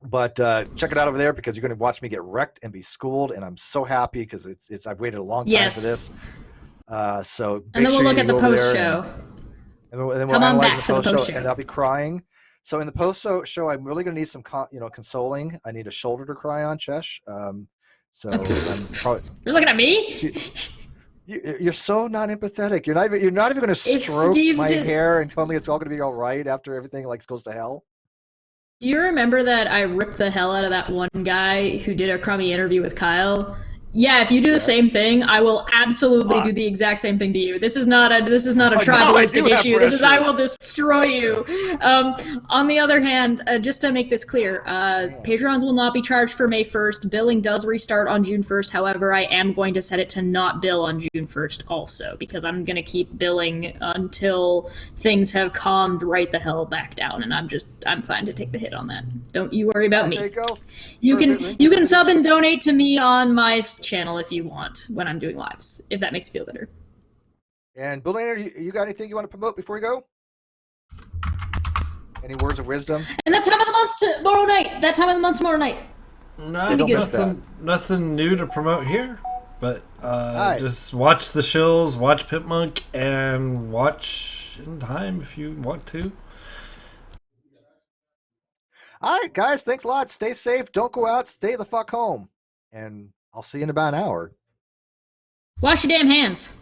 But check it out over there, because you're going to watch me get wrecked and be schooled, and I'm so happy because I've waited a long time for this. So and then we'll look at the post show. And then we'll come on back the for the post show, and I'll be crying. So in the post show, I'm really going to need some consoling. I need a shoulder to cry on, Chesh. So I'm probably. You're looking at me. You're so not empathetic. You're not even going to stroke my hair and tell me it's all going to be all right after everything goes to hell. Do you remember that I ripped the hell out of that one guy who did a crummy interview with Kyle? Yeah, if you do the same thing, I will absolutely do the exact same thing to you. This is not a tribalistic issue. This is I will destroy you. On the other hand, just to make this clear, Patreons will not be charged for May 1st. Billing does restart on June 1st. However, I am going to set it to not bill on June 1st also, because I'm going to keep billing until things have calmed right the hell back down, and I'm fine to take the hit on that. Don't you worry about me. There you go. You can sub and donate to me on my channel if you want when I'm doing lives, if that makes you feel better. And Billionaire, you got anything you want to promote before we go? Any words of wisdom? And that time of the month tomorrow night. No, nothing new to promote here. But just watch the shills, watch Pimp Monk, and watch In Time if you want to. All right, guys, thanks a lot. Stay safe. Don't go out. Stay the fuck home. And I'll see you in about an hour. Wash your damn hands.